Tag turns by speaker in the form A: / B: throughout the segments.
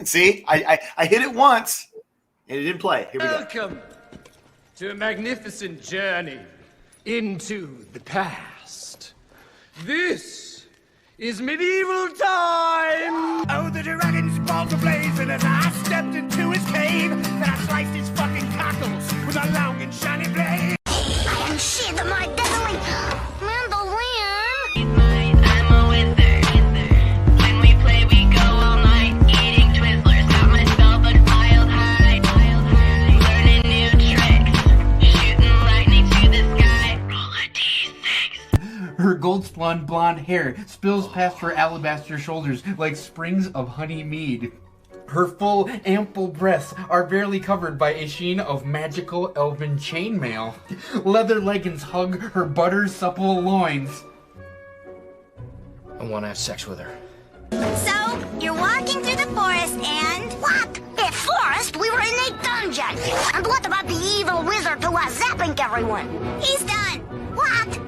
A: See, I hit it once, and it didn't play. Here we go.
B: Welcome to a magnificent journey into the past. This is medieval time! Oh, the dragon's balls were blazing as I stepped into his cave, and I sliced his fucking cockles with a long and shiny blade.
C: I am she, the my dazzling mandolin.
D: I'm a wizard. When we play, we go all night, eating Twizzlers. Got myself a wild high. Learning new tricks, shooting lightning to the sky. Roll a d6.
E: Her gold-spun blonde hair spills past her alabaster shoulders like springs of honey mead. Her full, ample breasts are barely covered by a sheen of magical elven chainmail. Leather leggings hug her butter-supple loins.
F: I want to have sex with her.
C: So, you're walking through the forest and... What? A forest? We were in a dungeon. And what about the evil wizard who was zapping everyone? He's done. What?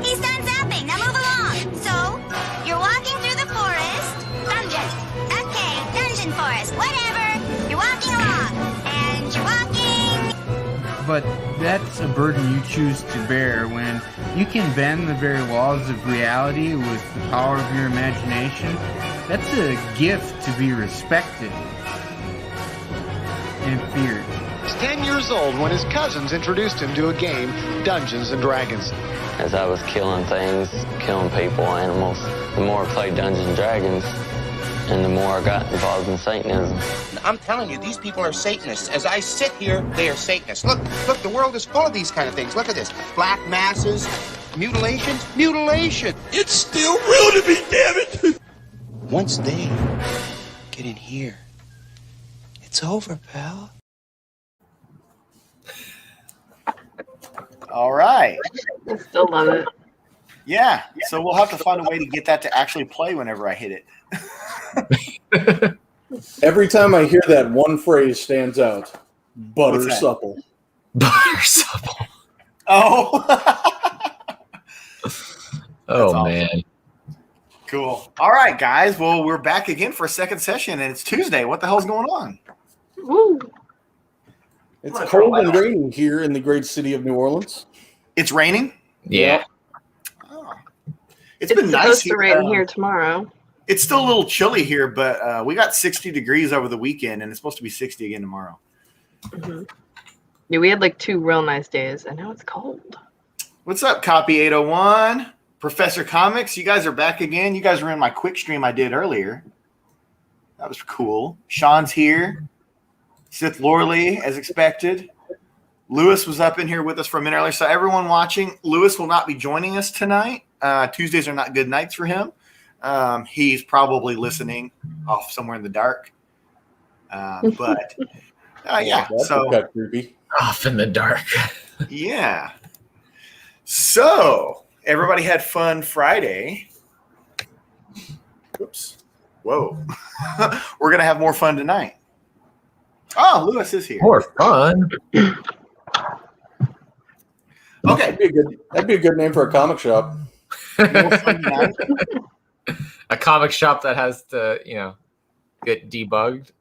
C: He's done zapping. Now move along. So, you're walking through the forest. Dungeon. Okay, dungeon forest. Whatever. You're walking along. And you're walking...
E: But that's a burden you choose to bear when you can bend the very laws of reality with the power of your imagination. That's a gift to be respected and feared.
G: He was 10 years old when his cousins introduced him to a game, Dungeons and Dragons.
H: As I was killing things, killing people, animals, the more I played Dungeons and Dragons, and the more I got involved in Satanism.
I: I'm telling you, these people are Satanists. As I sit here, they are Satanists. Look, the world is full of these kind of things. Look at this. Black masses, mutilations, mutilation. It's still real to me, damn it! Once they get in here, it's over, pal.
A: All right.
J: I still love it.
A: Yeah. So we'll have to find a way to get that to actually play whenever I hit it.
K: Every time I hear that, one phrase stands out. Butter supple.
F: Butter supple.
A: Oh.
F: Oh,
A: awesome.
F: Man.
A: Cool. All right, guys. Well, we're back again for a second session, and it's Tuesday. What the hell's going on?
J: Woo.
K: It's cold and raining here in the great city of New Orleans.
A: It's raining?
F: Yeah.
A: Oh. It's been nice
J: supposed to rain here tomorrow.
A: It's still a little chilly here, but we got 60 degrees over the weekend, and it's supposed to be 60 again tomorrow.
J: Mm-hmm. Yeah, we had like 2 real nice days, and now it's cold.
A: What's up, Copy 801? Professor Comics, you guys are back again. You guys were in my quick stream I did earlier. That was cool. Sean's here. Sith Lorley, as expected. Lewis was up in here with us for a minute earlier. So everyone watching, Lewis will not be joining us tonight. Tuesdays are not good nights for him. He's probably listening off somewhere in the dark. But yeah, so
K: creepy.
F: Off in the dark.
A: Yeah. So everybody had fun Friday. Oops. Whoa. We're gonna have more fun tonight. Oh, Lewis is here.
F: More fun.
A: Okay.
K: That'd be a good name for a comic shop.
A: More fun tonight.
F: A comic shop that has to, get debugged.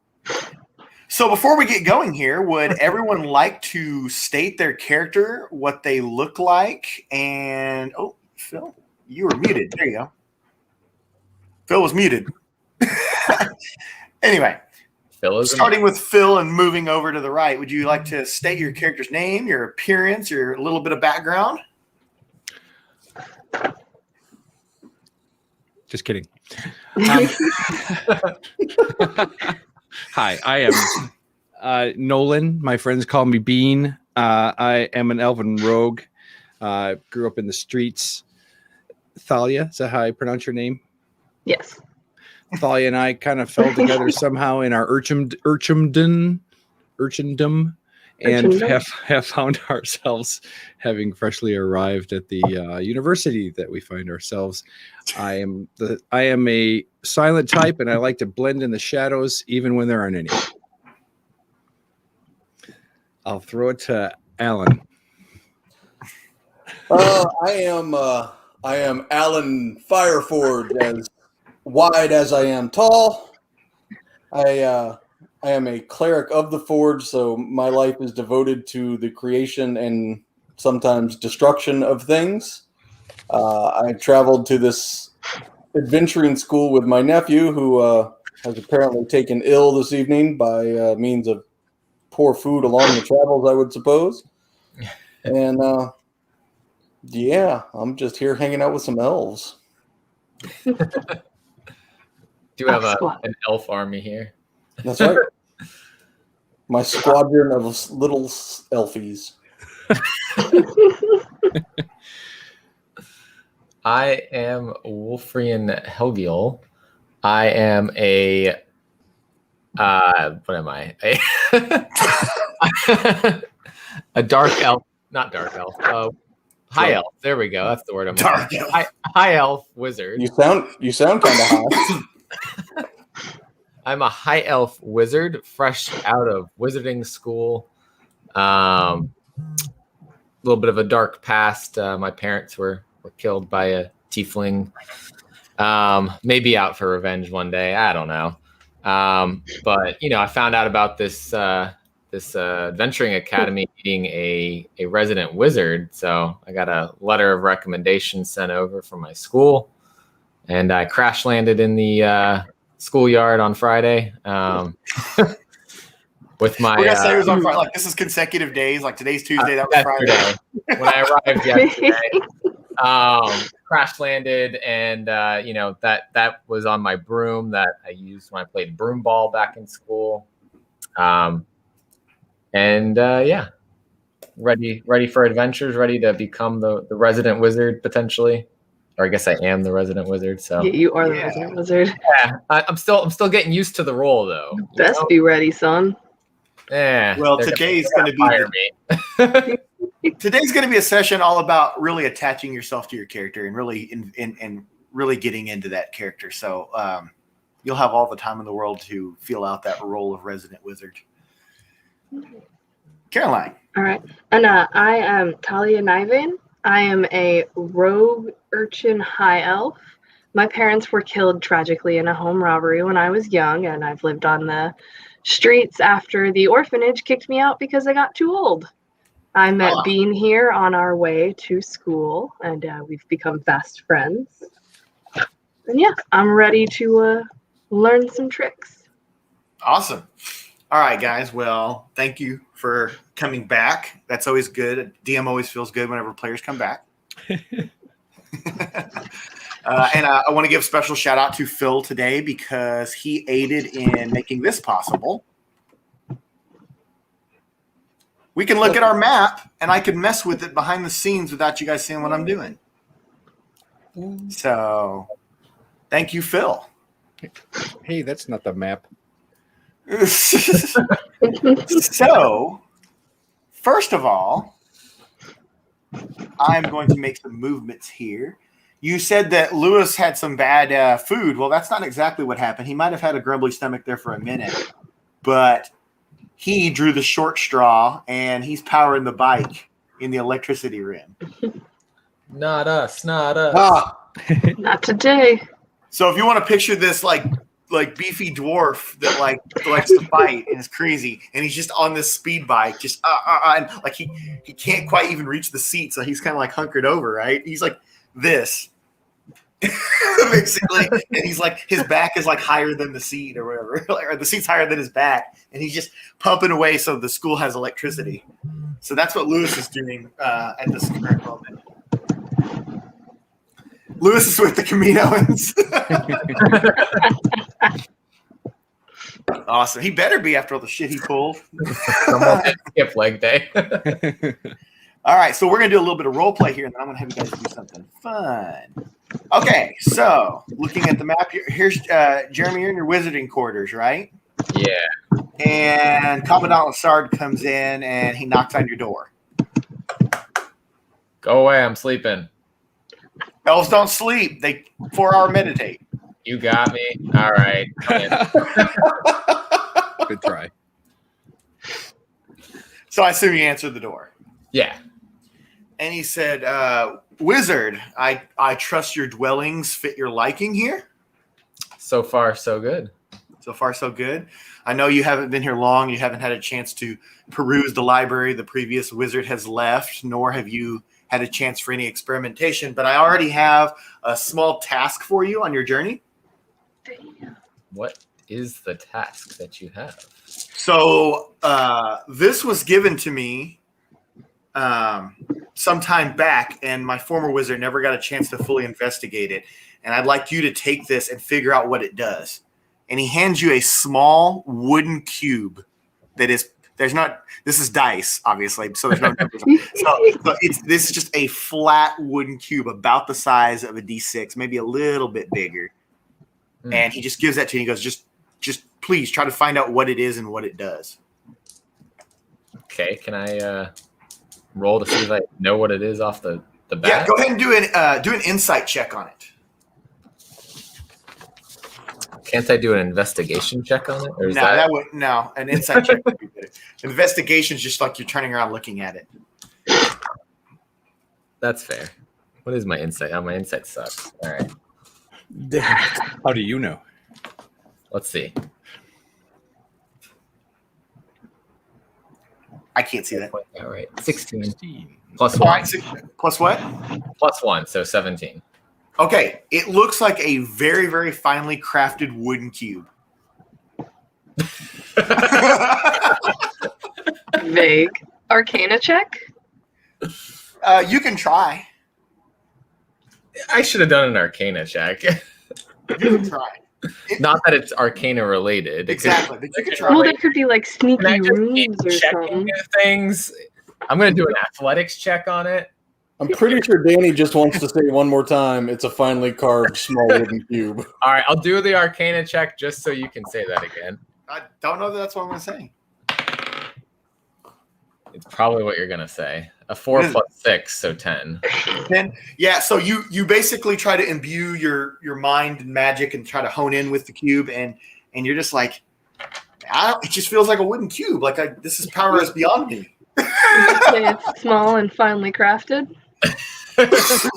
A: So before we get going here, would everyone like to state their character, what they look like, and Phil, you were muted. There you go. Phil was muted. Anyway, starting with Phil and moving over to the right, would you like to state your character's name, your appearance, your little bit of background?
L: Just kidding. Hi, I am Nolan. My friends call me Bean. I am an elven rogue. Grew up in the streets. Thalia, is that how I pronounce your name?
J: Yes.
L: Thalia and I kind of fell together somehow in our urchindom, and have found ourselves having freshly arrived at the university that we find ourselves. I am a silent type, and I like to blend in the shadows even when there aren't any. I'll throw it to Alan.
K: I am Alan Fireford, as wide as I am tall. I am a cleric of the Forge, so my life is devoted to the creation and sometimes destruction of things. I traveled to this adventuring school with my nephew, who has apparently taken ill this evening by means of poor food along the travels, I would suppose. And yeah, I'm just here hanging out with some elves.
F: Do have an elf army here.
K: That's right. My squadron of little elfies.
F: I am Wolfrian Helgiel. I am a what am I? A dark elf, not dark elf. High elf. There we go. That's the word I'm
A: dark
F: elf. High elf wizard.
K: You sound kind of high.
F: I'm a high elf wizard, fresh out of wizarding school. A little bit of a dark past. My parents were killed by a tiefling. Maybe out for revenge one day. I don't know. But I found out about this adventuring academy needing a resident wizard. So I got a letter of recommendation sent over from my school, and I crash landed in the schoolyard on Friday. With my
A: we're gonna say it was on Friday. Like, this is consecutive days. Like, today's Tuesday, that was Friday.
F: When I arrived yesterday, crash landed, and that was on my broom that I used when I played broom ball back in school. Ready for adventures, ready to become the resident wizard potentially. Or I guess I am the resident wizard. So
J: you are the resident wizard.
F: Yeah, I'm still getting used to the role though.
J: Best be ready, son.
F: Yeah.
A: Well, today's going to be today's going to be a session all about really attaching yourself to your character and really and really getting into that character. So you'll have all the time in the world to feel out that role of resident wizard. Caroline.
J: All right. And I am Talia Niven. I am a rogue urchin high elf. My parents were killed tragically in a home robbery when I was young, and I've lived on the streets after the orphanage kicked me out because I got too old. I met Bean here on our way to school, and we've become fast friends. And yeah, I'm ready to learn some tricks.
A: Awesome. All right, guys. Well, thank you for coming back. That's always good. DM always feels good whenever players come back. And I want to give a special shout out to Phil today because he aided in making this possible. We can look at our map and I can mess with it behind the scenes without you guys seeing what I'm doing. So thank you, Phil.
L: Hey, that's not the map.
A: So, first of all, I'm going to make some movements here. You said that Lewis had some bad food. Well, that's not exactly what happened. He might have had a grumbly stomach there for a minute, but he drew the short straw, and he's powering the bike in the electricity room.
F: Not us. Not
J: Not today.
A: So if you want to picture this like beefy dwarf that likes to fight and is crazy, and he's just on this speed bike, just and like he can't quite even reach the seat, so he's kind of like hunkered over, right? He's like this. Basically, and he's like his back is like higher than the seat or whatever, or the seat's higher than his back, and he's just pumping away so the school has electricity. So that's what Lewis is doing at this current moment. Lewis is with the Caminoans. Awesome. He better be after all the shit he pulled.
F: Skip leg day.
A: All right, so we're going to do a little bit of role play here, and then I'm going to have you guys do something fun. Okay, so looking at the map, here's Jeremy, you're in your wizarding quarters, right?
F: Yeah.
A: And Commandant Lassard comes in, and he knocks on your door.
F: Go away, I'm sleeping.
A: Elves don't sleep. They 4-hour meditate.
F: You got me. All right.
L: Good try.
A: So I assume you answered the door.
F: Yeah.
A: And he said, Wizard, I trust your dwellings fit your liking here?
F: So far, so good.
A: So far, so good. I know you haven't been here long. You haven't had a chance to peruse the library the previous wizard has left, nor have you had a chance for any experimentation. But I already have a small task for you on your journey.
F: What is the task that you have?
A: So this was given to me some time back, and my former wizard never got a chance to fully investigate it. And I'd like you to take this and figure out what it does. And he hands you a small wooden cube that is, this is dice, obviously, so there's no numbers. This is just a flat wooden cube about the size of a D6, maybe a little bit bigger. And he just gives that to you. He goes, just please try to find out what it is and what it does.
F: Okay, can I roll to see if I know what it is off the bat?
A: Yeah, go ahead and do an insight check on it.
F: Can't I do an investigation check on it? Or is
A: No, an insight check would be better. Investigation is just like you're turning around looking at it.
F: That's fair. What is my insight? Oh, my insight sucks. All right.
L: How do you know?
F: Let's see.
A: I can't see that.
F: All right. 16. Plus 1.
A: All right, plus what?
F: Plus 1, so 17.
A: Okay, it looks like a very, very finely crafted wooden cube.
J: Vague. Arcana check?
A: You can try.
F: I should have done an Arcana check.
A: You can try.
F: Not that it's Arcana related.
A: Exactly, but you can try.
J: Well, there could be like sneaky rooms or something.
F: Things. I'm going to do an athletics check on it.
K: I'm pretty sure Danny just wants to say one more time, it's a finely carved small wooden cube.
F: All right, I'll do the Arcana check just so you can say that again.
A: I don't know that that's what I'm going to say.
F: It's probably what you're going to say. A 4 plus 6, so 10.
A: 10? Yeah, so you basically try to imbue your mind and magic and try to hone in with the cube, and you're just like, it just feels like a wooden cube. Like this is power is beyond me.
J: It's small and finely crafted.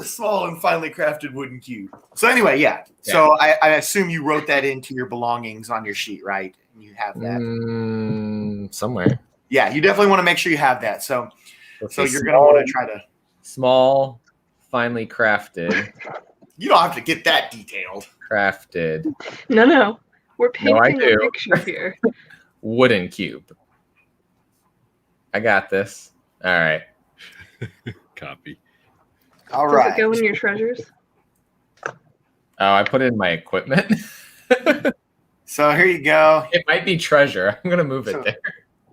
A: Small and finely crafted wooden cube. So anyway, yeah. So I assume you wrote that into your belongings on your sheet, right? You have that
F: somewhere.
A: Yeah, you definitely want to make sure you have that. So you're going to want to try to
F: small, finely crafted.
A: You don't have to get that detailed.
F: Crafted.
J: No. We're painting a picture here.
F: Wooden cube. I got this. All right.
L: Copy.
A: All right.
J: Does it go in your treasures?
F: Oh, I put it in my equipment.
A: So here you go.
F: It might be treasure. I'm going to move it there.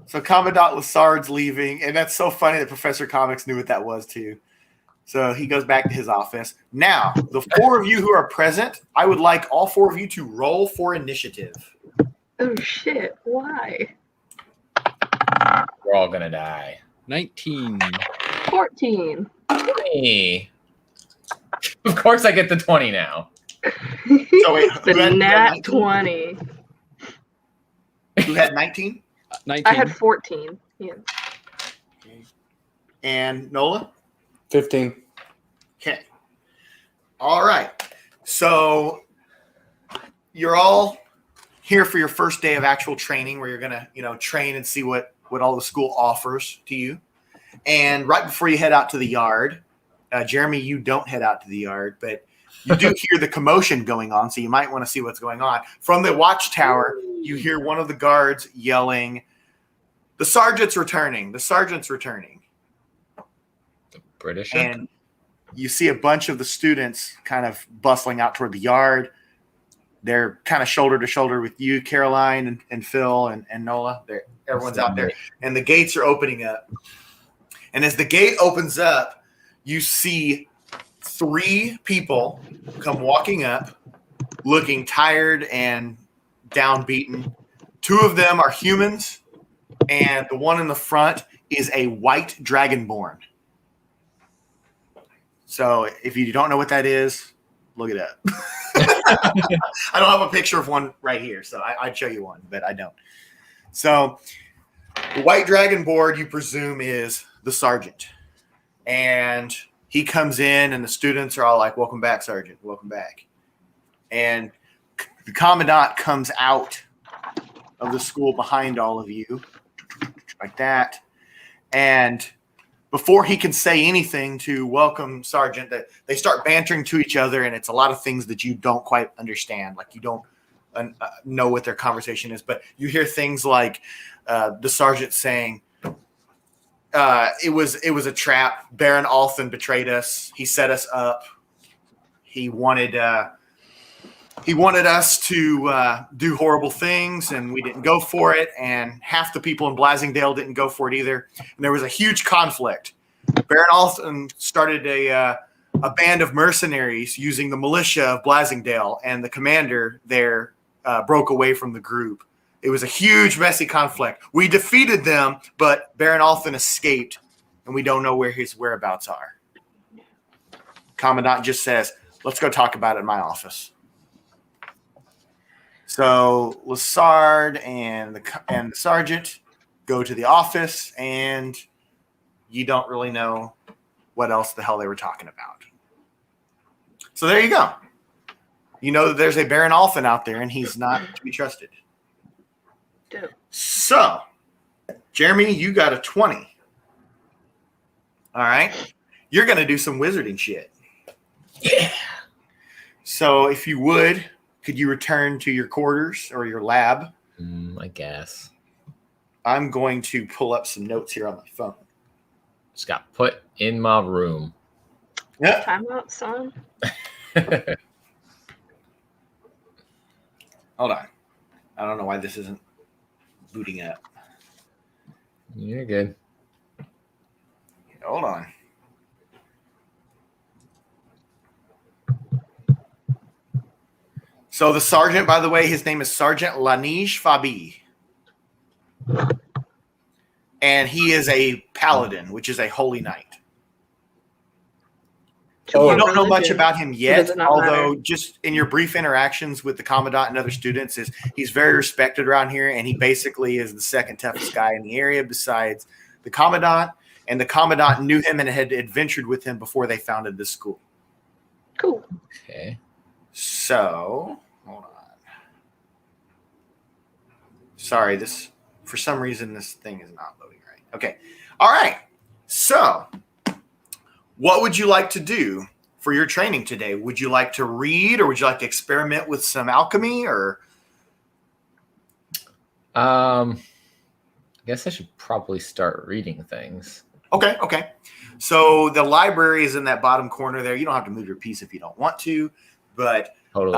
A: So Commandant Lassard's leaving, and that's so funny that Professor Comics knew what that was too. So he goes back to his office. Now, the 4 of you who are present, I would like all 4 of you to roll for initiative.
J: Oh, shit. Why?
F: We're all going to die.
L: 19.
J: 14.
F: 20. Of course I get the 20 now.
A: So wait,
J: The nat 20.
A: Who had 19?
L: 19.
J: I had 14. Yeah.
A: And Nola?
K: 15.
A: Okay. All right. So you're all here for your first day of actual training where you're going to, train and see what all the school offers to you. And right before you head out to the yard, Jeremy, you don't head out to the yard, but you do hear the commotion going on, so you might want to see what's going on. From the watchtower, you hear one of the guards yelling, "The sergeant's returning! The sergeant's returning!"
F: The British?
A: And you see a bunch of the students kind of bustling out toward the yard. They're kind of shoulder to shoulder with you, Caroline and Phil and Nola. Everyone's out there. And the gates are opening up. And as the gate opens up, you see 3 people come walking up, looking tired and downbeaten. 2 of them are humans, and the one in the front is a white dragonborn. So if you don't know what that is, look it up. I don't have a picture of one right here, so I'd show you one, but I don't. So the white dragonborn, you presume, is the sergeant. And he comes in, and the students are all like, "Welcome back, Sergeant. Welcome back." And the commandant comes out of the school behind all of you, like that. And before he can say anything to welcome Sergeant, that they start bantering to each other, and it's a lot of things that you don't quite understand. Like, you don't know what their conversation is, but you hear things like the sergeant saying, it was a trap. Baron Alfin betrayed us. He set us up. He wanted us to do horrible things, and we didn't go for it. And half the people in Blasingdale didn't go for it either. And there was a huge conflict. Baron Alfin started a band of mercenaries using the militia of Blasingdale, and the commander there broke away from the group. It was a huge, messy conflict. We defeated them, but Baron Alfin escaped, and we don't know where his whereabouts are. Commandant just says, let's go talk about it in my office. So Lassard and the sergeant go to the office, and you don't really know what else the hell they were talking about. So there you go. You know that there's a Baron Alfin out there, and he's not to be trusted.
J: Dope.
A: So, Jeremy, you got a 20. All right. You're going to do some wizarding shit. Yeah. So, if you would, could you return to your quarters or your lab?
F: I guess.
A: I'm going to pull up some notes here on my phone.
F: Just got put in my room.
A: Yeah.
J: Time out, son.
A: Hold on. I don't know why this isn't booting up.
F: You're good.
A: Hold on. So the sergeant, by the way, his name is Sergeant Lanige Fabi. And he is a paladin, which is a holy knight. You don't know much about him yet, although just in your brief interactions with the commandant and other students, he's very respected around here, and he basically is the second toughest guy in the area besides the commandant, and the commandant knew him and had adventured with him before they founded this school.
J: Cool.
F: Okay.
A: So, hold on. Sorry, for some reason this thing is not loading right. Okay. All right. So, what would you like to do for your training today? Would you like to read, or would you like to experiment with some alchemy, or?
F: I guess I should probably start reading things.
A: Okay. So the library is in that bottom corner there. You don't have to move your piece if you don't want to, but
F: totally.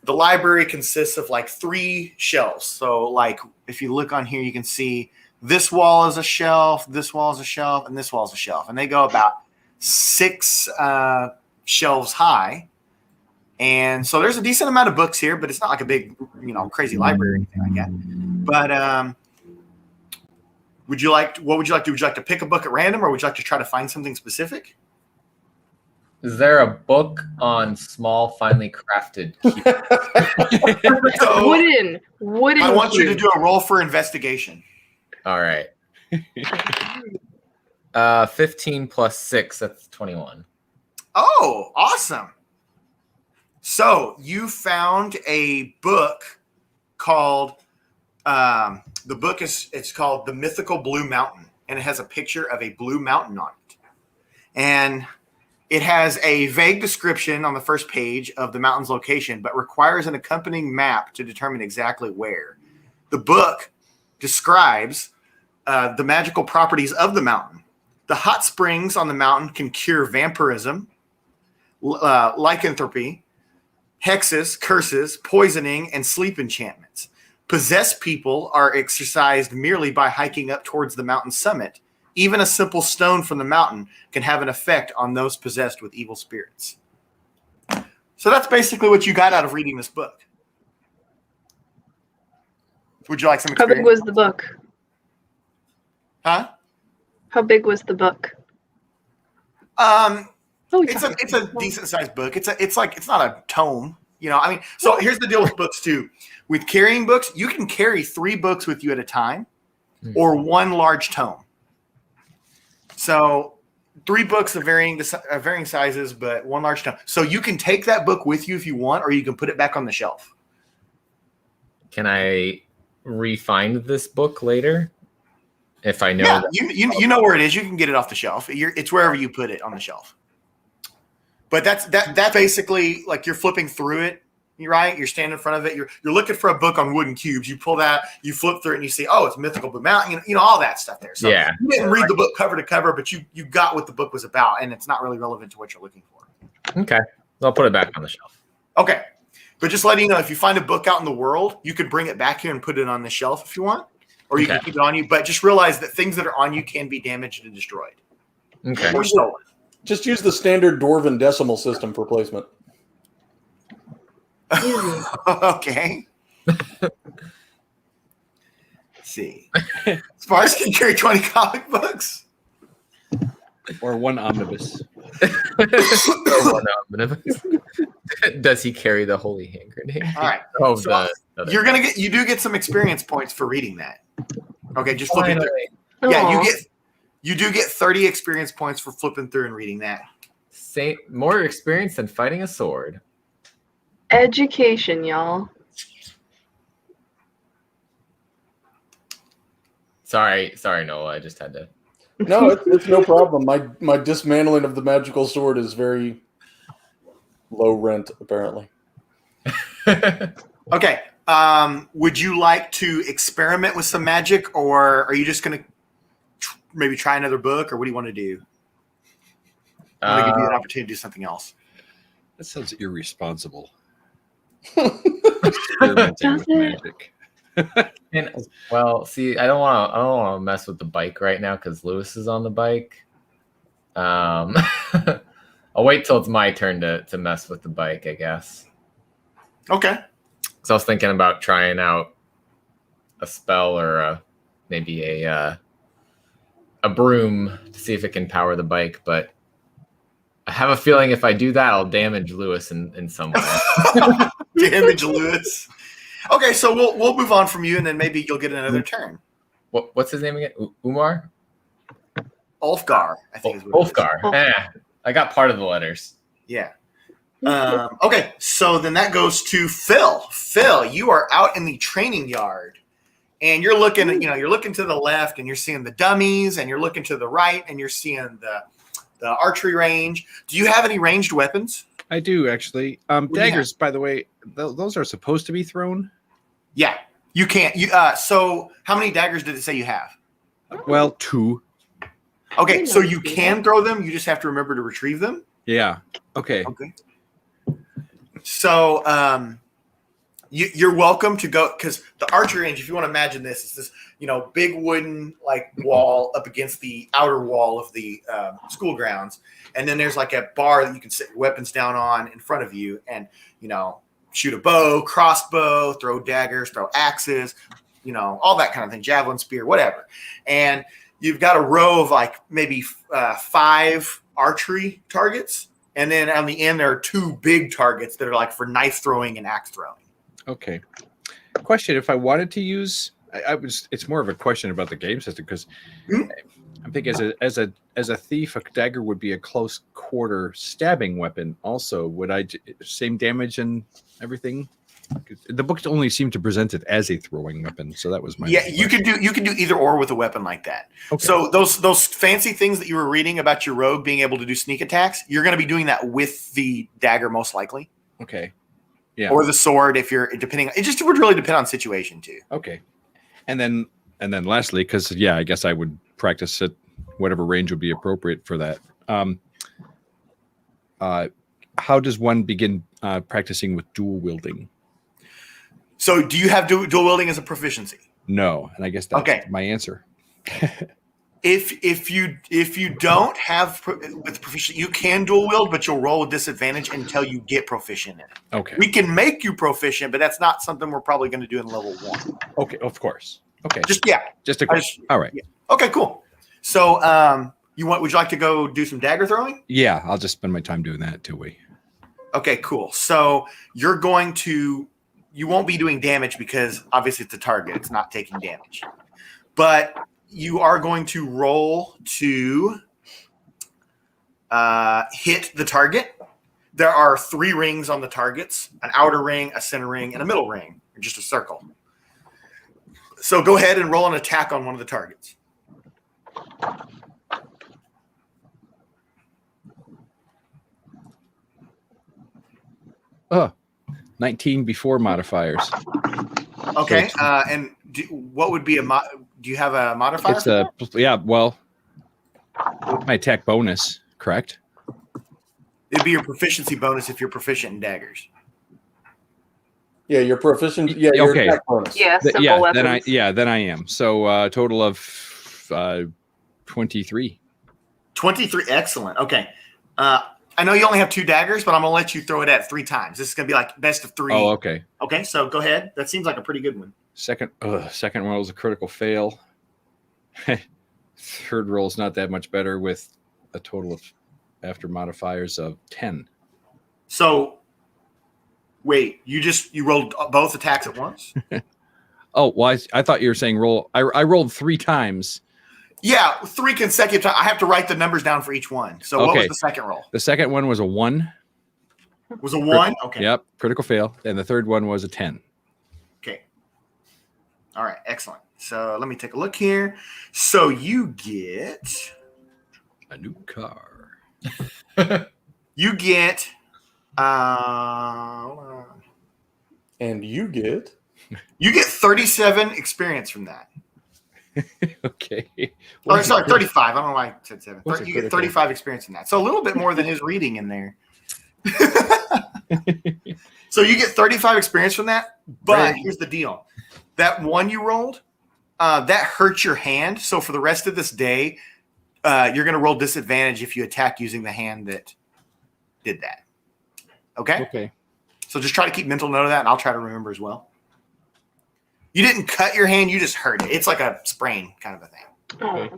A: The library consists of like 3 shelves. So like if you look on here, you can see this wall is a shelf, this wall is a shelf, and this wall is a shelf. And they go about 6 shelves high. And so there's a decent amount of books here, but it's not like a big, crazy library or anything like that. But what would you like to do? Would you like to pick a book at random, or would you like to try to find something specific?
F: Is there a book on small, finely crafted cubes?
A: So,
J: Wooden.
A: I want you to do a roll for investigation.
F: All right. 15 plus 6, that's 21.
A: Oh, awesome. So you found a book called, it's called The Mythical Blue Mountain, and it has a picture of a blue mountain on it. And it has a vague description on the first page of the mountain's location, but requires an accompanying map to determine exactly where. The book describes the magical properties of the mountain. The hot springs on the mountain can cure vampirism, lycanthropy, hexes, curses, poisoning, and sleep enchantments. Possessed people are exorcised merely by hiking up towards the mountain summit. Even a simple stone from the mountain can have an effect on those possessed with evil spirits. So that's basically what you got out of reading this book. Would you like some experience?
J: How big was the book?
A: Huh?
J: How big was the book?
A: It's a decent sized book. It's not a tome, So here's the deal with books too. With carrying books, you can carry 3 books with you at a time, or 1 large tome. So 3 books of varying sizes, but 1 large tome. So you can take that book with you if you want, or you can put it back on the shelf.
F: Can I re-find this book later if I know.
A: Yeah,
F: that-
A: you know where it is. You can get it off the shelf. It's wherever you put it on the shelf. But that's basically like you're flipping through it. Right, you're standing in front of it. You're looking for a book on wooden cubes. You pull that, you flip through it, and you see, oh, it's Mythical Blue Mountain. You know all that stuff there. So
F: Yeah.
A: you didn't read the book cover to cover, but you got what the book was about, and it's not really relevant to what you're looking for.
F: Okay, I'll put it back on the shelf.
A: Okay, but just letting you know, if you find a book out in the world, you could bring it back here and put it on the shelf if you want, or you can keep it on you. But just realize that things that are on you can be damaged and destroyed.
F: Okay.
A: Or stolen.
K: Just use the standard Dwarven decimal system for placement.
A: Okay. Let's see. Sparks can carry 20 comic books.
L: Or one omnibus.
F: Does he carry the holy hand grenade?
A: All right.
F: Oh,
A: So you do get some experience points for reading that. Okay, just flipping through. Yeah, you do get 30 experience points for flipping through and reading that.
F: More experience than fighting a sword.
J: Education, y'all.
F: Sorry, Noah. I just had to.
K: No, it's no problem. My dismantling of the magical sword is very low rent, apparently.
A: Okay. Would you like to experiment with some magic, or are you just going to maybe try another book, or what do you want to do? I want to give you an opportunity to do something else.
L: That sounds irresponsible. Experimenting with magic.
F: Well, see, I don't want to mess with the bike right now because Lewis is on the bike. I'll wait till it's my turn to mess with the bike, I guess.
A: Okay.
F: So I was thinking about trying out a spell or maybe a broom to see if it can power the bike, but I have a feeling if I do that, I'll damage Lewis in some way.
A: Damage Lewis. Okay, so we'll move on from you, and then maybe you'll get another turn.
F: What's his name again? Umar?
A: Ulfgar, I think is what
F: Ulfgar. I got part of the letters.
A: Yeah. Okay, so then that goes to Phil. Phil, you are out in the training yard, and you're looking to the left, and you're seeing the dummies, and you're looking to the right, and you're seeing the archery range. Do you have any ranged weapons?
L: I do, actually. Daggers, by the way, those are supposed to be thrown?
A: Yeah, you can't. So how many daggers did it say you have?
L: Well, 2.
A: Okay, so you can throw them. You just have to remember to retrieve them.
L: Yeah. Okay.
A: So you're welcome to go, because the archery range, if you want to imagine this, is this big wooden wall up against the outer wall of the school grounds, and then there's like a bar that you can set your weapons down on in front of you, and shoot a bow, crossbow, throw daggers, throw axes, all that kind of thing, javelin, spear, whatever. And you've got a row of maybe 5 archery targets, and then on the end there are 2 big targets that are for knife throwing and axe throwing.
L: Okay. Question: if I wanted to use, it's more of a question about the game system, because I'm thinking as a thief, a dagger would be a close quarter stabbing weapon. Also, would I same damage and everything? The book only seemed to present it as a throwing weapon, so that was my
A: question. You can do either or with a weapon like that. Okay. So those fancy things that you were reading about your rogue being able to do sneak attacks, you're going to be doing that with the dagger most likely.
L: Okay. Yeah.
A: Or the sword, if you're depending. It just would really depend on situation too.
L: Okay. And then lastly, because I guess I would practice at whatever range would be appropriate for that. How does one begin practicing with dual wielding?
A: So, do you have dual wielding as a proficiency?
L: No, and I guess that's my answer.
A: If you don't have with proficient, you can dual wield, but you'll roll with disadvantage until you get proficient in it.
L: Okay.
A: We can make you proficient, but that's not something we're probably going to do in level 1.
L: Okay, of course. Okay.
A: Just
L: a question. All right.
A: Yeah. Okay, cool. So, would you like to go do some dagger throwing?
L: Yeah, I'll just spend my time doing that until we.
A: Okay, cool. So you won't be doing damage because obviously it's a target. It's not taking damage, but you are going to roll to hit the target. There are 3 rings on the targets: an outer ring, a center ring, and a middle ring, or just a circle. So go ahead and roll an attack on one of the targets.
L: Oh, 19 before modifiers.
A: Okay.
L: So
A: And what would be do you have a modifier?
L: it's well, my attack bonus, correct?
A: It'd be your proficiency bonus if you're proficient in daggers.
K: Yeah, you're proficient. Yeah, your
L: okay.
K: attack bonus.
J: Yeah, simple weapons.
L: Then I am. So total of 23.
A: 23. Excellent. Okay. I know you only have 2 daggers, but I'm gonna let you throw it at 3 times. This is gonna be like best of 3.
L: Oh, okay.
A: Okay, so go ahead. That seems like a pretty good one.
L: Second one was a critical fail. Third roll is not that much better with a total of after modifiers of 10.
A: So wait, you rolled both attacks at once?
L: Oh, well, I thought you were saying roll. I rolled 3 times.
A: Yeah, 3 consecutive times. I have to write the numbers down for each one. So what was the second roll?
L: The second one was a 1.
A: Was a 1? Okay.
L: Yep, critical fail. And the third one was a 10.
A: Okay. All right, excellent. So let me take a look here. So you get
L: a new car.
A: You get
K: and you get
A: 37 experience from that.
L: Okay.
A: Oh, sorry, 35. I don't know why I said 7. You get 35 experience in that. So a little bit more than his reading in there. So you get 35 experience from that, but here's the deal. That 1 you rolled, that hurts your hand. So for the rest of this day, you're going to roll disadvantage if you attack using the hand that did that. Okay?
L: Okay.
A: So just try to keep mental note of that, and I'll try to remember as well. You didn't cut your hand, you just hurt it. It's like a sprain kind of a thing.
J: Okay.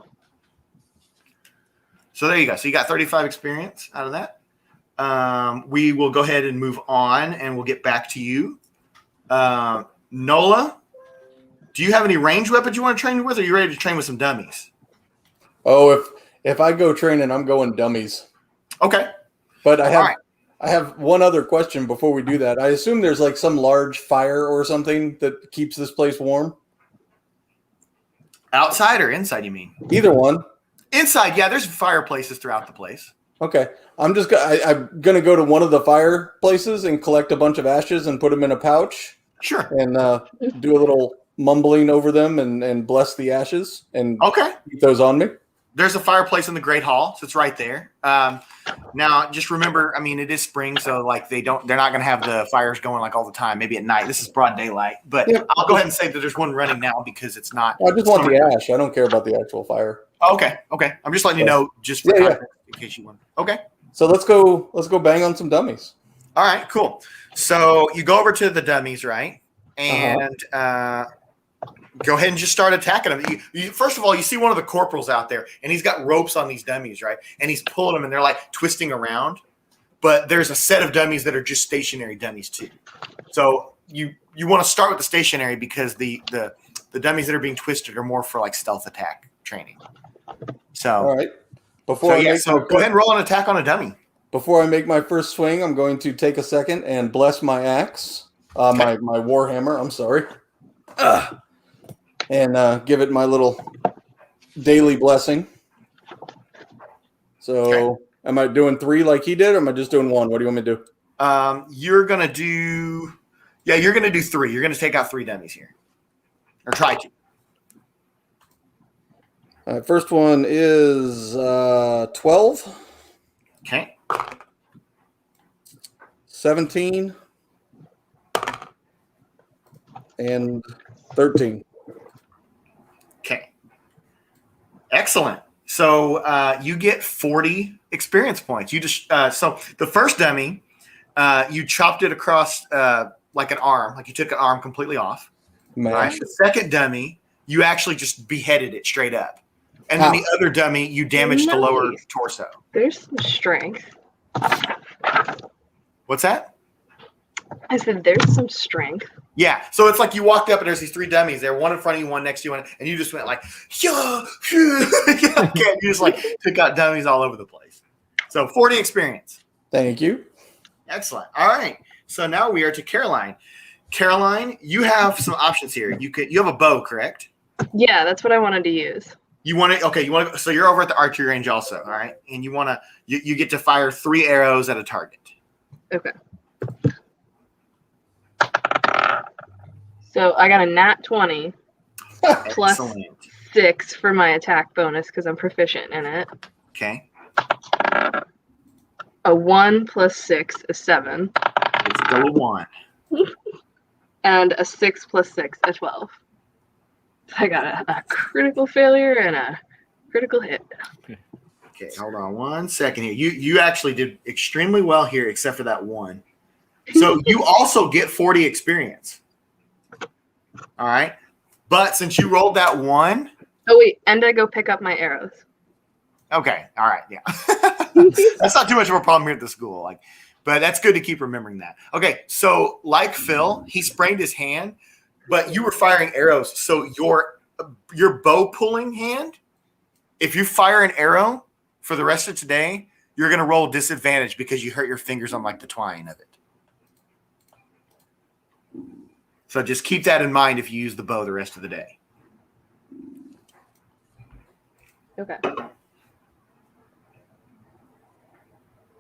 A: So there you go. So you got 35 experience out of that. We will go ahead and move on, and we'll get back to you. Nola, do you have any ranged weapons you want to train with, or are you ready to train with some dummies?
K: Oh, if I go training, I'm going dummies.
A: Okay.
K: But I have one other question before we do that. I assume there's like some large fire or something that keeps this place warm.
A: Outside or inside, you mean?
K: Either one.
A: Inside, yeah, there's fireplaces throughout the place.
K: Okay. I'm going to go to one of the fireplaces and collect a bunch of ashes and put them in a pouch.
A: Sure.
K: And do a little mumbling over them and bless the ashes and keep those on me.
A: There's a fireplace in the Great Hall, so it's right there. Now, just remember, I mean, it is spring, so like they're not going to have the fires going like all the time. Maybe at night. This is broad daylight, but I'll go ahead and say that there's one running now because it's not.
K: I just want the ash. I don't care about the actual fire.
A: Okay. I'm just letting you know, just for context, in case you want. Okay.
K: So let's go bang on some dummies.
A: All right, cool. So you go over to the dummies, right? And go ahead and just start attacking them. First of all, you see one of the corporals out there, and he's got ropes on these dummies, right? And he's pulling them, and they're like twisting around. But there's a set of dummies that are just stationary dummies too. So you want to start with the stationary because the dummies that are being twisted are more for like stealth attack training. So
K: all right.
A: go ahead and roll an attack on a dummy.
K: Before I make my first swing, I'm going to take a second and bless my axe, my warhammer. I'm sorry. And give it my little daily blessing. So am I doing 3 like he did, or am I just doing 1? What do you want me to do?
A: You're going to do 3. You're going to take out 3 dummies here. Or try to.
K: All right, first one is 12.
A: Okay.
K: 17. And 13.
A: Okay. Excellent. So you get 40 experience points. You just so the first dummy, you chopped it across like an arm, like you took an arm completely off. Right? The second dummy, you actually just beheaded it straight up. And then the other dummy, you damaged the lower torso.
J: There's some strength.
A: What's that?
J: I said there's some strength.
A: Yeah. So it's like you walked up and there's these 3 dummies there, one in front of you, one next to you, and you just went like, yeah, you just like took out dummies all over the place. So 40 experience.
K: Thank you.
A: Excellent. All right. So now we are to Caroline. Caroline, you have some options here. You have a bow, correct?
J: Yeah, that's what I wanted to use.
A: You want to? Okay, you want to? So you're over at the archery range also, all right? And you want to? You get to fire 3 arrows at a target.
J: Okay. So I got a nat 20 plus
A: Excellent.
J: 6 for my attack bonus because I'm proficient in it.
A: Okay.
J: A 1 plus 6 is 7.
A: Let's go with 1.
J: And a 6 plus 6 is 12. So I got a critical failure and a critical hit.
A: Okay, hold on 1 second here. You actually did extremely well here, except for that 1. So you also get 40 experience. All right. But since you rolled that 1.
J: Oh, wait. And I go pick up my arrows.
A: Okay. All right. Yeah. That's not too much of a problem here at the school. But that's good to keep remembering that. Okay. So like Phil, he sprained his hand, but you were firing arrows. So your bow pulling hand, if you fire an arrow for the rest of today, you're going to roll disadvantage because you hurt your fingers on like the twine of it. So just keep that in mind if you use the bow the rest of the day.
J: Okay.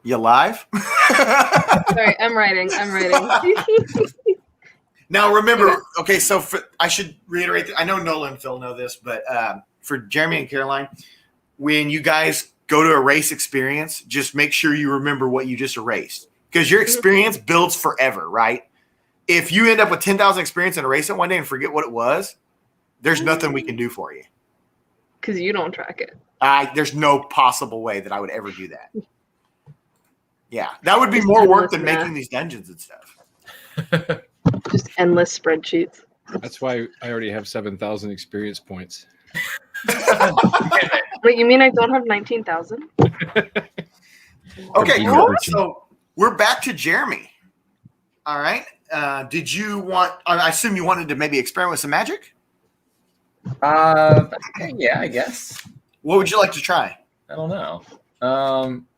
A: You live?
J: Sorry, I'm writing.
A: Now remember, okay, so I should reiterate that I know Nolan and Phil know this, but for Jeremy and Caroline, when you guys go to erase experience, just make sure you remember what you just erased. Because your experience builds forever, right? If you end up with 10,000 experience and erase it one day and forget what it was, there's nothing we can do for you.
J: Because you don't track it.
A: There's no possible way that I would ever do that. Yeah, that would be more work than making these dungeons and stuff.
J: Just endless spreadsheets.
L: That's why I already have 7,000 experience points.
J: Wait, you mean I don't have 19,000?
A: Okay, cool. So we're back to Jeremy. All right. Did you want? I assume you wanted to maybe experiment with some magic.
F: Yeah, I guess.
A: What would you like to try?
F: I don't know.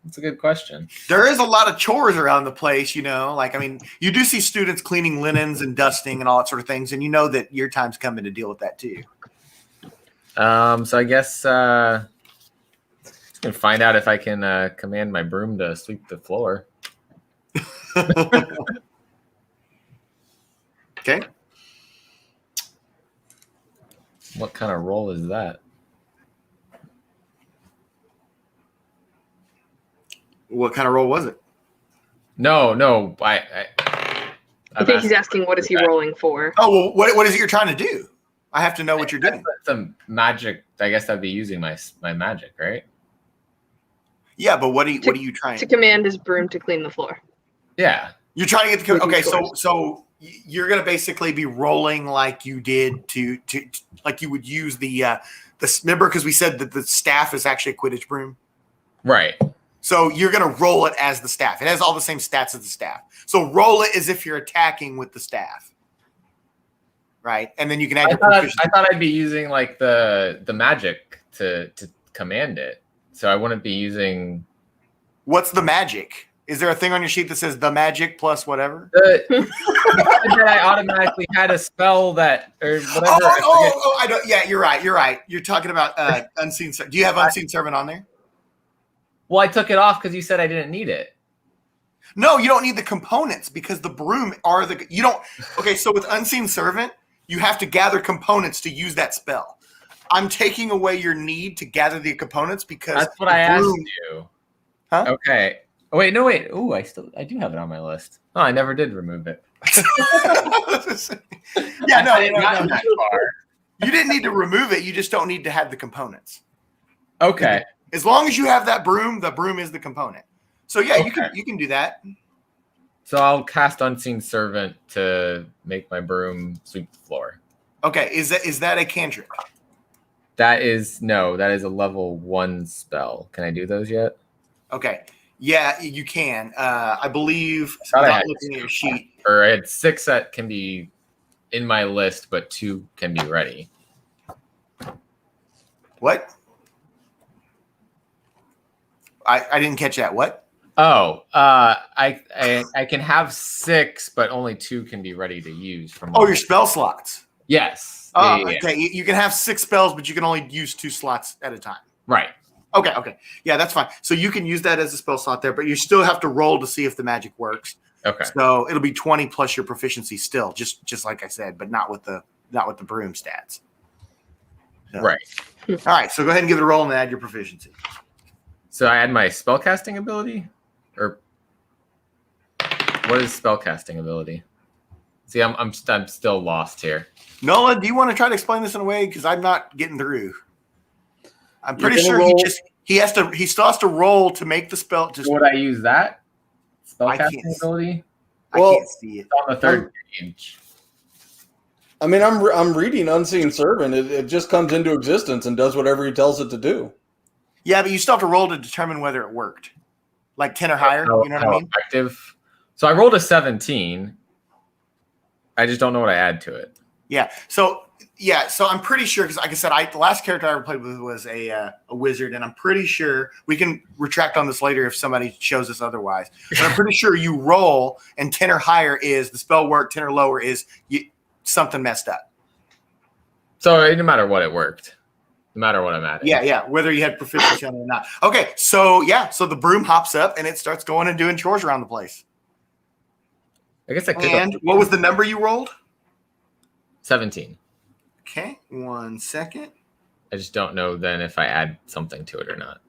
F: That's a good question.
A: There is a lot of chores around the place, you do see students cleaning linens and dusting and all that sort of things, and you know that your time's coming to deal with that too.
F: So I guess just gonna find out if I can command my broom to sweep the floor.
A: Okay.
F: What kind of roll is that?
A: What kind of roll was it?
F: No.
J: I think he's asking what is he rolling for.
A: Oh, well, what is it you're trying to do? I have to know what you're doing.
F: Some magic. I guess I'd be using my magic, right?
A: Yeah, but what are you trying
J: to command his broom to clean the floor?
F: Yeah.
A: You're trying to get the okay. So you're gonna basically be rolling like you did to like you would use the remember because we said that the staff is actually a Quidditch broom,
F: right?
A: So you're gonna roll it as the staff. It has all the same stats as the staff. So roll it as if you're attacking with the staff, right? And then you can add.
F: I thought I'd be using like the magic to command it. So I wouldn't be using.
A: What's the magic? Is there a thing on your sheet that says the magic plus whatever?
F: I automatically had a spell that or whatever.
A: I don't. Yeah, you're right. You're talking about unseen. Do you have unseen servant on there?
F: Well, I took it off because you said I didn't need it.
A: No, you don't need the components because the broom are you don't. Okay, so with unseen servant, you have to gather components to use that spell. I'm taking away your need to gather the components because
F: that's what I asked you.
A: Huh?
F: Okay. Oh, wait, no, wait. Ooh, I do have it on my list. Oh, I never did remove it.
A: Yeah, no, not that far. You didn't need to remove it. You just don't need to have the components.
F: Okay.
A: As long as you have that broom, the broom is the component. So yeah, okay. you can do that.
F: So I'll cast Unseen Servant to make my broom sweep the floor.
A: Okay, is that a cantrip?
F: That is a level 1 spell. Can I do those yet?
A: Okay. Yeah, you can. I believe
F: without
A: looking at your sheet.
F: Or I had 6 that can be in my list, but 2 can be ready.
A: What? I didn't catch that. What?
F: Oh, I can have 6, but only 2 can be ready to use from.
A: Oh, your spell slots.
F: Yes.
A: Oh,
F: Yeah.
A: okay. You can have 6 spells, but you can only use 2 slots at a time.
F: Right.
A: Okay. Yeah, that's fine. So you can use that as a spell slot there, but you still have to roll to see if the magic works.
F: Okay.
A: So it'll be 20 plus your proficiency still, just like I said, but not with the broom stats. So.
F: Right.
A: All right. So go ahead and give it a roll and add your proficiency.
F: So I add my spellcasting ability, or what is spellcasting ability? See, I'm still lost here.
A: Nola, do you want to try to explain this in a way? Because I'm not getting through. I'm pretty sure he still has to roll to make the spell.
F: Would I use that spellcasting ability?
A: I can't see it.
F: On the 3rd page.
K: I mean, I'm reading Unseen Servant. It just comes into existence and does whatever he tells it to do.
A: Yeah, but you still have to roll to determine whether it worked. Like 10 or higher, you know what I mean?
F: Effective. So I rolled a 17. I just don't know what I add to it.
A: Yeah. So I'm pretty sure, because like I said, the last character I ever played with was a wizard, and I'm pretty sure we can retract on this later if somebody shows us otherwise. But I'm pretty sure you roll, and 10 or higher is the spell work, 10 or lower is something messed up.
F: So no matter what, it worked. No matter what I'm at.
A: Yeah. Whether you had proficiency on it or not. Okay. So the broom hops up and it starts going and doing chores around the place.
F: I guess I could.
A: And what was the number you rolled?
F: 17.
A: Okay. 1 second.
F: I just don't know then if I add something to it or not.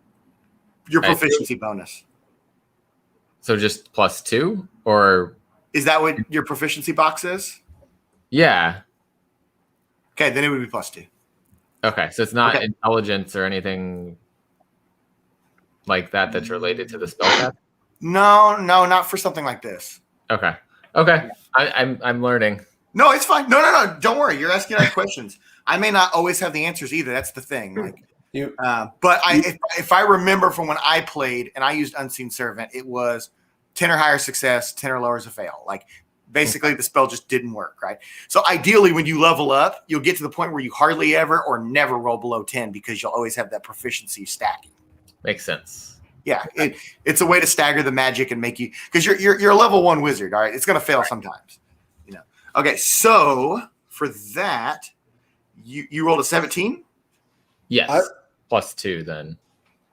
A: Your proficiency bonus.
F: So just +2, or
A: is that what your proficiency box is?
F: Yeah.
A: Okay, then it would be +2.
F: Okay, so it's not intelligence or anything like that that's related to the spellcast?
A: No, not for something like this.
F: Okay. Yeah. I'm learning.
A: No, it's fine. No. Don't worry. You're asking us questions. I may not always have the answers either. That's the thing. But if I remember from when I played and I used Unseen Servant, it was 10 or higher success, 10 or lower is a fail. Like basically the spell just didn't work, right? So ideally when you level up, you'll get to the point where you hardly ever or never roll below 10 because you'll always have that proficiency stacking.
F: Makes sense.
A: Yeah, it's a way to stagger the magic and make you, because you're a level 1 wizard, all right? It's going to fail sometimes, Okay, so for that, you rolled a 17?
F: Yes, +2 then.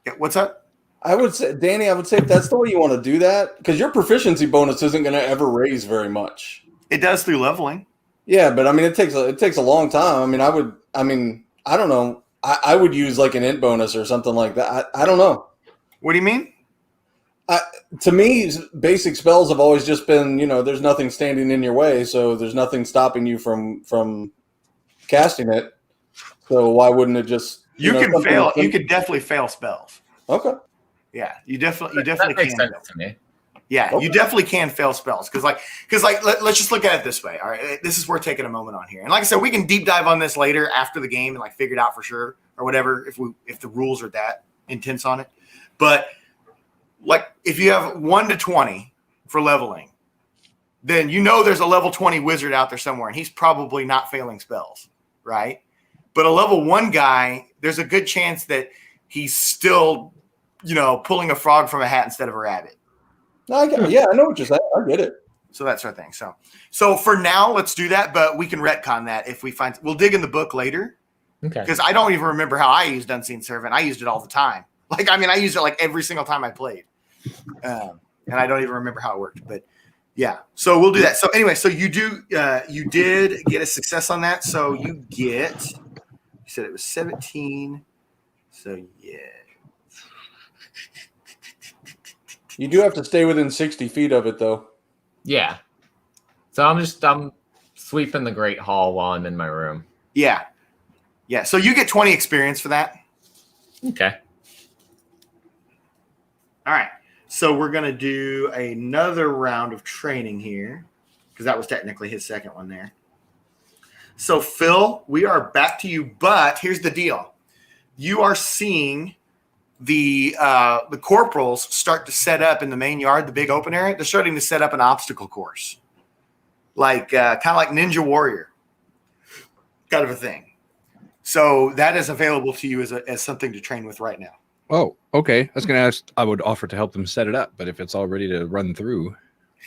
A: Yeah, what's that?
K: I would say, Danny, if that's the way you want to do that, because your proficiency bonus isn't going to ever raise very much.
A: It does through leveling.
K: Yeah, but I mean, it takes a long time. I don't know. I would use like an int bonus or something like that. I don't know.
A: What do you mean?
K: To me, basic spells have always just been, there's nothing standing in your way, so there's nothing stopping you from casting it. So why wouldn't it just?
A: You can fail. You could definitely fail spells.
K: Okay.
A: Yeah, you definitely
F: that
A: can.
F: Makes sense to me.
A: Yeah,
K: Okay.
A: you definitely can fail spells because let's just look at it this way. All right, this is worth taking a moment on here. And like I said, we can deep dive on this later after the game and figure it out for sure or whatever if the rules are that intense on it. But if you have 1 to 20 for leveling, then there's a level 20 wizard out there somewhere, and he's probably not failing spells, right? But a level 1 guy, there's a good chance that he's still, pulling a frog from a hat instead of a rabbit.
K: I know what you're saying. I get it.
A: So that sort of thing. So for now, let's do that, but we can retcon that if we find. We'll dig in the book later.
F: Okay.
A: Because I don't even remember how I used Unseen Servant. I used it all the time. I used it every single time I played. And I don't even remember how it worked. But yeah, so we'll do that. So anyway, so you did get a success on that. So you said it was 17. So yeah.
K: You do have to stay within 60 feet of it, though.
F: Yeah. So I'm sweeping the Great Hall while I'm in my room.
A: Yeah. Yeah. So you get 20 experience for that.
F: Okay.
A: All right. So we're going to do another round of training here because that was technically his second one there. So Phil, we are back to you, but here's the deal. You are seeing the corporals start to set up in the main yard, the big open area. They're starting to set up an obstacle course, kind of like Ninja Warrior, kind of a thing. So that is available to you as something to train with right now.
L: Oh, okay. I was going to ask. I would offer to help them set it up, but if it's all ready to run through,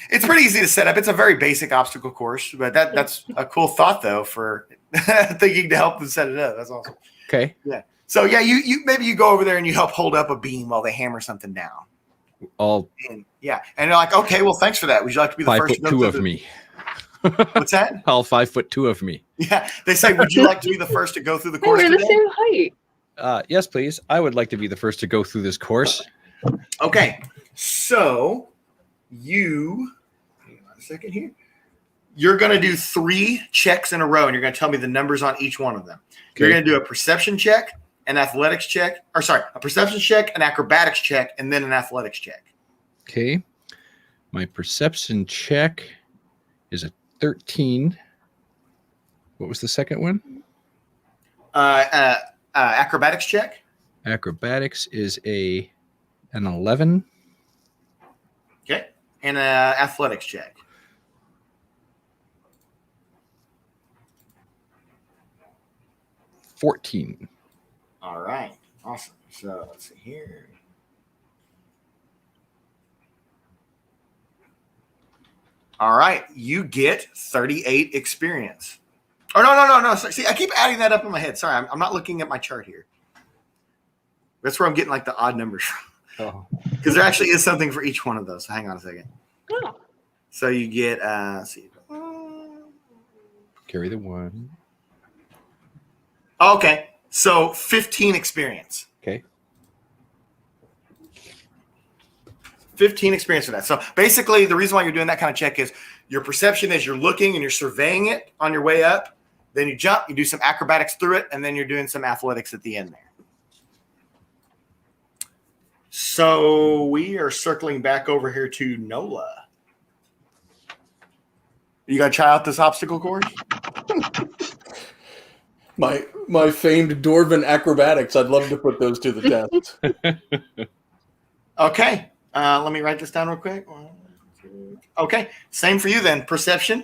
A: It's pretty easy to set up. It's a very basic obstacle course, but that's a cool thought though for thinking to help them set it up. That's awesome.
L: okay.
A: Yeah. So yeah, you maybe you go over there and you help hold up a beam while they hammer something down.
L: All
A: And they're like, okay, well, thanks for that. Would you like to be the first to go
L: 5'2"
A: through
L: of me.
A: What's that?
L: All 5'2" of me.
A: Yeah, they say, would you like to be the first to go through the
J: Hey,
A: course
J: we're the
A: today?
J: same height.
L: Yes, please. I would like to be the first to go through this course.
A: Okay, so hang on a second here. You're going to do 3 checks in a row, and you're going to tell me the numbers on each one of them.
L: Okay.
A: You're going to do a perception check, an athletics check, a perception check, an acrobatics check, and then an athletics check.
L: Okay. My perception check is a 13. What was the second one?
A: Acrobatics check.
L: Acrobatics is an 11.
A: Okay, and an athletics check.
L: $14.
A: All right, awesome. So let's see here. All right, you get 38 experience. Oh, no. See, I keep adding that up in my head. Sorry, I'm not looking at my chart here. That's where I'm getting like the odd numbers from.
L: Oh.
A: Because there actually is something for each one of those. So hang on a second.
J: Oh.
A: So you get, let's see.
L: Carry the 1.
A: Okay, so 15 experience.
L: Okay.
A: 15 experience for that. So basically, the reason why you're doing that kind of check is your perception is you're looking and you're surveying it on your way up. Then you jump, you do some acrobatics through it, and then you're doing some athletics at the end there. So we are circling back over here to Nola. You got to try out this obstacle course?
K: My famed dwarven acrobatics. I'd love to put those to the test.
A: Okay. Let me write this down real quick. 1, 2. Okay. Same for you then. Perception,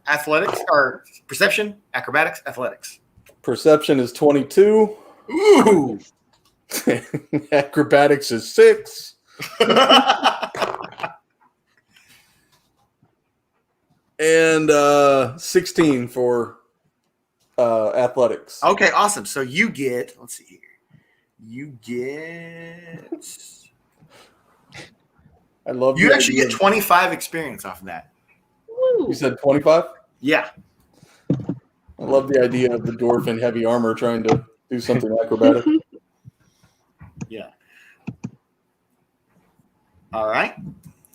A: athletics, or perception, acrobatics, athletics.
K: Perception is 22.
A: Ooh.
K: Acrobatics is 6. And 16 for athletics.
A: Okay, awesome. So you get, let's see here. You get.
K: I love
A: You
K: the
A: actually
K: idea.
A: get 25 experience off of that.
K: You said 25?
A: Yeah.
K: I love the idea of the dwarf in heavy armor trying to do something acrobatic.
A: Yeah. All right.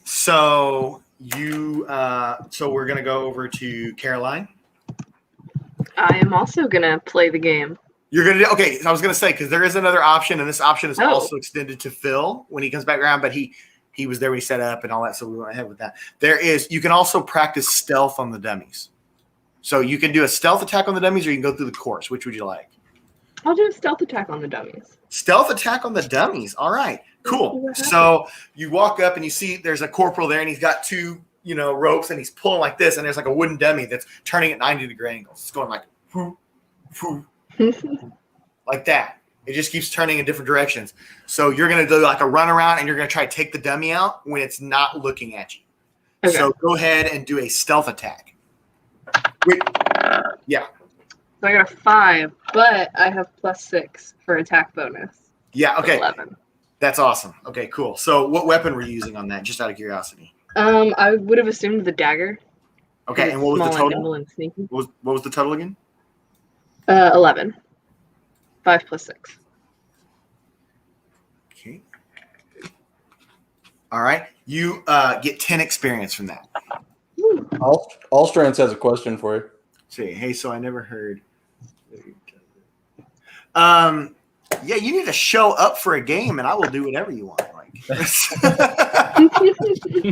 A: So so we're gonna go over to Caroline.
J: I am also gonna play the game.
A: You're gonna do okay. I was gonna say because there is another option, and this option is
J: Oh.
A: also extended to Phil when he comes back around. But he was there when he set up and all that, so we went ahead with that. You can also practice stealth on the dummies. So you can do a stealth attack on the dummies, or you can go through the course. Which would you like?
J: I'll do a stealth attack on the dummies.
A: Stealth attack on the dummies. All right, cool. So you walk up and you see there's a corporal there, and he's got 2, ropes, and he's pulling like this, and there's like a wooden dummy that's turning at 90-degree angles. It's going like, whoo, whoo, like that. It just keeps turning in different directions. So you're going to do like a run around, and you're going to try to take the dummy out when it's not looking at you.
J: Okay.
A: So go ahead and do a stealth attack. Wait, yeah.
J: So I got a 5, but I have +6 for attack bonus.
A: Yeah, okay.
J: 11.
A: That's awesome. Okay, cool. So what weapon were you using on that, just out of curiosity?
J: I would have assumed the dagger.
A: Okay, and what was the
J: Small and
A: total?
J: nimble and sneaky.
A: What was the total again?
J: 11. 5 + 6.
A: Okay. All right. You get 10 experience from that.
K: Allstrands has a question for you.
A: See, hey, so I never heard. Yeah, you need to show up for a game, and I will do whatever you want.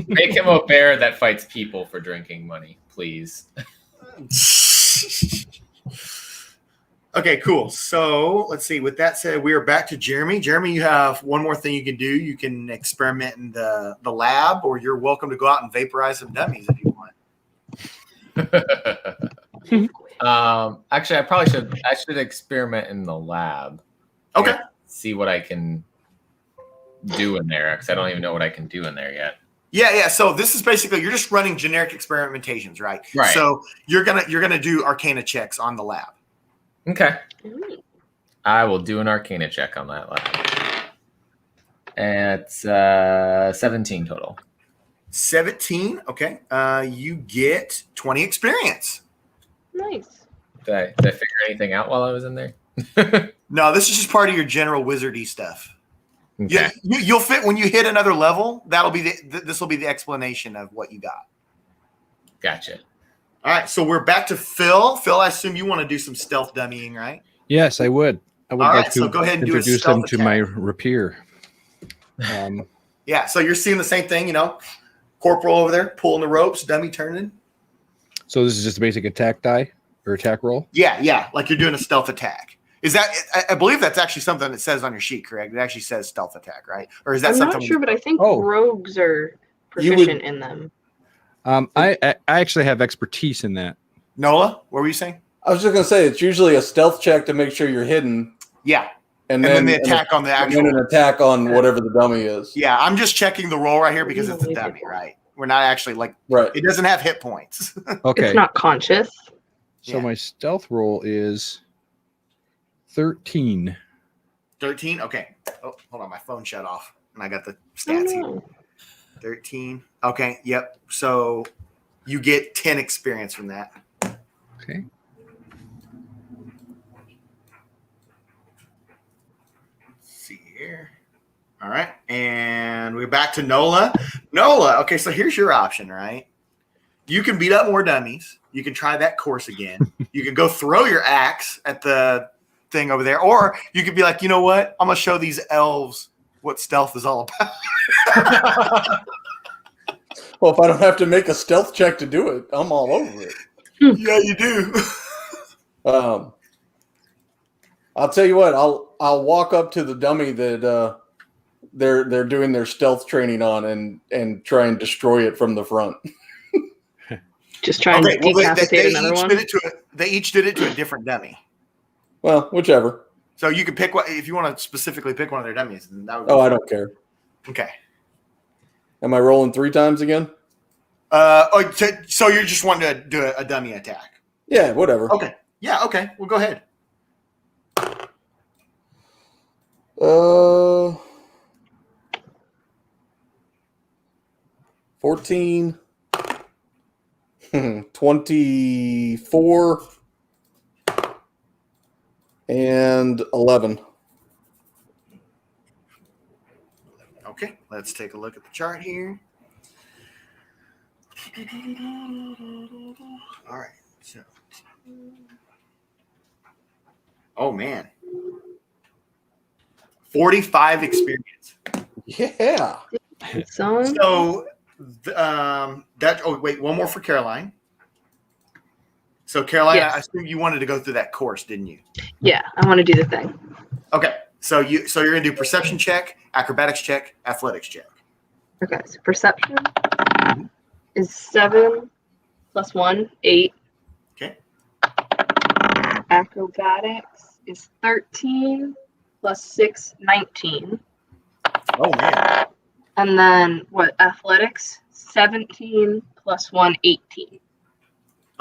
F: Make him a bear that fights people for drinking money, please.
A: Okay, cool. So let's see. With that said, we are back to Jeremy. Jeremy, you have one more thing you can do. You can experiment in the lab, or you're welcome to go out and vaporize some dummies if you want.
F: Actually, I should experiment in the lab.
A: Okay.
F: See what I can do in there? Because I don't even know what I can do in there yet.
A: Yeah. So this is basically you're just running generic experimentations, right?
F: Right.
A: So you're gonna do Arcana checks on the lab.
F: Okay. I will do an Arcana check on that lab. It's 17 total.
A: 17. Okay. You get 20 experience.
J: Nice.
F: Did I figure anything out while I was in there?
A: No, this is just part of your general wizardy stuff.
F: Okay.
A: Yeah, you'll fit when you hit another level. That'll be this will be the explanation of what you got.
F: Gotcha.
A: All right, so we're back to Phil. Phil, I assume you want to do some stealth dummying, right?
L: Yes, I would. I would
A: All
L: like
A: right,
L: to
A: so go ahead and do a
L: introduce
A: stealth
L: them to
A: attack.
L: my rapier.
A: Yeah, so you're seeing the same thing, Corporal over there pulling the ropes, dummy turning.
L: So this is just a basic attack die or attack roll?
A: Yeah, like you're doing a stealth attack. Is that? I believe that's actually something that says on your sheet, correct? It actually says stealth attack, right? Or is that
J: I'm
A: something?
J: not sure, but I think
L: Oh.
J: rogues are proficient in them.
L: I actually have expertise in that.
A: Nola, what were you saying?
K: I was just gonna say it's usually a stealth check to make sure you're hidden.
A: Yeah,
K: and
A: then the attack on the actual.
K: And then an attack on whatever the dummy is.
A: Yeah, I'm just checking the roll right here because it's a dummy, right? We're not actually
K: right.
A: It doesn't have hit points.
L: Okay.
J: It's not conscious.
L: So my stealth roll is 13.
A: 13. Okay. Oh, hold on, my phone shut off, and I got the stats here. 13. Okay. Yep. So you get 10 experience from that.
L: Okay.
A: See here. All right. And we're back to Nola. Nola, okay, so here's your option, right? You can beat up more dummies. You can try that course again. You can go throw your axe at the thing over there. Or you could be like, you know what? I'm going to show these elves what stealth is all about.
K: Well, if I don't have to make a stealth check to do it, I'm all over it.
A: Yeah, you do.
K: I'll tell you what. I'll walk up to the dummy that they're doing their stealth training on and try and destroy it from the front.
J: Just try and decapitate another one.
A: They each did it to a different dummy.
K: Well, whichever.
A: So you could pick if you want to specifically pick one of their dummies. Then that would
K: I don't care.
A: Okay.
K: Am I rolling 3 times again?
A: So you're just wanting to do a dummy attack?
K: Yeah, whatever.
A: Okay. Yeah. Okay. Well, go ahead.
K: 14, 24, and 11.
A: Okay, let's take a look at the chart here. All right. So, oh man, 45 experience.
K: Yeah.
A: So that. Oh wait, one more for Caroline. So Caroline,
J: Yes.
A: I assume you wanted to go through that course, didn't you?
J: Yeah, I want to do the thing.
A: Okay. So you're gonna do perception check, acrobatics check, athletics check.
J: Okay, so perception is 7 plus 1, 8.
A: Okay.
J: Acrobatics is 13 plus 6, 19.
A: Oh man.
J: And then athletics? 17 plus 1, 18.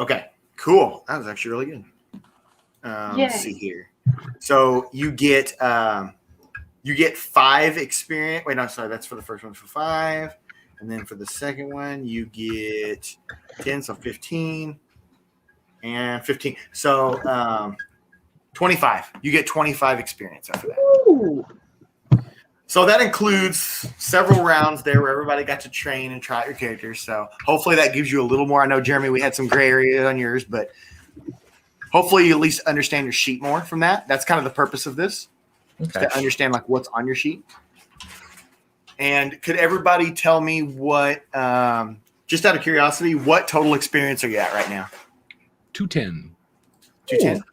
A: Okay. Cool. That was actually really good. Let's see here. So you get 5 experience. Wait, no, sorry, that's for the first one for 5, and then for the second one you get 10, so 15, and 15. So 25. You get 25 experience after that.
J: Ooh.
A: So that includes several rounds there where everybody got to train and try out your characters. So hopefully that gives you a little more. I know, Jeremy, we had some gray areas on yours, but hopefully you at least understand your sheet more from that. That's kind of the purpose of this, to understand like what's on your sheet. And could everybody tell me what, just out of curiosity, what total experience are you at right now?
L: 210.
A: 210?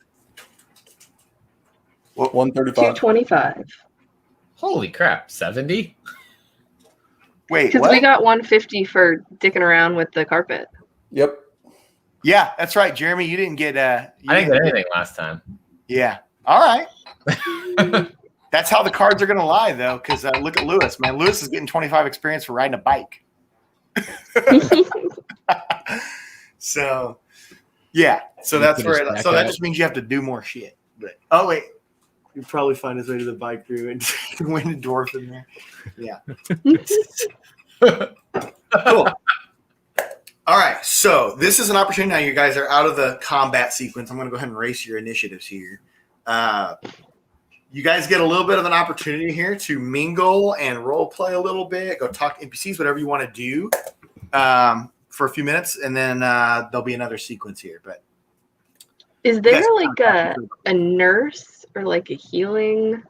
K: 135.
J: 225.
F: Holy crap, 70?
A: Wait,
J: Because
A: what?
J: we got 150 for dicking around with the carpet.
K: Yep.
A: Yeah, that's right. Jeremy, you didn't get
F: I didn't get anything last time.
A: Yeah. All right. That's how the cards are going to lie, though, because look at Lewis. Man, Lewis is getting 25 experience for riding a bike. So, yeah. So that's where. So that just means you have to do more shit. But oh wait, you probably find his way to the bike crew and win a dwarf in there. Yeah. Cool. All right. So this is an opportunity. Now you guys are out of the combat sequence. I'm going to go ahead and race your initiatives here. You guys get a little bit of an opportunity here to mingle and role play a little bit. Go talk to NPCs, whatever you want to do, for a few minutes, and then there'll be another sequence here. But
J: is there like a nurse or like a healing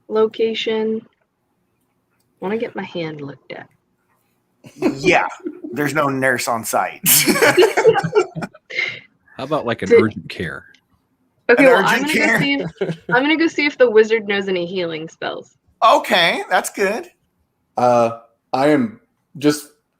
J: location? I want to get my hand looked at.
A: Yeah, there's no nurse on site.
L: How about like an urgent care?
J: Okay, well, I'm gonna go see if the wizard knows any healing spells.
A: Okay, that's good.
K: I'm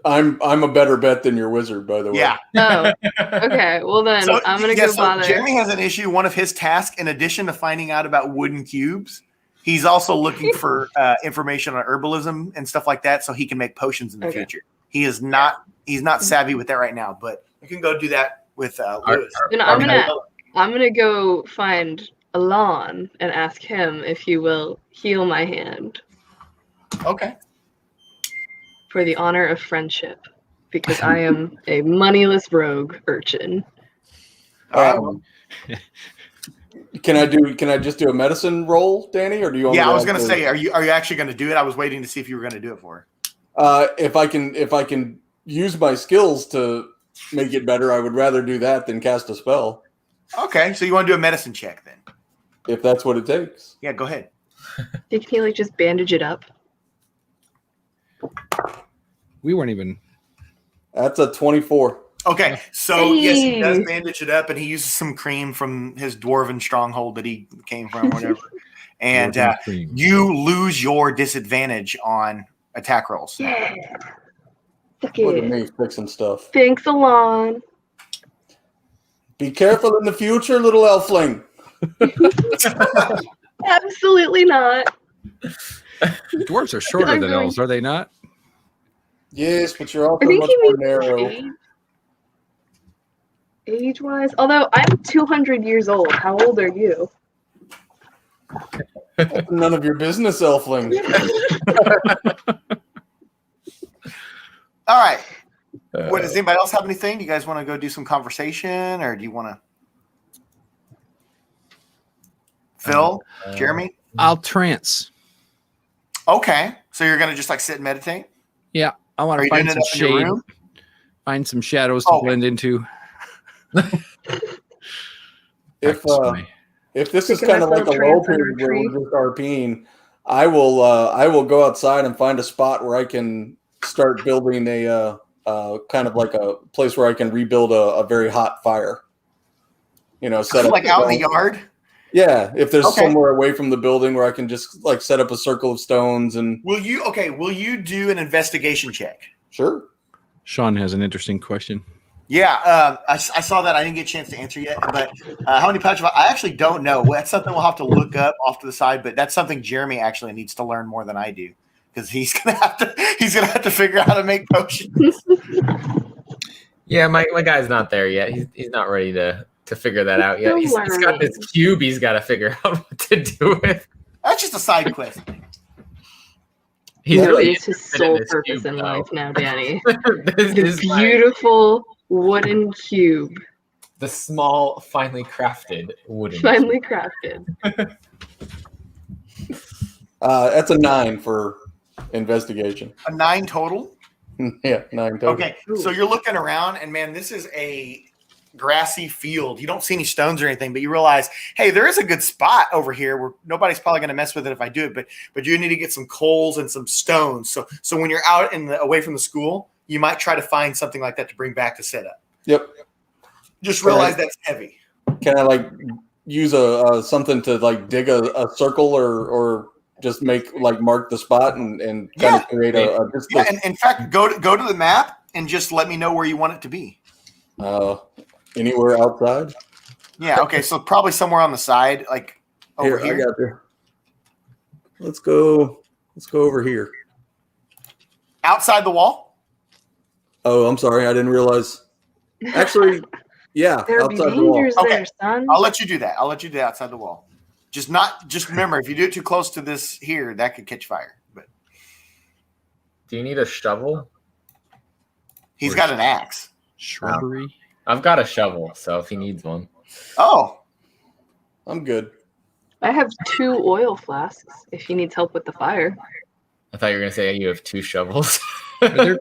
K: a better bet than your wizard, by the way.
A: Yeah.
J: Oh, okay. Well then, I'm gonna go bother.
A: Jeremy has an issue. One of his tasks, in addition to finding out about wooden cubes, he's also looking for information on herbalism and stuff like that, so he can make potions in the future. He's not savvy with that right now, but you can go do that with Lewis.
J: Then I'm gonna go find Alon and ask him if he will heal my hand.
A: Okay.
J: For the honor of friendship, because I am a moneyless rogue urchin.
K: Can I just do a medicine roll, Danny, or do you want?
A: Yeah, I was gonna say, are you actually gonna do it? I was waiting to see if you were gonna do it for
K: her. If I can use my skills to make it better, I would rather do that than cast a spell.
A: Okay, so you want to do a medicine check then?
K: If that's what it takes.
A: Yeah, go ahead.
J: Can you like just bandage it up?
L: We weren't even.
K: That's a 24.
A: Okay, so yes, he does bandage it up, and he uses some cream from his dwarven stronghold that he came from, whatever. And you lose your disadvantage on attack rolls.
J: Yeah.
K: Look at me fixing stuff.
J: Thanks, Alon.
K: Be careful in the future, little elfling.
J: Absolutely not.
L: Dwarves are shorter than elves, are they not?
K: Yes, but you're also
J: I think
K: much more narrow.
J: Age-wise, although I'm 200 years old. How old are you?
K: None of your business, elfling.
A: All right. What, does anybody else have anything? Do you guys want to go do some conversation, or do you want to? Phil, Jeremy?
L: I'll trance.
A: Okay. So you're going to just like sit and meditate?
L: Yeah. I want to find some shade. Find some shadows to blend into.
K: If this is kind of like a low period where we're just RPing, I will go outside and find a spot where I can start building a kind of like a place where I can rebuild a very hot fire. You know, set up
A: like out in the yard.
K: Yeah, if there's somewhere away from the building where I can just like set up a circle of stones and.
A: Will you do an investigation check?
K: Sure.
L: Sean has an interesting question.
A: Yeah, I saw that. I didn't get a chance to answer yet. But how many pouches? I actually don't know. That's something we'll have to look up off to the side. But that's something Jeremy actually needs to learn more than I do, because he's gonna have to figure out how to make potions.
F: Yeah, my guy's not there yet. He's not ready to figure that out yet. He's got this cube he's got to figure out what to do with.
A: That's just a side quest.
F: He's really
J: is his sole purpose in life now, Danny.
F: This is
J: beautiful wooden cube.
F: The small, finely crafted wooden.
J: Finely crafted.
K: That's a 9 for investigation.
A: A 9 total?
K: Yeah, 9 total.
A: Okay, so you're looking around, and man, this is a grassy field. You don't see any stones or anything, but you realize, hey, there is a good spot over here where nobody's probably going to mess with it if I do it, but you need to get some coals and some stones. So when you're out away from the school, you might try to find something like that to bring back to set up.
K: Yep.
A: Just realize that's heavy.
K: Can I like use something to like dig a circle or just make like mark the spot and kind of create a
A: and in fact, go to the map and just let me know where you want it to be.
K: Anywhere outside?
A: Yeah. Okay. So probably somewhere on the side, like over here.
K: I got you. Let's go over here.
A: Outside the wall?
K: Oh, I'm sorry. I didn't realize. Actually, yeah,
J: There'd be
K: outside the wall.
J: dangers
A: Okay.
J: there, son.
A: I'll let you do that. I'll let you do that outside the wall. Just remember, if you do it too close to this here, that could catch fire. But
F: Do you need a shovel?
A: he's got an axe.
L: Shrubbery.
F: I've got a shovel, so if he needs one.
A: Oh,
K: I'm good.
J: I have 2 oil flasks if he needs help with the fire.
F: I thought you were going to say you have 2 shovels.
L: Are there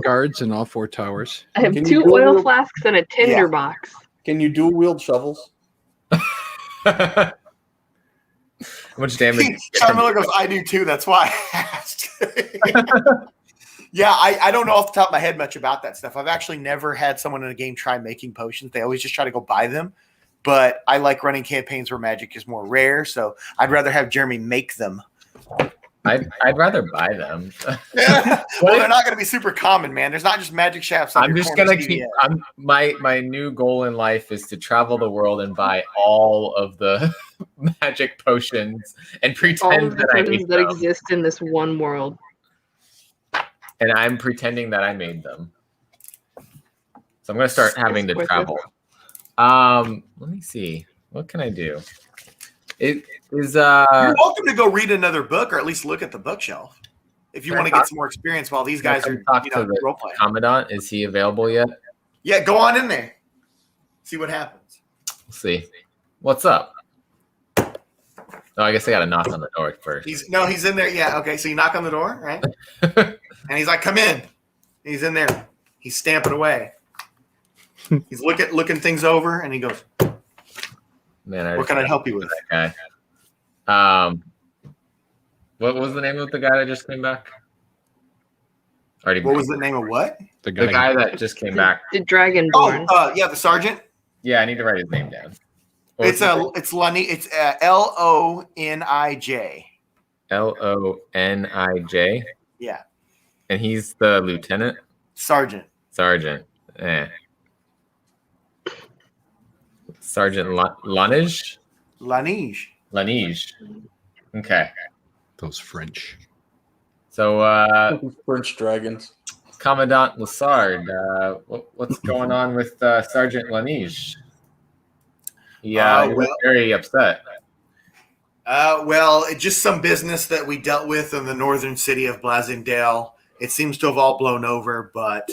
L: guards in all 4 towers?
J: I have
K: Can
J: 2
K: you do
J: oil
K: it?
J: flasks and a tinder
A: Yeah.
J: box.
K: Can you dual wield shovels?
F: How much damage?
A: Sean Miller goes, I do too. That's why I asked. Yeah, I don't know off the top of my head much about that stuff. I've actually never had someone in a game try making potions. They always just try to go buy them. But I like running campaigns where magic is more rare, so I'd rather have Jeremy make them.
F: I'd rather buy them.
A: Well, they're not going to be super common, man. There's not just magic shafts. On
F: I'm
A: your
F: just
A: corner
F: gonna keep.
A: CVS.
F: My new goal in life is to travel the world and buy all of the magic potions and
J: All
F: pretend
J: of the
F: that I
J: potions
F: made
J: that
F: them.
J: exist in this one world.
F: And I'm pretending that I made them. So I'm gonna start having to
J: It's worth
F: travel. Let me see. What can I do? It is
A: You're welcome to go read another book or at least look at the bookshelf if you
F: Can I
A: want to
F: talk-
A: get some more experience while these guys are
F: talk to the
A: role playing.
F: Commandant. Is he available yet?
A: Yeah, go on in there. See what happens.
F: We'll see. What's up? Oh, I guess I got to knock on the door first.
A: He's in there. Yeah, okay. So you knock on the door, right? And he's like, "Come in." He's in there. He's stamping away. He's looking things over, and he goes,
F: Man,
A: "What can I help you with?"
F: that guy. What was the name of the guy that just came back? Already.
A: What was the name of what?
F: The guy that just came back.
J: The Dragonborn.
A: Oh, yeah, the sergeant.
F: Yeah, I need to write his name down.
A: It's Lonij. It's Lonij.
F: Lonij.
A: Yeah,
F: And he's the lieutenant?
A: sergeant.
F: Sergeant. Sergeant Lonij?
A: Lonij.
F: Okay.
L: Those French.
F: So,
K: French dragons.
F: Commandant Lassard, what's going on with Sergeant Lonij? Yeah, he was very upset.
A: Well, it's just some business that we dealt with in the northern city of Blazingdale. It seems to have all blown over, but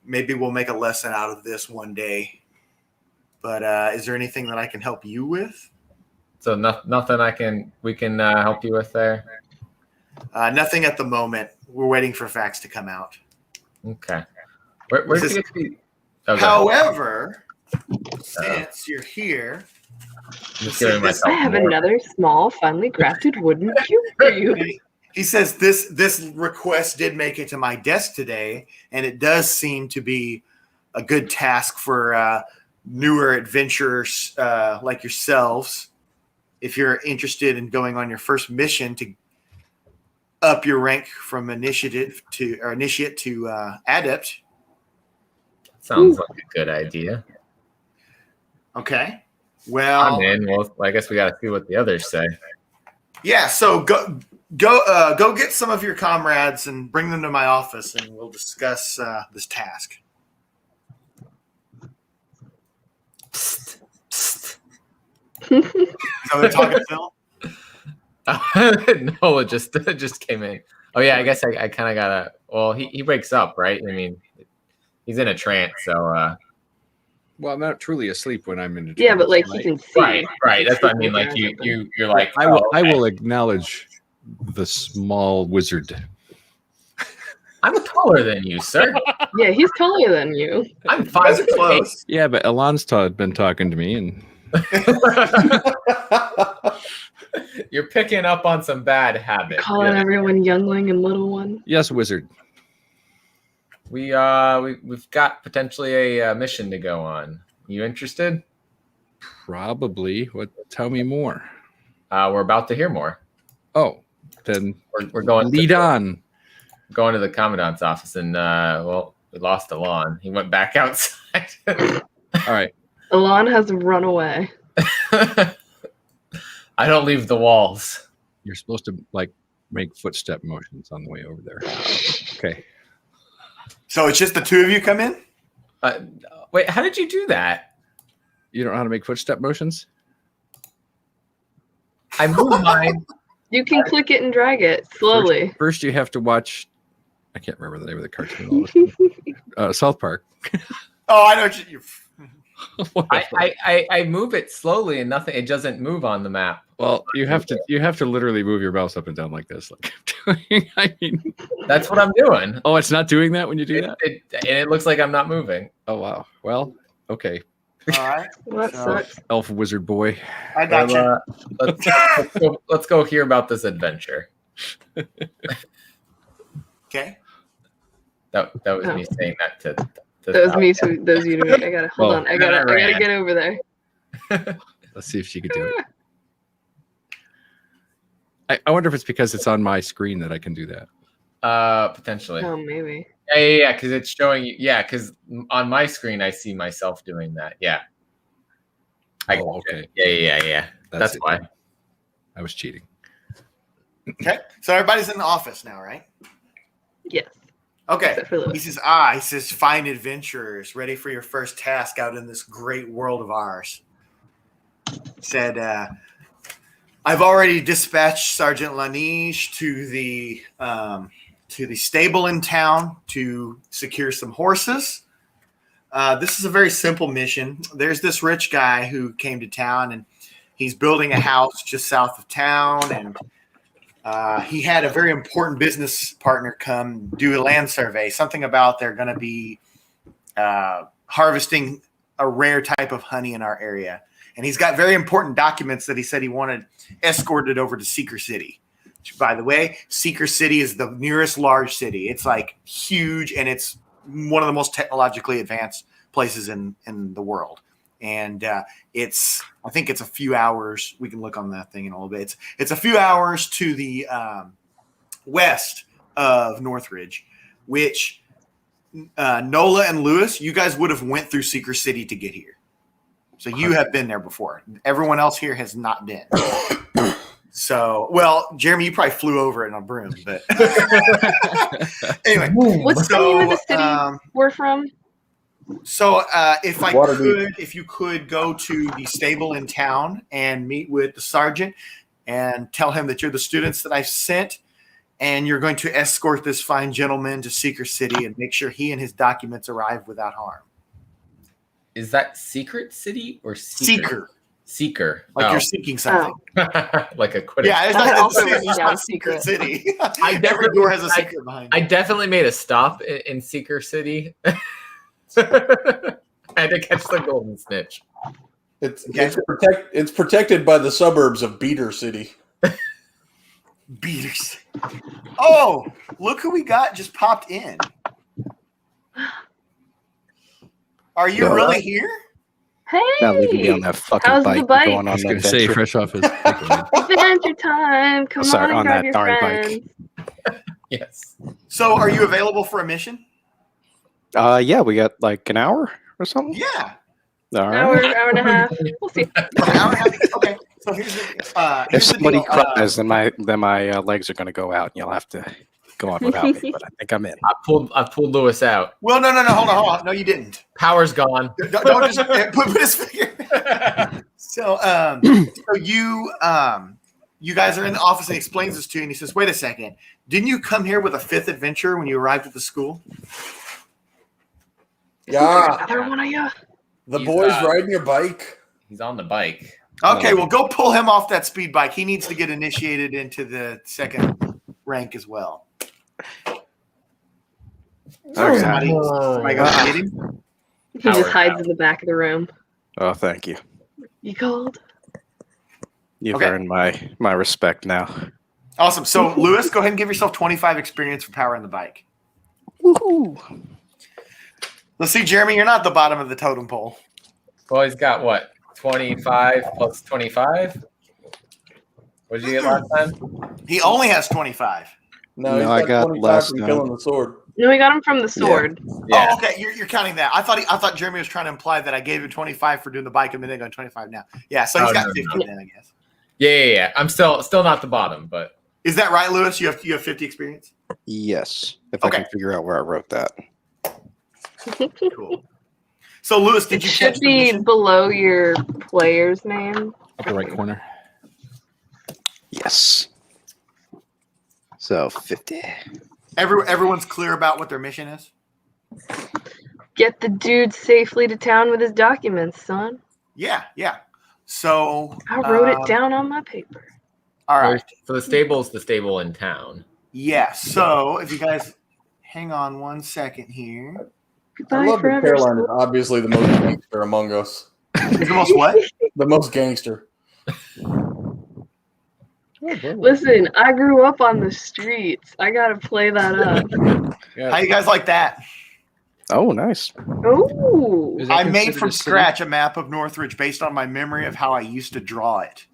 A: maybe we'll make a lesson out of this one day. But is there anything that I can help you with?
F: So nothing we can help you with there.
A: Nothing at the moment. We're waiting for facts to come out.
F: Okay. Where's
A: This-
F: he get to? Oh,
A: However, since you're here,
F: just giving myself
J: I have
F: more.
J: another small, finely crafted wooden cube for you.
A: he says this request did make it to my desk today, and it does seem to be a good task for newer adventurers like yourselves. If you're interested in going on your first mission to up your rank from initiate to adept.
F: Sounds like a good idea.
A: Okay. Well,
F: I'm in. Well, I guess we got to see what the others say.
A: yeah. So go get some of your comrades and bring them to my office, and we'll discuss this task. Psst, psst. Is that they're talking, Phil?
F: No, it just came in. Oh yeah, I guess I kind of gotta. Well, he wakes up, right? I mean, he's in a trance, so.
L: Well, I'm not truly asleep when I'm in a
J: Yeah, but
L: trance,
J: like he can see.
F: Right. That's what I mean. Like you're like.
L: I will.
F: oh,
L: I
F: okay.
L: will acknowledge the small wizard.
F: I'm taller than you, sir.
J: Yeah, he's taller than you.
F: I'm
A: You guys are
F: 5'8".
A: close.
L: Yeah, but Alon's been talking to me, and
F: You're picking up on some bad habits.
J: Calling everyone youngling and little one.
L: yes, wizard.
F: We've got potentially a mission to go on. You interested?
L: Probably. What? Tell me more.
F: We're about to hear more.
L: Oh, then
F: We're going
L: lead on.
F: Going to the commandant's office, and we lost Alon. He went back outside.
L: All right.
J: Alon has run away.
F: I don't leave the walls.
L: You're supposed to like make footstep motions on the way over there. Okay.
A: So it's just the two of you come in?
F: Wait, how did you do that?
L: You don't know how to make footstep motions?
F: I moved mine.
J: You can click it and drag it slowly.
L: First you have to watch. I can't remember the name of the cartoon. South Park.
A: Oh, I know what you.
F: I move it slowly and nothing. It doesn't move on the map.
L: Well, you have to literally move your mouse up and down like this. Like I'm doing. I mean,
F: that's what I'm doing.
L: Oh, it's not doing that when you do that.
F: And it looks like I'm not moving.
L: Oh wow. Well, okay.
A: All right.
L: Elf wizard boy.
A: I got you.
F: Let's go hear about this adventure.
A: Okay.
F: That was me saying that to
J: that was me too. That was you to me. I gotta hold on. I gotta get over there.
L: Let's see if she could do it. I wonder if it's because it's on my screen that I can do that.
F: Potentially.
J: Oh, maybe.
F: Yeah, because it's showing you. Yeah, because on my screen I see myself doing that. Yeah.
L: Okay.
F: Yeah. That's why.
L: I was cheating.
A: Okay, so everybody's in the office now, right?
J: Yes.
A: Okay. He says, fine adventurers, ready for your first task out in this great world of ours. Said, I've already dispatched Sergeant Laneige to the stable in town to secure some horses. This is a very simple mission. There's this rich guy who came to town, and he's building a house just south of town, and he had a very important business partner come do a land survey, something about they're going to be harvesting a rare type of honey in our area. And he's got very important documents that he said he wanted escorted over to Seeker City. Which, by the way, Seeker City is the nearest large city. It's like huge, and it's one of the most technologically advanced places in the world. And I think it's a few hours. We can look on that thing in a little bit. It's a few hours to the west of Northridge, which Nola and Lewis, you guys would have went through Seeker City to get here. So you have been there before. Everyone else here has not been. So, well, Jeremy, you probably flew over it in a broom, but anyway.
J: What's the name of the city we're from?
A: So, if you could go to the stable in town and meet with the sergeant and tell him that you're the students that I've sent, and you're going to escort this fine gentleman to Seeker City and make sure he and his documents arrive without harm.
F: Is that Secret City or
A: Seeker?
F: Seeker.
A: Like you're seeking something.
F: Like a Quidditch.
A: Yeah, it's not Secret City. Every door has a secret behind it.
F: I definitely made a stop in Seeker City. I had to catch the golden snitch.
K: It's protected by the suburbs of Beater City.
A: Beaters. Oh, look who we got just popped in. Are you really here?
J: Hey,
M: not leaving me on that fucking
J: how's
M: bike.
J: The bike?
L: I
M: Going on
L: was going to
M: that
L: say,
M: adventure.
L: fresh off his.
J: Adventure time. Come
M: Sorry,
J: on,
M: on
J: grab
M: that
J: your
M: darn
J: friends.
M: bike.
F: Yes.
A: So, are you available for a mission?
M: Yeah, we got like an hour or something.
A: Yeah.
M: All right.
J: Hour and a half. We'll see.
A: An hour and a half. Okay. So
M: If somebody cries, then my legs are going to go out, and you'll have to go on without me. But I think I'm in.
F: I pulled Lewis out.
A: Well, no. Hold on. No, you didn't.
F: Power's gone.
A: Don't just put his finger. So you guys are in the office, and he explains this to you, and he says, "Wait a second. Didn't you come here with a fifth adventure when you arrived at the school?"
K: Yeah.
J: Another one of you.
K: The boy's riding your bike.
F: He's on the bike.
A: Okay, well, go pull him off that speed bike. He needs to get initiated into the second rank as well. Somebody go get him.
J: He just hides in the back of the room.
M: Oh, thank you.
J: You called?
M: You've earned my respect now.
A: Awesome. So, Lewis, go ahead and give yourself 25 experience for power on the bike.
M: Woohoo!
A: Let's see, Jeremy, you're not the bottom of the totem pole.
F: Well, he's got what? 25 plus 25? What did you get last time?
A: He only has 25.
K: No,
M: I got
K: 25
M: less
K: from
M: now.
K: killing the sword.
J: No, we got him from the sword.
F: Yeah.
A: Oh, okay. You're counting that. I thought Jeremy was trying to imply that I gave him 25 for doing the bike, and then they're going 25 now. Yeah, so he's got 50 then, I guess.
F: Yeah. I'm still not the bottom, but
A: Is that right, Lewis? You have 50 experience?
M: Yes, if I can figure out where I wrote that.
A: Cool. So, Lewis, did
J: It
A: you
J: should
A: catch the
J: be
A: mission?
J: below your player's name.
L: Upper right corner.
M: Yes. So 50.
A: Everyone's clear about what their mission is?
J: Get the dude safely to town with his documents, son.
A: Yeah. So
J: I wrote it down on my paper.
A: All right.
F: So the stable's the stable in town.
A: Yeah. So if you guys hang on 1 second here.
K: I
J: Goodbye
K: love that
J: forever.
K: Caroline is obviously the most gangster among us.
A: The most what?
K: The most gangster.
J: Listen, I grew up on the streets. I gotta play that up.
A: How you guys like that?
M: Oh, nice.
J: Ooh.
A: I made from scratch a map of Northridge based on my memory of how I used to draw it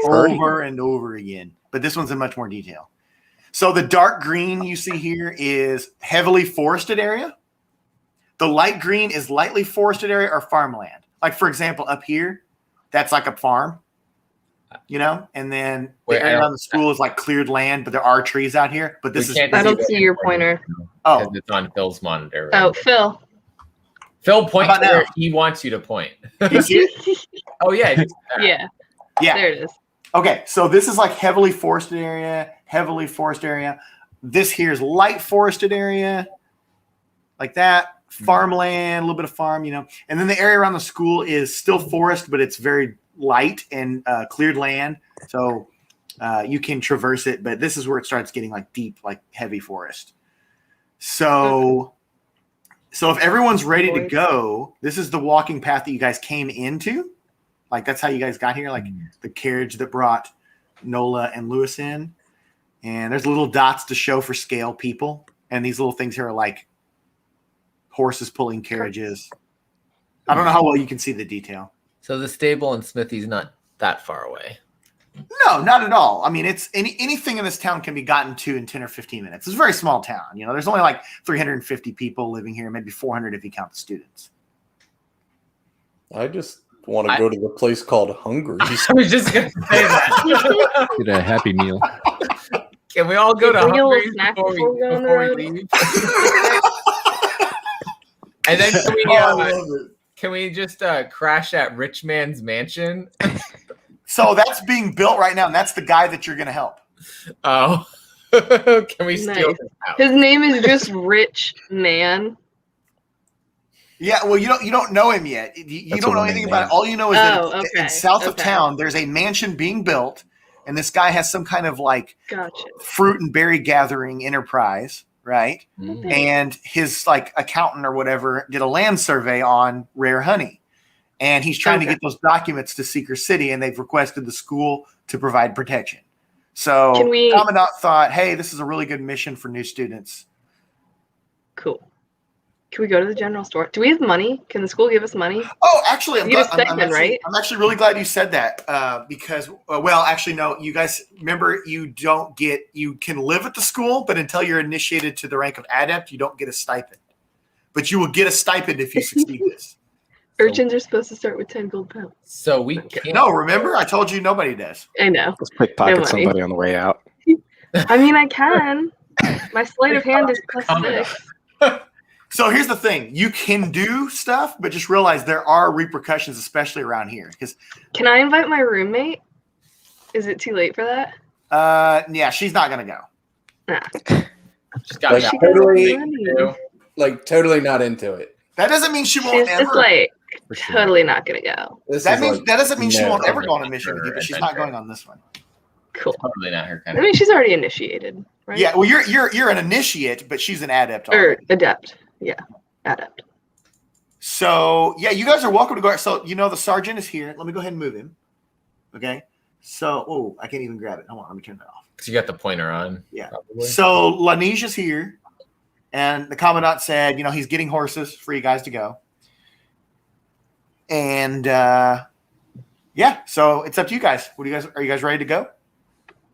A: over and over again. But this one's in much more detail. So the dark green you see here is heavily forested area. The light green is lightly forested area or farmland. Like, for example, up here, that's like a farm, and then the area around the school is like cleared land, but there are trees out here. But this is
J: I don't see your pointer.
A: Oh,
F: it's on Phil's monitor.
J: Oh, Phil.
F: Phil, point where he wants you to point.
A: You see it?
F: Oh, yeah.
J: Yeah.
A: Yeah.
J: There it is.
A: Okay, so this is like heavily forested area. This here is light forested area, like that. Farmland, a little bit of farm, And then the area around the school is still forest, but it's very light and cleared land. So you can traverse it, but this is where it starts getting like deep, like heavy forest. So if everyone's ready to go, this is the walking path that you guys came into. Like that's how you guys got here, like the carriage that brought Nola and Lewis in. And there's little dots to show for scale people. And these little things here are like horses pulling carriages. I don't know how well you can see the detail.
F: So the stable and smithy's not that far away.
A: No, not at all. I mean, it's anything in this town can be gotten to in 10 or 15 minutes. It's a very small town. There's only like 350 people living here, maybe 400 if you count the students.
K: I just want to go to the place called Hungry.
F: I was just going to say that.
L: Get a Happy Meal.
F: Can we all go to Hungry before we leave? And then can we just crash at Rich Man's Mansion?
A: So that's being built right now, and that's the guy that you're going to help.
F: Oh. Can we steal his house?
J: His name is just Rich Man.
A: Yeah, well, you don't know him yet. You don't know anything about it. All you know is that in south of town, there's a mansion being built, and this guy has some kind of like fruit and berry gathering enterprise, right?
J: Mm-hmm.
A: And his like accountant or whatever did a land survey on rare honey, and he's trying to get those documents to Seeker City, and they've requested the school to provide protection. So Commandant thought, hey, this is a really good mission for new students.
J: Cool. Can we go to the general store? Do we have money? Can the school give us money?
A: Oh, actually, I'm actually really glad you said that because, well, actually, no, you guys remember you can live at the school, but until you're initiated to the rank of adept, you don't get a stipend. But you will get a stipend if you succeed this.
J: Urchins are supposed to start with 10 gold pounds.
F: So we can't.
A: No, remember? I told you nobody does.
J: I know.
M: Let's pickpocket somebody on the way out.
J: I mean, I can. My sleight of hand is +6.
A: So here's the thing. You can do stuff, but just realize there are repercussions, especially around here.
J: Can I invite my roommate? Is it too late for that?
A: Yeah, she's not going to go.
J: Nah.
A: She's got
K: totally not into it.
A: That doesn't mean she won't ever.
J: Just like totally not going to go.
A: That doesn't mean she won't ever go on a mission with you, but she's not going on this one.
J: Cool.
F: Totally not her kind
J: I mean, she's already initiated, right?
A: Yeah, well, you're an initiate, but she's an adept.
J: Or adept. Yeah, adept.
A: So, yeah, you guys are welcome to go. So, the sergeant is here. Let me go ahead and move him. Okay. So, I can't even grab it. Hold on, let me turn that off.
F: Because you got the pointer on.
A: Yeah.
F: Probably.
A: So, Lanish is here. And the commandant said, he's getting horses for you guys to go. And, yeah, so it's up to you guys. Are you guys ready to go?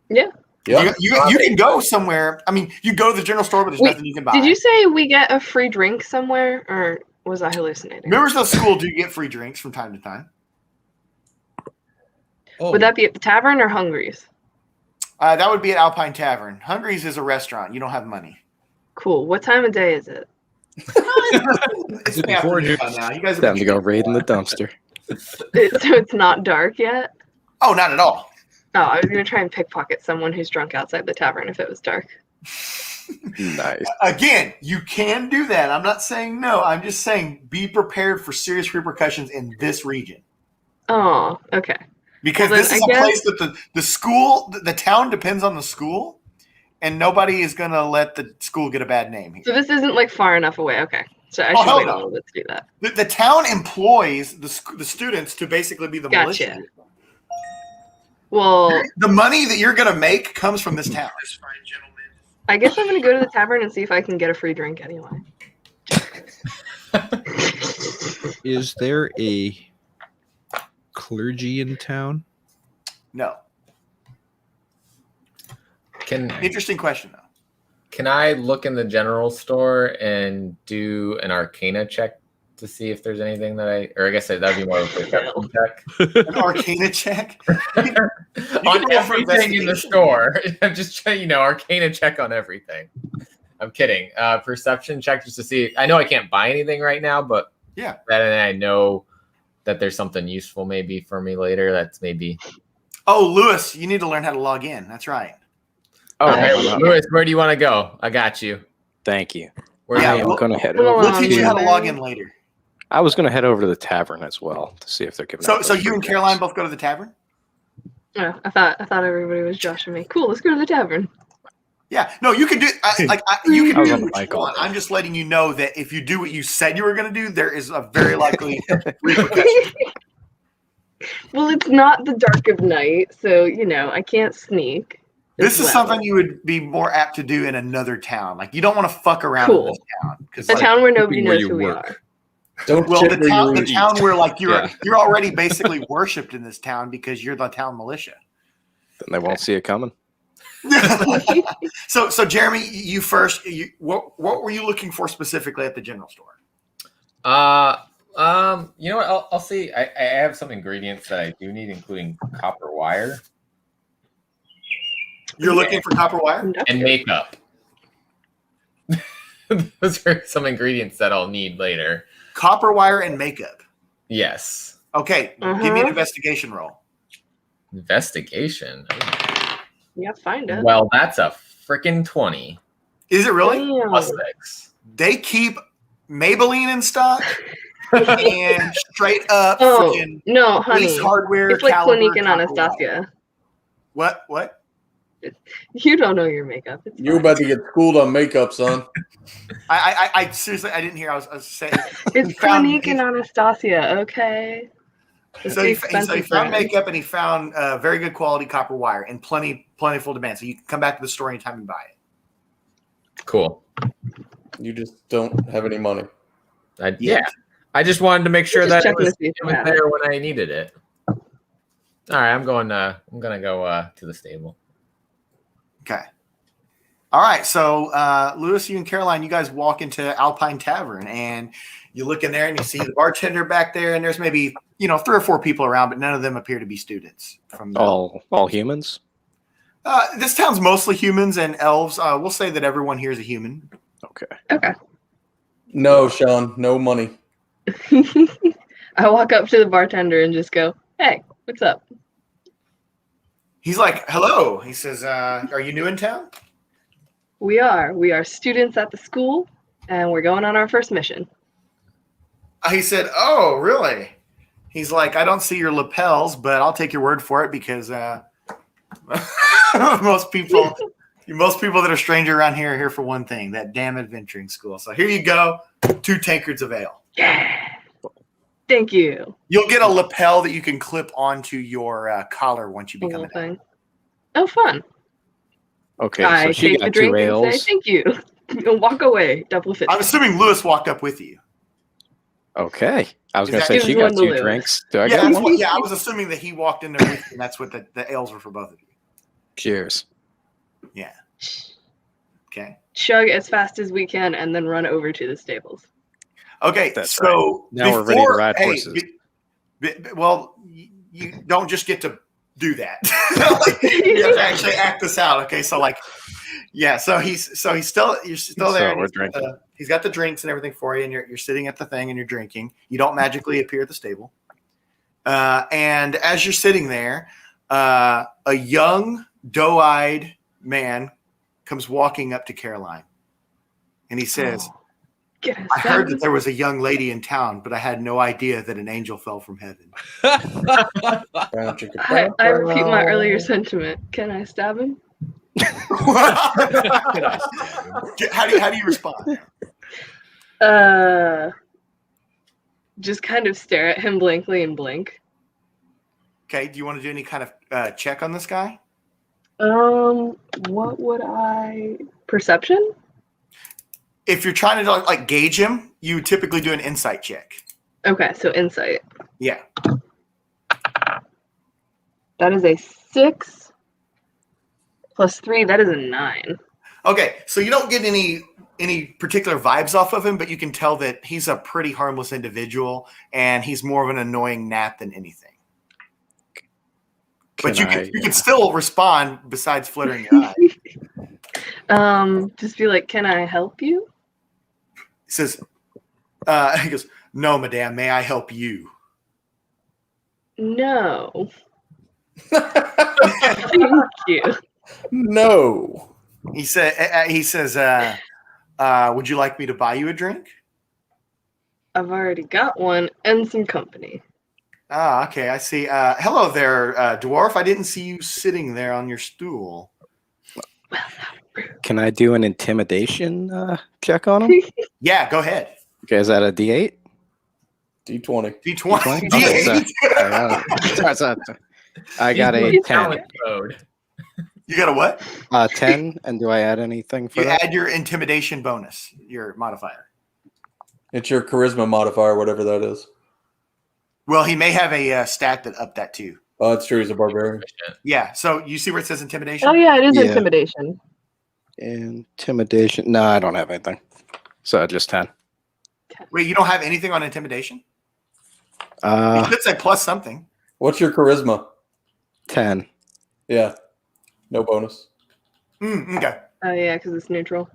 J: Yeah.
A: Yeah. You can go somewhere. I mean, you go to the general store, but there's nothing you can buy.
J: Did you say we get a free drink somewhere, or was I hallucinating?
A: Members of the school do get free drinks from time to time.
L: Oh,
J: Would that be at the tavern or Hungry's?
A: That would be at Alpine Tavern. Hungry's is a restaurant. You don't have money.
J: Cool. What time of day is it?
A: It's the afternoon by now. You guys have
M: Time
A: been
M: to go raid in the dumpster.
J: So it's not dark yet?
A: Oh, not at all.
J: Oh, I was going to try and pickpocket someone who's drunk outside the tavern if it was dark.
M: Nice.
A: Again, you can do that. I'm not saying no. I'm just saying be prepared for serious repercussions in this region.
J: Oh, okay.
A: Because
J: Well,
A: this
J: then
A: is
J: I
A: a
J: guess-
A: place that the school, the town depends on the school, and nobody is going to let the school get a bad name here.
J: So this isn't like far enough away. Okay. So I
A: Oh,
J: should
A: hell
J: wait
A: no.
J: a little bit to do that.
A: The town employs the students to basically be the
J: Gotcha.
A: militia.
J: Well,
A: The money that you're going to make comes from this town.
J: I guess I'm going to go to the tavern and see if I can get a free drink anyway.
L: is there a clergy in town?
A: No.
F: Can
A: Interesting question, though.
F: Can I look in the general store and do an Arcana check to see if there's anything that I guess that'd be more of a perception check.
A: An Arcana check?
F: On everything in the store. I'm just trying, Arcana check on everything. I'm kidding. Perception check just to see. I know I can't buy anything right now, but
A: yeah,
F: then I know that there's something useful maybe for me later. That's maybe.
A: Oh, Lewis, you need to learn how to log in. That's right.
M: Oh,
F: Okay, Lewis, where do you want to go? I got you.
M: Thank you.
A: Yeah,
M: I'm going to head
J: Hold
M: over.
A: We'll teach you how to
J: to-
A: log in later.
M: I was going to head over to the tavern as well to see if they're giving.
A: So,
M: out
A: so
M: those
A: you
M: free
A: and Caroline
M: drinks.
A: both go to the tavern?
J: Oh, I thought everybody was joshing me. Cool, let's go to the tavern.
A: Yeah. No, you can do. You can
M: I was
A: do
M: on the
A: what
M: bike
A: you
M: all
A: want.
M: day.
A: I'm just letting you know that if you do what you said you were going to do, there is a very likely repercussion.
J: Well, it's not the dark of night, so I can't sneak.
A: This is
J: Well,
A: something you would be more apt to do in another town. Like you don't want to fuck around
J: Cool.
A: in this town because
J: A town where nobody
L: where
J: knows
L: you
J: who we
L: work.
J: are.
K: Don't
A: well,
K: check
A: the
K: where
A: town,
K: you
A: the town where like
L: Yeah.
A: you're already basically worshipped in this town because you're the town militia.
M: Then they won't see it coming.
A: So Jeremy, you first. What were you looking for specifically at the general store?
F: You know what? I'll see. I have some ingredients that I do need, including copper wire
A: You're looking for copper wire?
F: and makeup. Those are some ingredients that I'll need later.
A: Copper wire and makeup.
F: Yes.
A: Okay, give me an investigation roll.
F: Investigation.
J: Yeah, find it.
F: Well, that's a freaking 20
A: Is it really?
J: Damn.
F: plus 6.
A: They keep Maybelline in stock and straight up
J: Oh,
A: freaking
J: no, honey.
A: police hardware.
J: It's like
A: caliber
J: Clinique and
A: copper
J: Anastasia.
A: wire. What?
J: You don't know your makeup. It's
K: You're
J: fine.
K: about to get schooled on makeup, son.
A: I seriously I didn't hear. I was saying.
J: It's
A: he found-
J: Clinique and Anastasia, okay? It's
A: So
J: the
A: he
J: expensive
A: found
J: brand.
A: makeup and he found very good quality copper wire and plentiful demand. So you can come back to the store anytime you buy it.
F: Cool.
K: You just don't have any money.
F: Yeah. I just wanted to make sure
J: Just
F: that it
J: checking
F: was,
J: to see if
F: it
J: you
F: was
J: have
F: there when I needed it. All right, I'm gonna go to the stable.
A: Okay. All right. So Lewis, you and Caroline, you guys walk into Alpine Tavern and you look in there and you see the bartender back there, and there's maybe 3 or 4 people around, but none of them appear to be students. From the,
M: All humans.
A: this town's mostly humans and elves. We'll say that everyone here is a human.
M: Okay.
J: Okay.
K: No, Sean, no money.
J: I walk up to the bartender and just go, "Hey, what's up?"
A: He's like, "Hello." He says, "Are you new in town?"
J: We are students at the school, and we're going on our first mission.
A: He said, "Oh, really?" He's like, "I don't see your lapels, but I'll take your word for it because most people that are stranger around here are here for one thing: that damn adventuring school. So here you go, 2 tankards of ale.
J: Thank you.
A: You'll get a lapel that you can clip onto your collar once you
J: The
A: become
J: little
A: an elf.
J: thing. Oh, fun.
M: Okay.
J: I
M: So she
J: take the
M: got 2
J: drink and
M: ales.
J: say, "Thank you," and walk away. Double fit.
A: I'm assuming Lewis walked up with you.
M: Okay. I was
A: Is
M: going to
A: that-
M: say
J: Gives
M: she
J: one
M: got
J: to
M: 2
J: Lewis.
M: drinks. Do I
A: Yeah,
M: get
A: that's
M: one?
A: what, yeah. I was assuming that he walked in there with you, and that's what the ales were for both of you.
M: Cheers.
A: Yeah. Okay.
J: Chug as fast as we can, and then run over to the stables.
A: Okay.
M: That's
A: so
M: Now we're ready to ride
A: hey,
M: horses.
A: well, you don't just get to do that. Like, you have to actually act this out. Okay, so like, yeah, so you're still there.
M: So we're drinking.
A: He's got the drinks and everything for you, and you're sitting at the thing and you're drinking. You don't magically appear at the stable. And as you're sitting there, a young, doe-eyed man comes walking up to Caroline, and he says, I heard that there was a young lady in town, but I had no idea that an angel fell from heaven.
J: I repeat my earlier sentiment. Can I stab him?
A: How do you respond?
J: Just kind of stare at him blankly and blink.
A: Okay, do you want to do any kind of check on this guy?
J: What would I... Perception?
A: If you're trying to like gauge him, you typically do an insight check.
J: Okay, so insight.
A: Yeah.
J: That is a 6 plus 3. That is a 9.
A: Okay, so you don't get any particular vibes off of him, but you can tell that he's a pretty harmless individual, and he's more of an annoying gnat than anything. But you can still respond besides flittering your eye.
J: Just be like, can I help you?
A: He says, he goes, no, madame, may I help you?
J: No. Thank you.
K: No.
A: He says, would you like me to buy you a drink?
J: I've already got one and some company.
A: Ah, okay, I see. Hello there, dwarf. I didn't see you sitting there on your stool.
M: Can I do an intimidation check on him?
A: Yeah, go ahead.
M: Okay, is that a D8?
K: D20.
A: D20.
M: D8. I got a 10.
A: You got a what?
M: 10, and do I add anything for that?
A: You add your intimidation bonus, your modifier.
K: It's your charisma modifier, whatever that is.
A: Well, he may have a stat that upped that too.
K: Oh, that's true. He's a barbarian.
A: Yeah. So you see where it says intimidation?
J: Oh, yeah, it is intimidation.
M: Intimidation. No, I don't have anything. So just 10.
A: Wait, you don't have anything on intimidation? You should say plus something.
K: What's your charisma?
M: 10.
K: Yeah. No bonus.
A: Okay.
J: Oh, yeah, because it's neutral.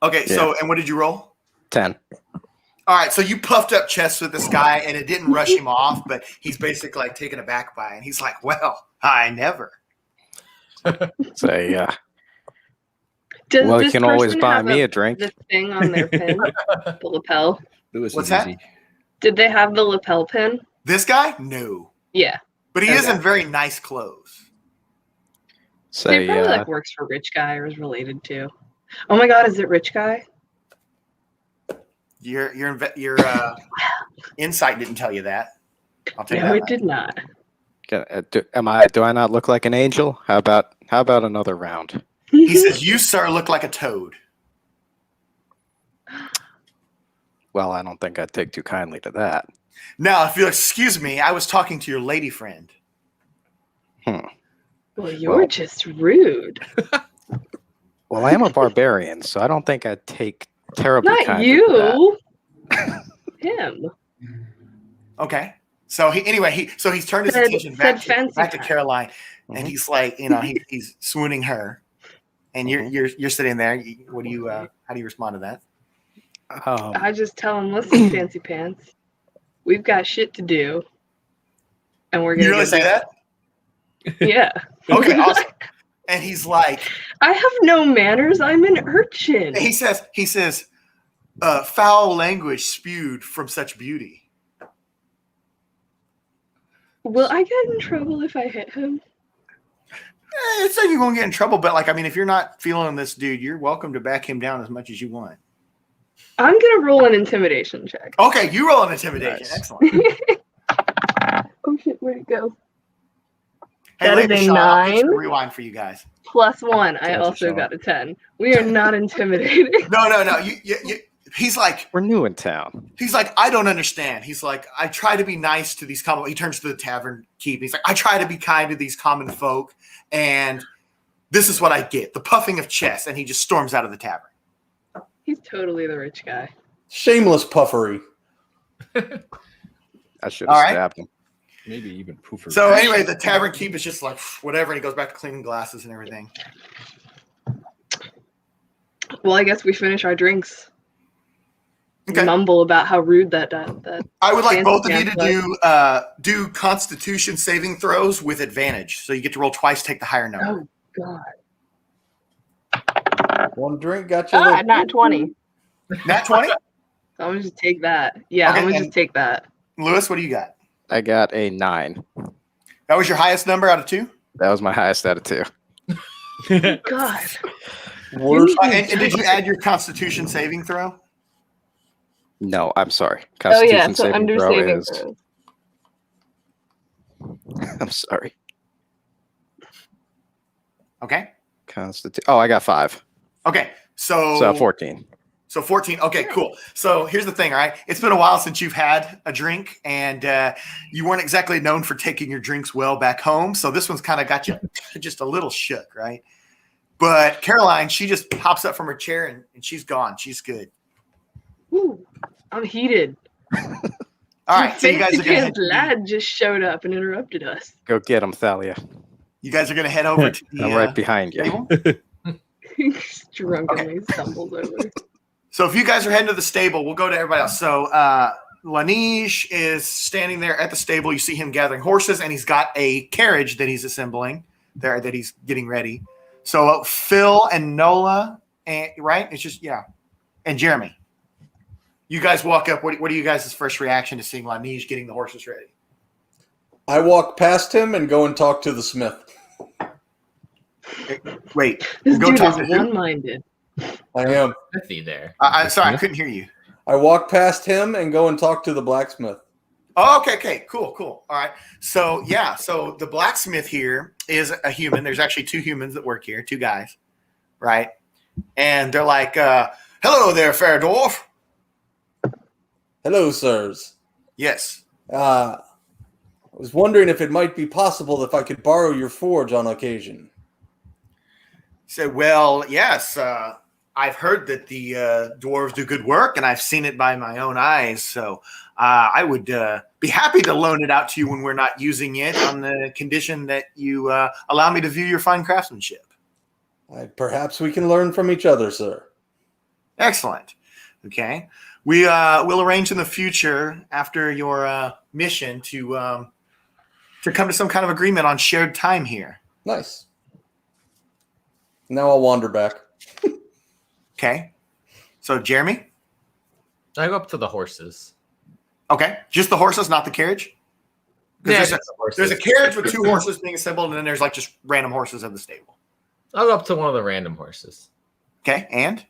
A: Okay, so, and what did you roll?
M: 10.
A: All right, so you puffed up chest with this guy, and it didn't rush him off, but he's basically like taken aback by it. And he's like, well, I never.
M: So, yeah. Well, you can always buy me a drink.
J: The thing on their pin, the lapel.
A: What's that?
L: Easy.
J: Did they have the lapel pin?
A: This guy? No.
J: Yeah.
A: But he is in very nice clothes.
M: So,
J: he probably like works for Rich Guy or is related to. Oh my God, is it Rich Guy?
A: Your insight didn't tell you that. I'll tell you
J: No,
A: that.
J: it did not.
M: Do I not look like an angel? How about another round?
A: He says, "You, sir, look like a toad."
M: Well, I don't think I'd take too kindly to that.
A: Now, if you'll excuse me, I was talking to your lady friend.
J: Well, you're just rude.
M: Well, I am a barbarian, so I don't think I'd take terribly
J: Not
M: kindly
J: you.
M: to that.
J: Him.
A: Okay. So he's turned his attention back to Caroline, and he's like, he's swooning her, and you're sitting there. What do you? How do you respond to that?
J: I just tell him, listen, fancy pants, we've got shit to do, and we're gonna.
A: You really say that?
J: Yeah.
A: Okay, awesome. And he's like,
J: I have no manners. I'm an urchin.
A: He says, foul language spewed from such beauty.
J: Will I get in trouble if I hit him?
A: It's like you're going to get in trouble, but if you're not feeling this dude, you're welcome to back him down as much as you want.
J: I'm going to roll an intimidation check.
A: Okay, you roll an intimidation. Nice. Excellent.
J: Oh, shit, where'd it go?
A: Hey,
J: that is a 9.
A: Rewind for you guys.
J: Plus 1. I also got a 10. We are not intimidating.
A: No. He's like,
M: we're new in town.
A: He's like, I don't understand. He's like, I try to be nice to these common. He turns to the tavern keep. He's like, I try to be kind to these common folk, and this is what I get: the puffing of chest. And he just storms out of the tavern.
J: He's totally the rich guy.
K: Shameless puffery.
M: I should have stabbed him.
L: Maybe even poofer.
A: So anyway, the tavern keep is just like whatever, and he goes back to cleaning glasses and everything.
J: Well, I guess we finish our drinks.
A: Okay.
J: Mumble about how rude that
A: I would like
J: fancy
A: both of you
J: pants
A: to
J: was.
A: do Constitution saving throws with advantage. So you get to roll twice, take the higher number.
J: Oh God.
K: One drink got you. there.
J: Not 20.
A: Nat 20?
J: I'm gonna just take that. Yeah,
A: Okay,
J: I'm gonna
A: and-
J: just take that.
A: Lewis, what do you got?
M: I got a 9.
A: That was your highest number out of 2?
M: That was my highest out of 2.
J: God.
K: Worst.
A: And did you add your Constitution saving throw?
M: No, I'm sorry.
J: Oh yeah,
M: Constitution
J: so
M: saving
J: under
M: throw
J: saving
M: is.
J: throws.
M: I'm sorry.
A: Okay.
M: Oh, I got 5.
A: Okay.
M: So 14.
A: So 14. Okay, cool. So here's the thing, all right? It's been a while since you've had a drink, and you weren't exactly known for taking your drinks well back home. So this one's kind of got you just a little shook, right? But Caroline, she just pops up from her chair, and she's gone. She's good.
J: Ooh, I'm heated.
A: All right, so you guys are
J: Fancy
A: going
J: pants
A: to
J: lad just showed up and interrupted us.
M: Go get him, Thalia.
A: you guys are going to head over to the
M: I'm right behind you.
A: table.
J: Drunkenly stumbles over.
A: So if you guys are heading to the stable, we'll go to everybody else. So Lanish is standing there at the stable. You see him gathering horses, and he's got a carriage that he's assembling there that he's getting ready. So Phil and Nola, and right? It's just and Jeremy. You guys walk up. What are you guys' first reaction to seeing Lanish getting the horses ready?
K: I walk past him and go and talk to the smith.
A: Wait,
J: This
A: go
J: dude
A: talk to
J: is
A: who?
J: one-minded.
K: I am.
F: Smithy there.
A: I'm sorry, I couldn't hear you.
K: I walk past him and go and talk to the blacksmith.
A: Oh, okay, cool. All right. So so the blacksmith here is a human. There's actually 2 humans that work here, 2 guys, right? And they're like, "Hello there, fair dwarf."
K: Hello, sirs.
A: Yes.
K: I was wondering if it might be possible if I could borrow your forge on occasion.
A: Said, well, yes. I've heard that the dwarves do good work, and I've seen it by my own eyes. So I would be happy to loan it out to you when we're not using it, on the condition that you allow me to view your fine craftsmanship.
K: Perhaps we can learn from each other, sir.
A: Excellent. Okay. We'll arrange in the future after your mission to come to some kind of agreement on shared time here.
K: Nice. Now I'll wander back.
A: Okay. So Jeremy?
F: I go up to the horses.
A: Okay. Just the horses, not the carriage?
F: Yeah,
A: There's a carriage with 2 horses being assembled, and then there's like just random horses in the stable.
F: I'll go up to one of the random horses.
A: Okay. And?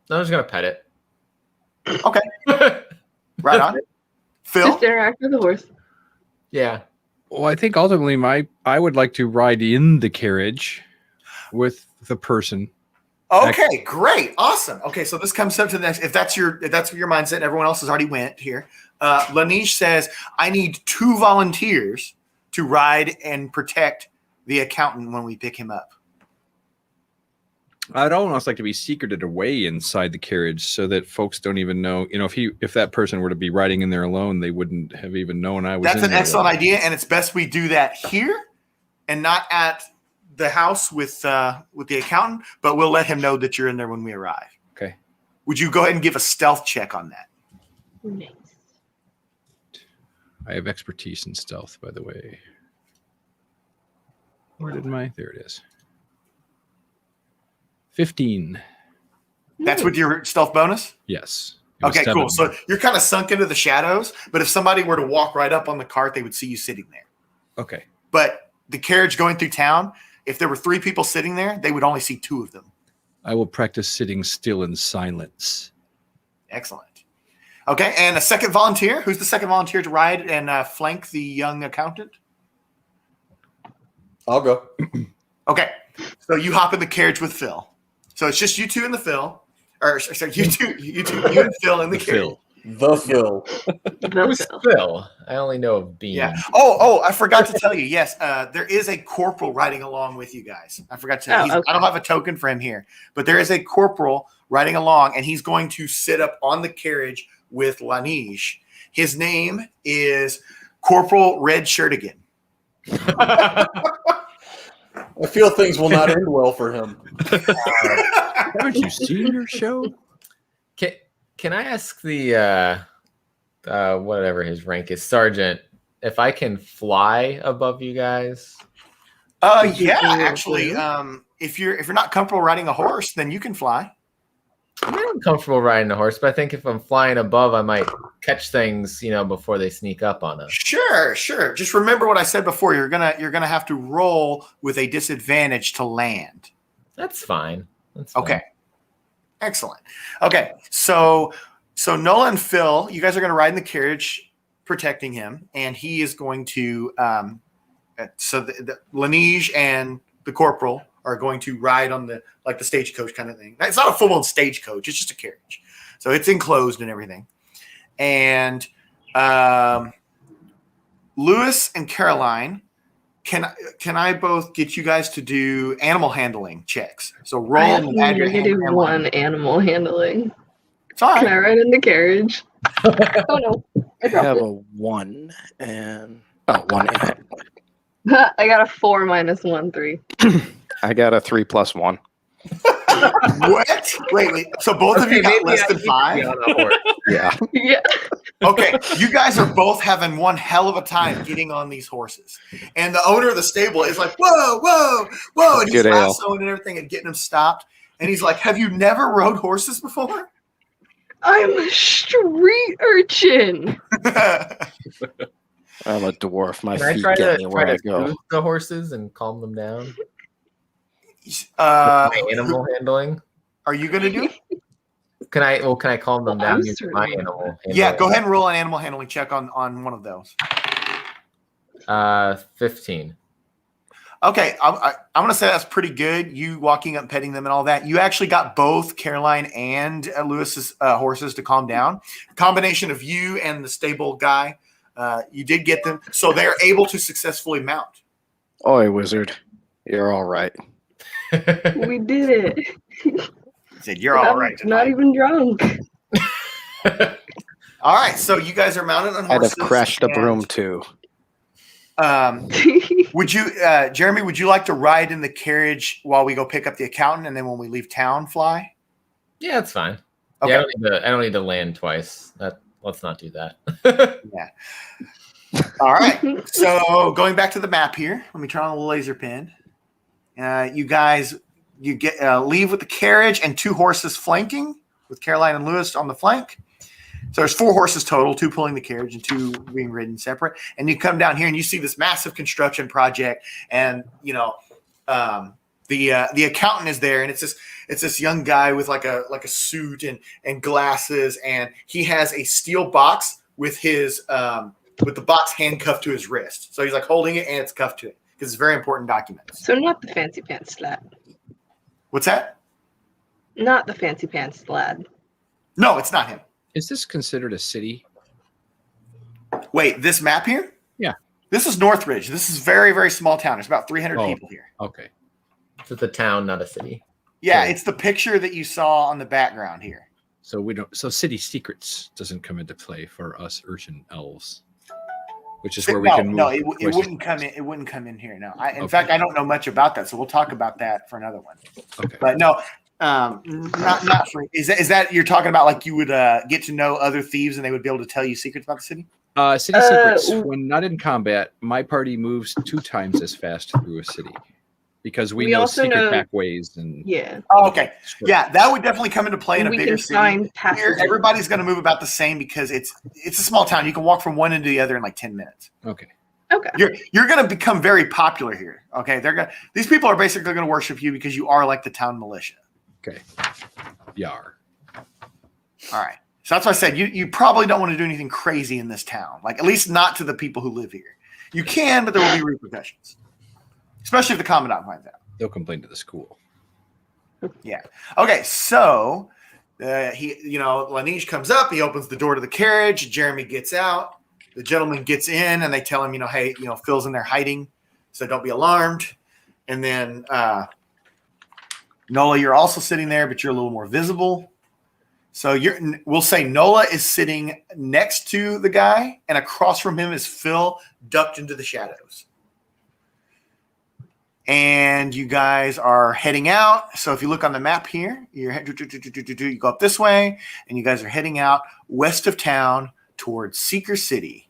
F: I'm just gonna pet it.
A: Okay. Right on. Phil?
J: Just interact with the horse.
F: Yeah.
L: Well, I think ultimately I would like to ride in the carriage with the person.
A: Okay, great. Awesome. Okay, so this comes up to the next. If that's your mindset, everyone else has already went here. Lanish says, I need 2 volunteers to ride and protect the accountant when we pick him up.
L: I'd almost like to be secreted away inside the carriage so that folks don't even know. You know, if that person were to be riding in there alone, they wouldn't have even known I was.
A: That's
L: in
A: an
L: there
A: excellent
L: alone.
A: idea, and it's best we do that here and not at the house with the accountant. But we'll let him know that you're in there when we arrive.
L: Okay.
A: Would you go ahead and give a stealth check on that?
J: Nice.
L: I have expertise in stealth, by the way. Where did my? There it is. 15.
A: That's with your stealth bonus?
L: Yes. It was
A: Okay, cool.
L: 7.
A: So you're kind of sunk into the shadows, but if somebody were to walk right up on the cart, they would see you sitting there.
L: Okay.
A: But the carriage going through town, if there were 3 people sitting there, they would only see 2 of them.
L: I will practice sitting still in silence.
A: Excellent. Okay, and a second volunteer. Who's the second volunteer to ride and flank the young accountant?
K: I'll go.
A: Okay, so you hop in the carriage with Phil. So it's just you 2 and the Phil. Or sorry, you and Phil in the carriage.
K: The Phil.
F: Who's Phil? I only know of Bean.
A: Yeah. Oh, I forgot to tell you. Yes, there is a corporal riding along with you guys. I forgot to tell you. I don't have a token for him here, but there is a corporal riding along, and he's going to sit up on the carriage with Lanish. His name is Corporal Red Shirtigan.
K: I feel things will not end well for him.
L: Haven't you seen your show?
F: Can I ask the whatever his rank is, Sergeant, if I can fly above you guys?
A: Yeah, actually, if you're not comfortable riding a horse, then you can fly.
F: I'm not comfortable riding a horse, but I think if I'm flying above, I might catch things, before they sneak up on us.
A: Sure. Just remember what I said before. You're gonna have to roll with a disadvantage to land.
F: That's fine.
A: Okay. Excellent. Okay, so Nola and Phil, you guys are going to ride in the carriage, protecting him, and he is going to. So the Laneige and the corporal are going to ride on the stagecoach kind of thing. It's not a full-on stagecoach; it's just a carriage, so it's enclosed and everything. And Lewis and Caroline, can I both get you guys to do animal handling checks? So roll and add your hand.
J: One animal handling.
A: It's all right.
J: Can I ride in the carriage? Oh no, I
M: I have
J: dropped
M: a 1 and 1 and
J: it. I got a 4 minus 1, 3.
M: I got a 3 plus 1.
A: What? Wait. So both of you got less than 5?
M: Yeah.
J: Yeah.
A: Okay, you guys are both having one hell of a time getting on these horses. And the owner of the stable is like, whoa. And he's
M: Good ale.
A: lassoing and everything and getting them stopped. And he's like, have you never rode horses before?
J: I'm a street urchin.
M: I'm a dwarf. My
F: Can I
M: feet
F: try
M: get
F: to
M: me where I go.
F: soothe the horses and calm them down?
A: Animal
F: handling.
A: Are you going to do it?
F: Can I calm them down using my animal handling?
A: Yeah, go ahead and roll an animal handling check on one of those.
F: 15.
A: Okay, I'm going to say that's pretty good. You walking up, petting them and all that. You actually got both Caroline and Lewis's horses to calm down. Combination of you and the stable guy, you did get them. So they're able to successfully mount.
M: Oi, wizard. You're all right.
J: We did it.
A: I said, you're all right tonight.
J: Not even drunk.
A: All right, so you guys are mounted on
M: I'd
A: horses.
M: have crashed a broom too.
A: Would you, Jeremy? Would you like to ride in the carriage while we go pick up the accountant, and then when we leave town, fly?
F: Yeah, that's fine.
A: Okay.
F: Yeah, I don't need to land twice. Let's not do that.
A: Yeah. All right. So going back to the map here, let me turn on the laser pen. You guys, you get leave with the carriage and 2 horses flanking with Caroline and Lewis on the flank. So there's 4 horses total, 2 pulling the carriage and 2 being ridden separate. And you come down here and you see this massive construction project, and the accountant is there, and it's this young guy with like a suit and glasses, and he has a steel box with his with the box handcuffed to his wrist. So he's like holding it and it's cuffed to it because it's very important documents.
J: So not the fancy pants lad.
A: What's that?
J: Not the fancy pants lad.
A: No, it's not him.
L: Is this considered a city?
A: Wait, this map here?
L: Yeah.
A: This is Northridge. This is very, very small town. There's about 300
L: Oh.
A: people here.
L: Okay.
F: So it's a town, not a city.
A: Yeah,
L: Okay.
A: it's the picture that you saw on the background here.
L: So we don't. So city secrets doesn't come into play for us urchin elves, which is where we can move.
A: No, it
L: questions.
A: wouldn't come in. It wouldn't come in here. No, in
L: Okay.
A: fact, I don't know much about that, so we'll talk about that for another one.
L: Okay.
A: But no, not for. Is that you're talking about? Like you would get to know other thieves and they would be able to tell you secrets about the city?
L: City secrets. When not in combat, my party moves 2 times as fast through a city because we know
J: also
L: secret
J: know-
L: back ways and.
J: Yeah.
A: Oh, okay. Yeah, that would definitely come into play in a
J: We
A: bigger
J: can
A: city.
J: find
A: Here,
J: passages.
A: everybody's going to move about the same because it's a small town. You can walk from one end to the other in like 10 minutes.
L: Okay.
J: Okay.
A: You're going to become very popular here. Okay, these people are basically going to worship you because you are like the town militia.
L: Okay. Yar.
A: All right. So that's why I said you probably don't want to do anything crazy in this town. Like at least not to the people who live here. You can, but there will be repercussions, especially if the commandant finds out.
L: They'll complain to the school.
A: Yeah. Okay. So Laneige comes up. He opens the door to the carriage. Jeremy gets out. The gentleman gets in, and they tell him, hey, Phil's in there hiding, so don't be alarmed. And then Nola, you're also sitting there, but you're a little more visible. So we'll say Nola is sitting next to the guy, and across from him is Phil, ducked into the shadows. And you guys are heading out. So if you look on the map here, you go up this way, and you guys are heading out west of town towards Seeker City.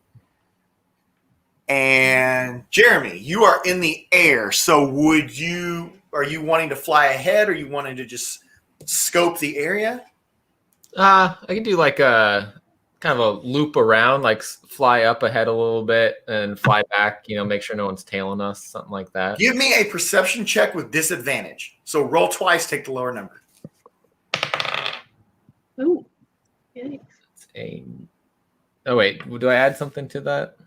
A: And Jeremy, you are in the air. So are you wanting to fly ahead, or you wanting to just scope the area?
F: I can do like a kind of a loop around, like fly up ahead a little bit and fly back, make sure no one's tailing us, something like that.
A: Give me a perception check with disadvantage. So roll twice, take the lower number.
J: Ooh. Yikes.
F: Oh, wait. Do I add something to that?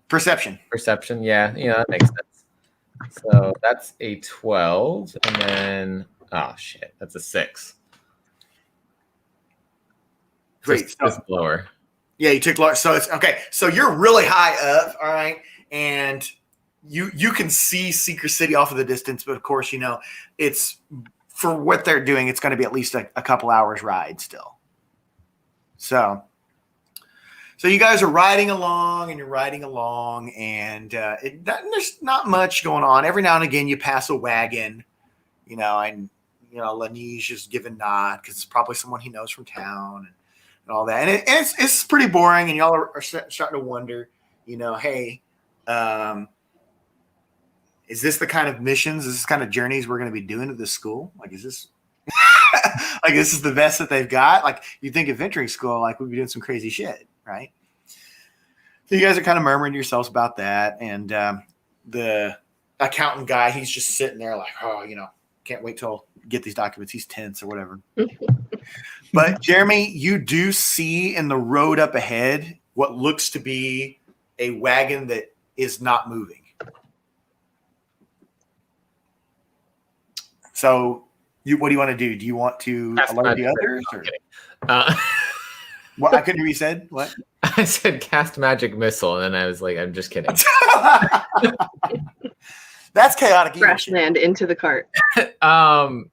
A: Perception.
F: Perception, yeah. That makes sense. So that's a 12. And then, oh, shit, that's a 6.
A: Great.
F: Just lower.
A: Yeah, you took lower. So it's okay. So you're really high up, all right, and you can see Seeker City off of the distance, but of course, it's for what they're doing. It's going to be at least a couple hours ride still. So you guys are riding along, and and there's not much going on. Every now and again, you pass a wagon, and Lanige is giving nod because it's probably someone he knows from town. And all that, and it's pretty boring, and y'all are starting to wonder, hey, is this the kind of missions, is this kind of journeys we're going to be doing to this school? Like, is this like this is the best that they've got? Like, you think adventuring school, like we'd be doing some crazy shit, right? So you guys are kind of murmuring to yourselves about that, and the accountant guy, he's just sitting there like, oh, can't wait till get these documents. He's tense or whatever. But Jeremy, you do see in the road up ahead what looks to be a wagon that is not moving. So what do you want to do? Do you want to alert the others? Or? What? I couldn't hear you said. What?
F: I said cast magic missile, and then I was like, I'm just kidding.
A: That's chaotic.
J: Crash land into the cart.
F: I'm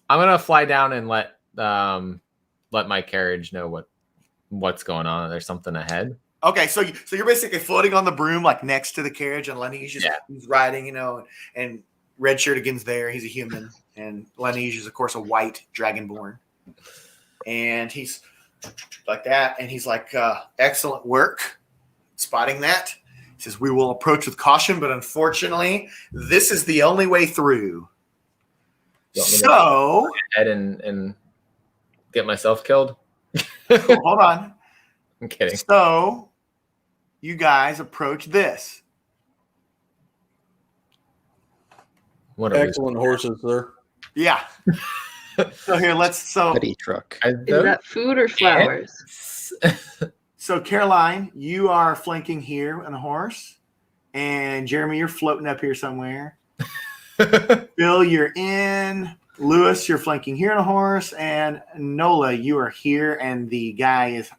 F: gonna fly down and let my carriage know what's going on. There's something ahead.
A: Okay, so you're basically floating on the broom, like next to the carriage, and Lenny's just he's riding, and Red Shirt again's there. He's a human, and Lenny's is of course a white dragonborn, and he's like that, and he's like, excellent work spotting that. He says, we will approach with caution, but unfortunately, this is the only way through. So
F: head and get myself killed.
A: Hold on.
F: I'm kidding.
A: So you guys approach this.
F: What
K: excellent horses, sir.
A: Yeah. So here,
M: Buddy truck.
J: Is that food or flowers?
A: So Caroline, you are flanking here on a horse, and Jeremy, you're floating up here somewhere. Bill, you're in. Lewis, you're flanking here on a horse, and Nola, you are here, and the guy is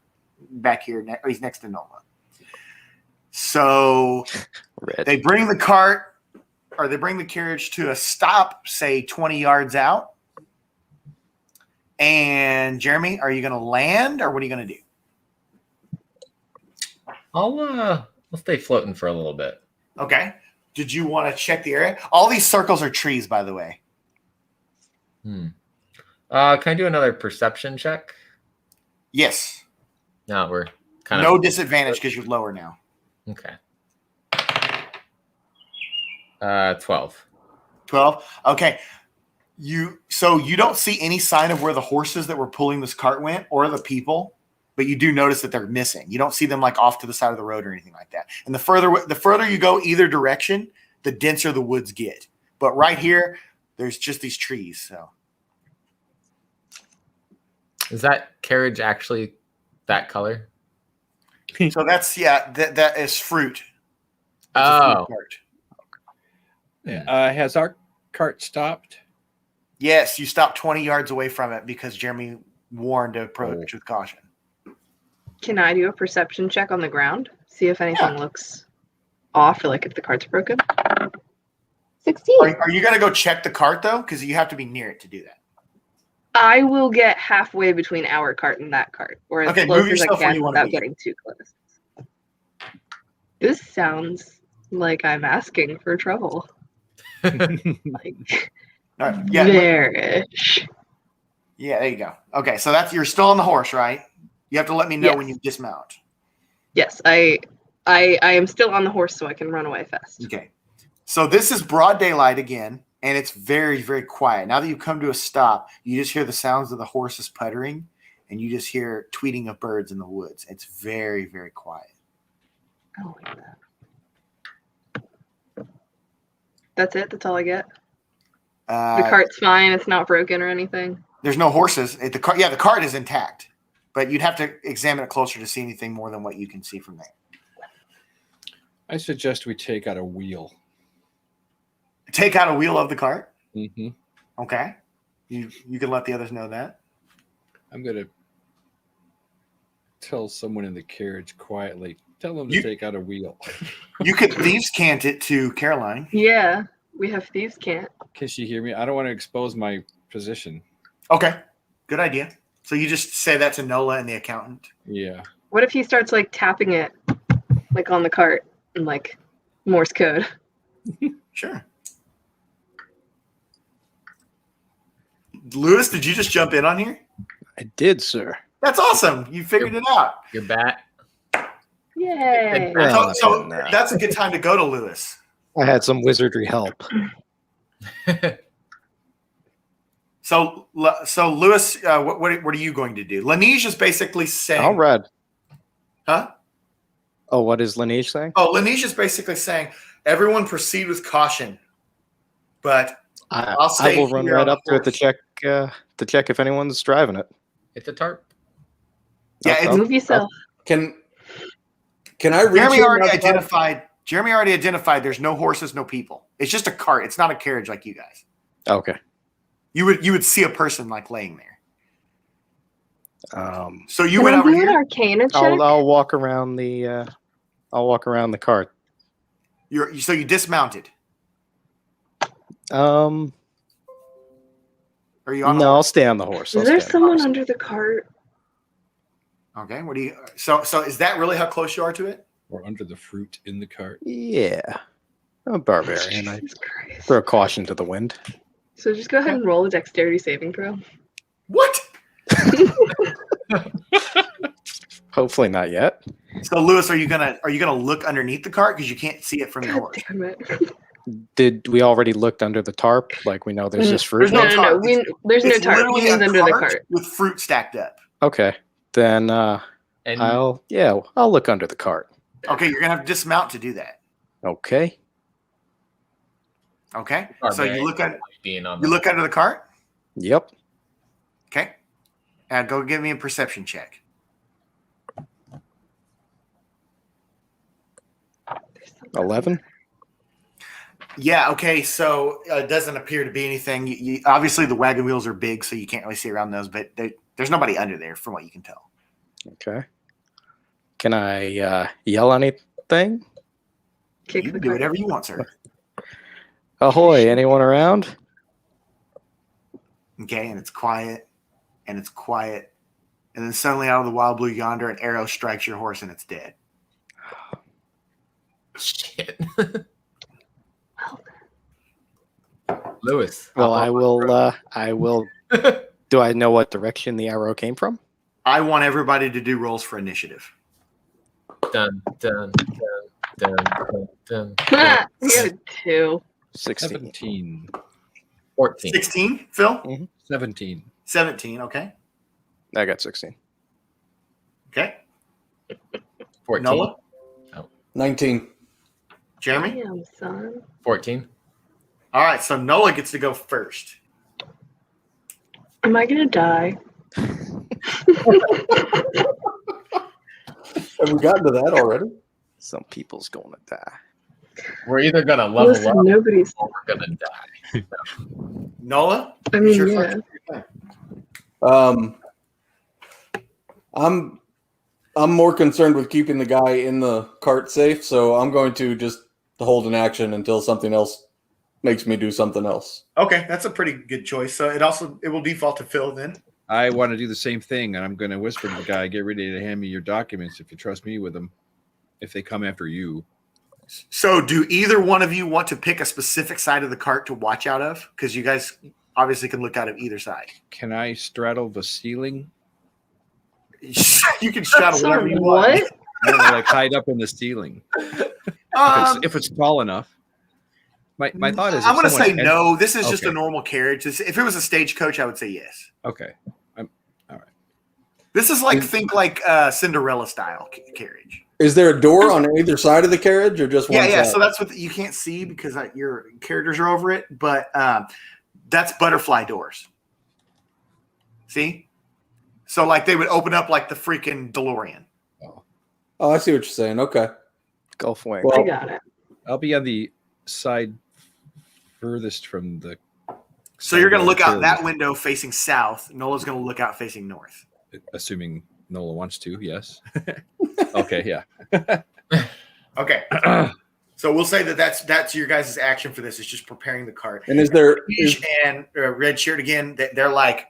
A: back here. He's next to Nola. So they bring the cart, or they bring the carriage to a stop, say 20 yards out. And Jeremy, are you going to land, or what are you going to do?
F: I'll stay floating for a little bit.
A: Okay. Did you want to check the area? All these circles are trees, by the way.
F: Can I do another perception check?
A: Yes.
F: No, we're kind
A: no disadvantage because you're lower now.
F: Okay. 12.
A: 12. Okay. So you don't see any sign of where the horses that were pulling this cart went or the people, but you do notice that they're missing. You don't see them like off to the side of the road or anything like that. And the further you go either direction, the denser the woods get. But right here, there's just these trees. So
F: is that carriage actually that color?
A: So that's that is fruit.
F: Oh.
L: Has our cart stopped?
A: Yes, you stopped 20 yards away from it because Jeremy warned to approach with caution.
J: Can I do a perception check on the ground? See if anything looks off, or like if the cart's broken? 16.
A: Are you going to go check the cart, though? Because you have to be near it to do that.
J: I will get halfway between our cart and that cart, or as
A: Okay,
J: close
A: move
J: as I
A: yourself where
J: can
A: you wanna
J: without
A: be.
J: getting too close. This sounds like I'm asking for trouble. Like,
A: All right. Yeah.
J: there-ish.
A: Yeah, there you go. Okay, so you're still on the horse, right? You have to let me know when you dismount.
J: Yes, I am still on the horse, so I can run away fast.
A: Okay. So this is broad daylight again, and it's very, very quiet. Now that you come to a stop, you just hear the sounds of the horses puttering, and you just hear tweeting of birds in the woods. It's very, very quiet.
J: Oh, like that. That's it? That's all I get? The cart's fine. It's not broken or anything.
A: There's no horses. The cart is intact, but you'd have to examine it closer to see anything more than what you can see from there.
L: I suggest we take out a wheel.
A: Take out a wheel of the cart?
L: Mm-hmm.
A: Okay. You can let the others know that.
L: I'm going to tell someone in the carriage quietly, tell them to take out a wheel.
A: You could thieves cant it to Caroline.
J: Yeah, we have thieves can't.
L: Can she hear me? I don't want to expose my position.
A: Okay. Good idea. So you just say that to Nola and the accountant?
L: Yeah.
J: What if he starts like tapping it like on the cart in like Morse code?
A: Sure. Lewis, did you just jump in on here?
M: I did, sir.
A: That's awesome. You figured it out.
F: Your bat.
J: Yay.
A: So that's a good time to go to Lewis.
M: I had some wizardry help.
A: So Lewis, what are you going to do? Laneige is basically saying.
M: All right.
A: Huh?
M: Oh, what is Laneige saying?
A: Oh, Laneige is basically saying everyone proceed with caution, but I'll stay
M: I will run
A: here
M: right
A: on the
M: up to it
A: horse.
M: to check if anyone's driving it.
F: It's a tarp.
A: Yeah,
J: Move yourself.
K: Can I reach
A: Jeremy
K: in
A: already
K: and
A: identified. Jeremy already identified. There's no horses, no people. It's just a cart. It's not a carriage like you guys.
M: Okay.
A: You would see a person like laying there. So you
J: Can
A: went
J: I
A: over
J: do an
A: here.
J: Arcana check?
M: I'll walk around the cart.
A: So you dismounted.
M: Are
A: you on?
M: No, I'll stay on the horse.
J: Is there someone under the cart?
A: Okay. What do you? So is that really how close you are to it?
L: Or under the fruit in the cart?
M: Yeah. I'm a barbarian. I throw caution to the wind.
J: So just go ahead and roll a dexterity saving throw.
A: What?
M: Hopefully not yet.
A: So Lewis, are you gonna look underneath the cart because you can't see it from your horse?
J: Damn it.
M: Did we already looked under the tarp? Like we know there's just fruit?
A: There's no tarp.
J: There's no
A: It's
J: tarp.
A: literally
J: He means
A: a
J: under the
A: cart
J: cart.
A: with fruit stacked up.
M: Okay. Then I'll look under the cart.
A: Okay, you're gonna have to dismount to do that.
M: Okay.
A: Okay. So
F: Barbarian
A: you look under
F: being on
A: you look under the cart.
M: Yep.
A: Okay. Go give me a perception check.
M: $11.
A: Yeah. Okay. So it doesn't appear to be anything. Obviously, the wagon wheels are big, so you can't really see around those. But there's nobody under there, from what you can tell.
M: Okay. Can I yell anything?
A: You can do whatever you want, sir.
M: Ahoy! Anyone around?
A: Okay, and it's quiet, and it's quiet, and then suddenly out of the wild blue yonder, an arrow strikes your horse, and it's dead.
F: Shit. Lewis.
M: Well, I will. Do I know what direction the arrow came from?
A: I want everybody to do rolls for initiative.
F: Dun, dun, dun, dun, dun, dun.
J: We have a 2.
M: 16.
L: 17.
F: 14.
A: 16, Phil?
M: Mm-hmm.
L: 17.
A: 17, okay.
M: I got 16.
A: Okay.
F: 14.
A: Noah?
K: 19.
A: Jeremy?
J: Damn, son.
F: 14.
A: All right, so Nola gets to go first.
J: Am I gonna die?
K: Have we gotten to that already?
M: Some people's going to die.
F: We're either going to level
J: Listen,
F: up
J: nobody's.
F: or we're going to die.
A: Nola?
J: I mean,
A: Your
J: yeah.
A: first turn.
K: I'm more concerned with keeping the guy in the cart safe, so I'm going to just hold an action until something else makes me do something else.
A: Okay, that's a pretty good choice. So it will default to Phil then.
L: I want to do the same thing, and I'm going to whisper to the guy, get ready to hand me your documents if you trust me with them, if they come after you.
A: So do either one of you want to pick a specific side of the cart to watch out of? Because you guys obviously can look out of either side.
L: Can I straddle the ceiling?
A: You can straddle whatever you want.
J: What?
L: I want to like hide up in the ceiling. If it's tall enough. My thought is
A: I'm going to say
L: someone
A: no. This is just
L: Okay.
A: a normal carriage. If it was a stagecoach, I would say yes.
L: Okay. All right.
A: This is think Cinderella style carriage.
K: Is there a door on either side of the carriage, or just one
A: Yeah.
K: side?
A: So that's what you can't see because your characters are over it, but that's butterfly doors. See? So they would open up like the freaking DeLorean.
K: Oh, I see what you're saying. Okay.
M: Gulf Wing.
K: Well,
J: I got it.
L: I'll be on the side furthest from the.
A: So you're going to look out
L: carriage,
A: that window facing south. Nola's going to look out facing north.
L: assuming Nola wants to. Yes. Okay. Yeah.
A: Okay. So we'll say that's your guys' action for this. Is just preparing the cart.
K: And is there
A: and Red Shirt again? They're like,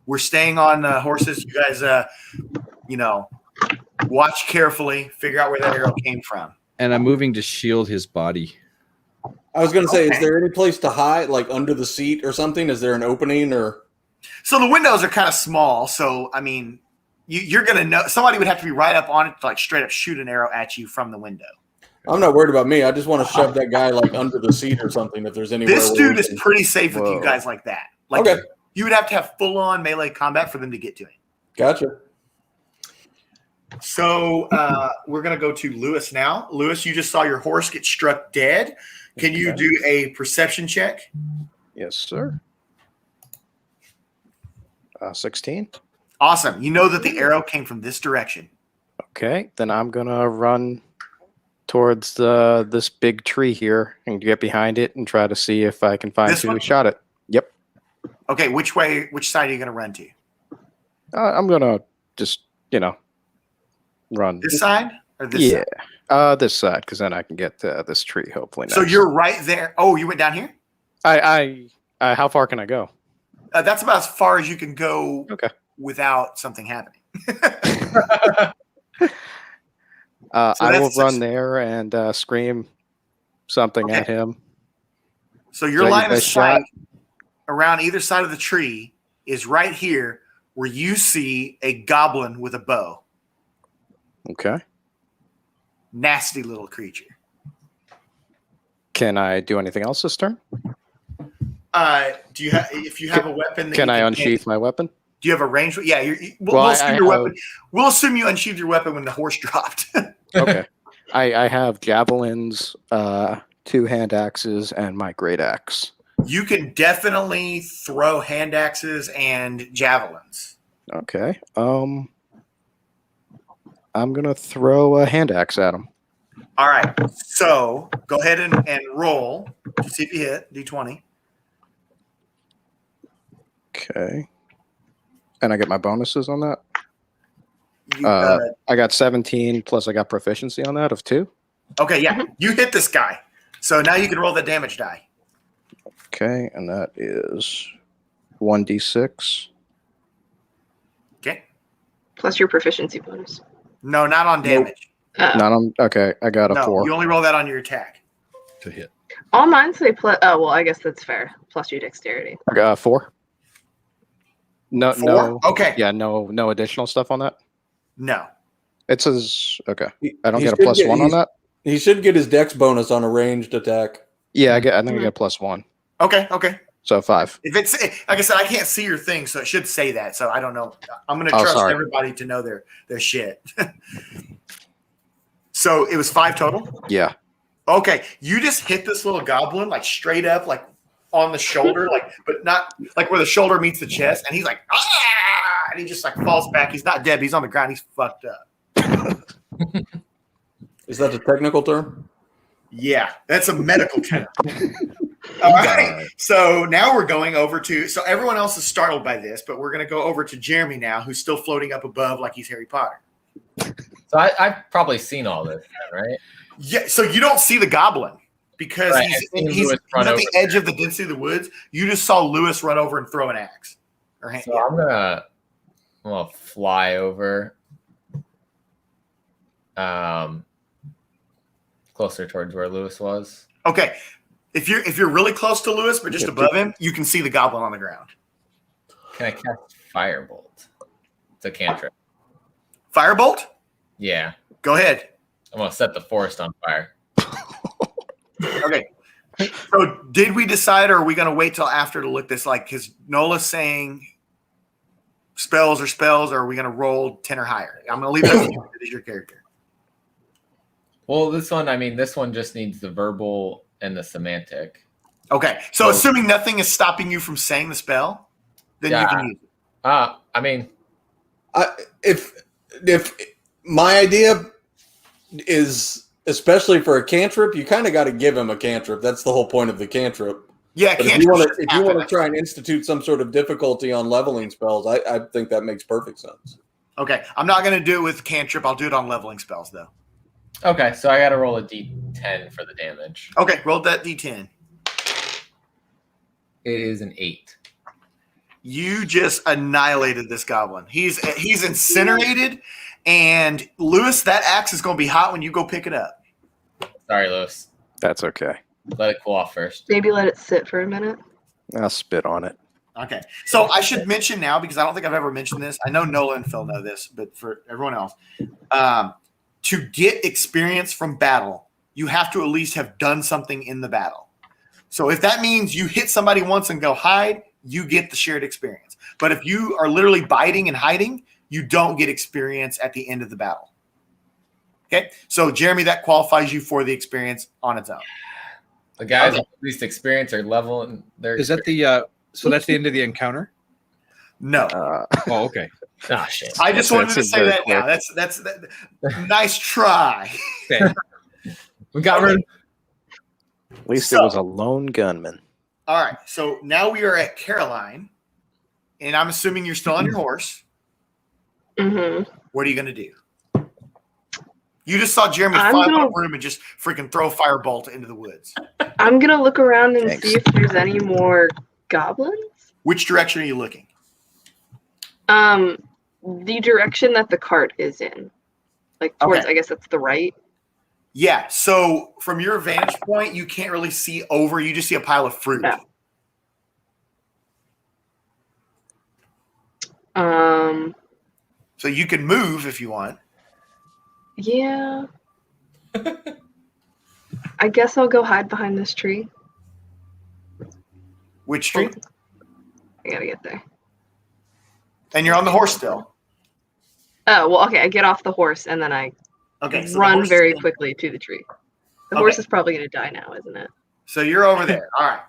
A: we're staying on horses. You guys, watch carefully. Figure out where that arrow came from.
L: And I'm moving to shield his body.
K: I was going to say, is there any place to hide, like under the seat or something? Is there an opening or?
A: So the windows are kind of small. So I mean, you're going to know somebody would have to be right up on it to straight up shoot an arrow at you from the window.
K: I'm not worried about me. I just want to shove that guy under the seat or something if there's anywhere.
A: This dude is pretty safe with you guys like that.
K: Okay.
A: You would have to have full on melee combat for them to get to him.
K: Gotcha.
A: So we're going to go to Lewis now. Lewis, you just saw your horse get struck dead. Can you do a perception check?
M: Yes, sir. 16.
A: Awesome. You know that the arrow came from this direction.
M: Okay, then I'm gonna run towards this big tree here and get behind it and try to see if I can find
A: This
M: who
A: one?
M: shot it. Yep.
A: Okay, which side are you going to run to?
M: I'm gonna just run
A: This side or this side?
M: This side, because then I can get to this tree hopefully.
A: So
M: next.
A: you're right there. Oh, you went down here?
M: I how far can I go?
A: That's about as far as you can go
M: Okay.
A: without something happening.
M: I will run there and scream something at him.
A: So your
M: So
A: line
M: you
A: of
M: guys shot?
A: sight around either side of the tree is right here where you see a goblin with a bow.
M: Okay.
A: Nasty little creature.
M: Can I do anything else this turn?
A: Do you have if you have a weapon? That
M: Can
A: you
M: I
A: can
M: unsheath my weapon?
A: Do you have a range? Yeah, we'll
M: Well,
A: assume
M: I
A: your
M: have-
A: weapon. We'll assume you unsheathed your weapon when the horse dropped.
M: Okay. I have javelins, 2 hand axes, and my great axe.
A: You can definitely throw hand axes and javelins.
M: Okay. I'm gonna throw a hand axe at him.
A: All right. So go ahead and roll to see if you hit D20.
M: Okay. And I get my bonuses on that.
A: You,
M: I got 17 plus I got proficiency on that of 2.
A: okay, yeah. You hit this guy. So now you can roll the damage die.
M: Okay, and that is 1d6.
A: Okay.
J: Plus your proficiency bonus.
A: No, not on damage.
M: Not on. Okay, I got a
A: No,
M: 4.
A: you only roll that on your attack.
L: To hit.
J: All mine say plus. Oh well, I guess that's fair. Plus your dexterity.
M: I got a 4. No,
A: 4?
M: no.
A: Okay.
M: Yeah, no additional stuff on that.
A: No.
M: It says okay. I don't
K: He
M: get a
K: should
M: plus 1 on that.
K: He should get his dex bonus on a ranged attack.
M: Yeah, I think I get a plus 1.
A: Okay.
M: So 5.
A: If it's like I said, I can't see your thing, so it should say that. So I don't know. I'm going to
M: Oh,
A: trust
M: sorry.
A: everybody to know their shit. So it was 5 total.
M: Yeah.
A: Okay, you just hit this little goblin straight up, on the shoulder, but not where the shoulder meets the chest, and he's like, ah, and he just falls back. He's not dead, but he's on the ground. He's fucked up.
K: Is that the technical term?
A: Yeah, that's a medical term. All right, so now we're going over to. So everyone else is startled by this, but we're going to go over to Jeremy now, who's still floating up above like he's Harry Potter.
F: So I've probably seen all this, right?
A: Yeah, so you don't see the goblin. because
F: Right,
A: he's at the edge of the density of the woods. You just saw Lewis run over and throw an axe.
F: So I'm gonna fly over, closer towards where Lewis was.
A: Okay, if you're really close to Lewis, but just above him, you can see the goblin on the ground.
F: Can I cast Firebolt? It's a cantrip.
A: Firebolt?
F: Yeah.
A: Go ahead.
F: I'm gonna set the forest on fire.
A: Okay. So did we decide, or are we going to wait till after to look this like? Because Nola's saying spells, or are we going to roll 10 or higher? I'm going to leave that as your character.
F: Well, this one just needs the verbal and the semantic.
A: Okay. So assuming nothing is stopping you from saying the spell, then you can use it.
K: If my idea is, especially for a cantrip, you kind of got to give him a cantrip. That's the whole point of the cantrip.
A: Yeah,
K: if you want to try and institute some sort of difficulty on leveling spells, I think that makes perfect sense.
A: Okay, I'm not going to do it with cantrip. I'll do it on leveling spells, though.
F: Okay, so I got to roll a d10 for the damage.
A: Okay, roll that d10.
F: It is an 8.
A: You just annihilated this goblin. He's incinerated, and Lewis, that axe is going to be hot when you go pick it up.
F: Sorry, Lewis.
M: That's okay.
F: Let it cool off first.
J: Maybe let it sit for a minute.
M: I'll spit on it.
A: Okay. So I should mention now, because I don't think I've ever mentioned this. I know Nola and Phil know this, but for everyone else, to get experience from battle, you have to at least have done something in the battle. So if that means you hit somebody once and go hide, you get the shared experience. But if you are literally biting and hiding, you don't get experience at the end of the battle. Okay? So, Jeremy, that qualifies you for the experience on its own.
F: The guys with least experience are level in their
L: Is that so that's the end of the encounter?
A: No.
L: Oh, okay.
F: Oh, shit.
A: I just wanted to say that now. That's nice try.
L: Okay.
F: We got rid of.
M: At least it was a lone gunman.
A: All right. So now we are at Caroline, and I'm assuming you're still on your horse.
J: Mm-hmm.
A: What are you going to do? You just saw Jeremy fly out of the room and just freaking throw a firebolt into the woods.
J: I'm going to look around and see if there's any more goblins.
A: Which direction are you looking?
J: The direction that the cart is in. Like towards, I guess that's the right.
A: Yeah. So from your vantage point, you can't really see over. You just see a pile of fruit.
J: No.
A: So you can move if you want.
J: Yeah. I guess I'll go hide behind this tree.
A: Which tree?
J: I gotta get there.
A: And you're on the horse still.
J: Oh, well, okay. I get off the horse and then I
A: so
J: run very quickly to the tree. The horse is probably going to die now, isn't it?
A: So you're over there. All right.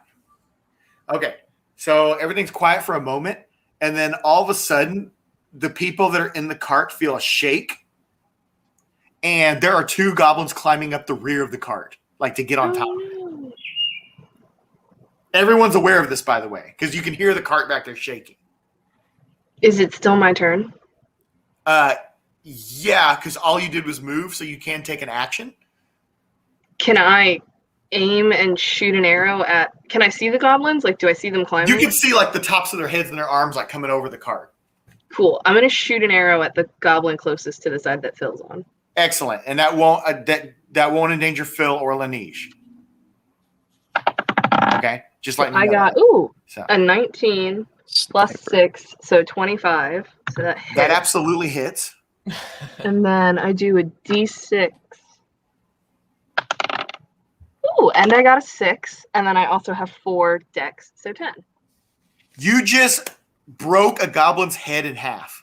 A: Okay. So everything's quiet for a moment. And then all of a sudden, the people that are in the cart feel a shake. And there are 2 goblins climbing up the rear of the cart, like to get on top.
J: No.
A: Everyone's aware of this, by the way, because you can hear the cart back there shaking.
J: Is it still my turn?
A: Yeah, because all you did was move, so you can take an action.
J: Can I aim and shoot an arrow at... Can I see the goblins? Like, do I see them climbing?
A: You can see, like, the tops of their heads and their arms, like, coming over the cart.
J: Cool. I'm going to shoot an arrow at the goblin closest to the side that Phil's on.
A: Excellent. And that won't that won't endanger Phil or Laneige. Okay? Just like
J: I got, a 19 plus 6, so 25. So that hits.
A: That absolutely hits.
J: And then I do a d6. Ooh, and I got a 6. And then I also have 4 dex, so 10.
A: You just broke a goblin's head in half.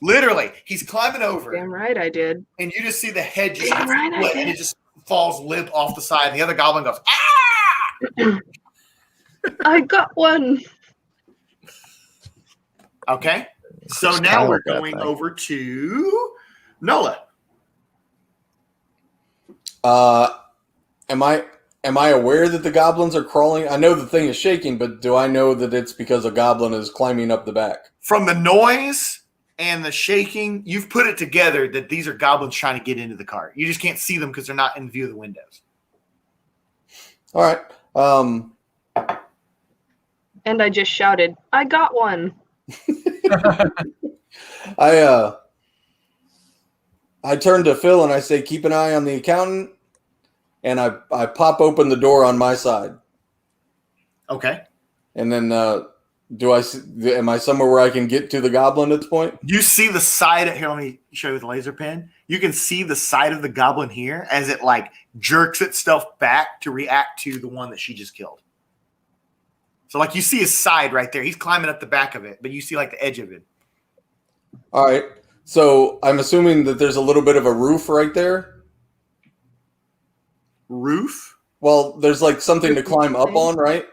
A: Literally, he's climbing over.
J: Damn right I did.
A: And you just see the head just
J: Damn right I
A: split,
J: did.
A: and it just falls limp off the side. And the other goblin goes, ah!
J: I got one.
A: Okay. So now we're going over to Nola.
K: Am I aware that the goblins are crawling? I know the thing is shaking, but do I know that it's because a goblin is climbing up the back?
A: From the noise, and the shaking, you've put it together that these are goblins trying to get into the cart. You just can't see them because they're not in view of the windows.
K: All right.
J: And I just shouted, I got one.
K: I turn to Phil and I say, keep an eye on the accountant. And I pop open the door on my side.
A: Okay.
K: And then am I somewhere where I can get to the goblin at this point?
A: You see the side here. Let me show you with the laser pen. You can see the side of the goblin here as it like jerks itself back to react to the one that she just killed. So like you see his side right there. He's climbing up the back of it, but you see like the edge of it.
K: All right. So I'm assuming that there's a little bit of a roof right there.
A: Roof?
K: Well, there's like something to climb up on, right?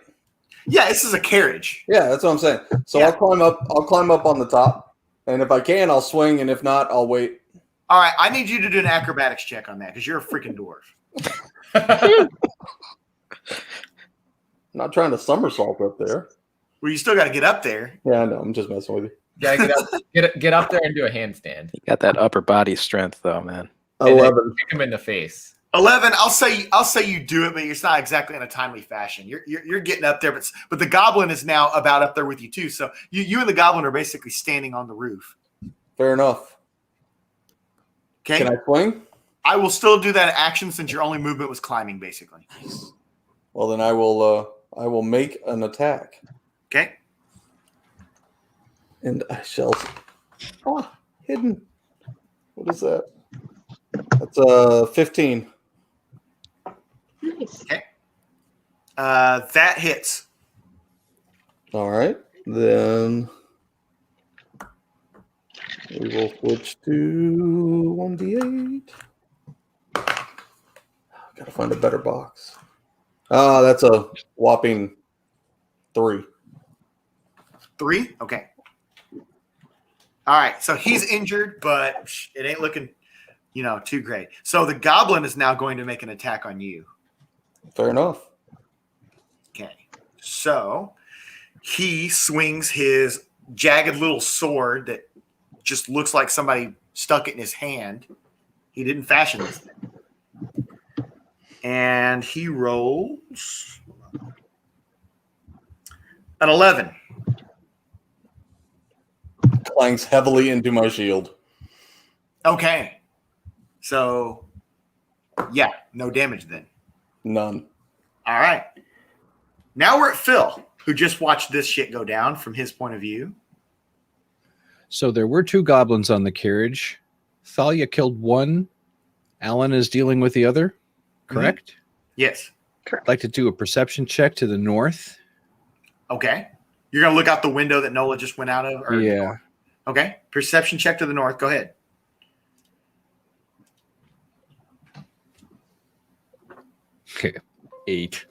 A: Yeah, this is a carriage.
K: Yeah, that's what I'm saying. So yeah. I'll climb up on the top, and if I can, I'll swing, and if not, I'll wait.
A: All right, I need you to do an acrobatics check on that because you're a freaking dwarf.
K: I'm not trying to somersault up there.
A: Well, you still got to get up there.
K: Yeah, I know. I'm just messing with you.
F: Gotta get up there and do a handstand.
M: You got that upper body strength, though, man.
K: 11.
F: Kick him in the face.
A: 11. I'll say you do it, but it's not exactly in a timely fashion. You're getting up there, but the goblin is now about up there with you too. So you and the goblin are basically standing on the roof.
K: Fair enough.
A: Okay.
K: Can I swing?
A: I will still do that action since your only movement was climbing, basically.
K: Nice. Well, then I will make an attack.
A: Okay.
K: And I shall. Oh, hidden. What is that? That's 15.
J: Nice.
A: Okay. That hits.
K: All right. Then we will switch to 1d8. Gotta find a better box. That's a whopping 3.
A: 3? Okay. All right. So he's injured, but it ain't looking, too great. So the goblin is now going to make an attack on you.
K: Fair enough.
A: Okay. So he swings his jagged little sword that just looks like somebody stuck it in his hand. He didn't fashion this thing. And he rolls an 11.
K: Clanks heavily into my shield.
A: Okay. So, yeah, no damage then.
K: None.
A: All right. Now we're at Phil, who just watched this shit go down from his point of view.
L: So there were 2 goblins on the carriage. Thalia killed one. Alan is dealing with the other. Correct?
A: Yes.
J: Correct.
L: I'd like to do a perception check to the north.
A: Okay. You're going to look out the window that Nola just went out of? Or
L: Yeah.
A: Okay. Perception check to the north. Go ahead.
L: Okay. 8.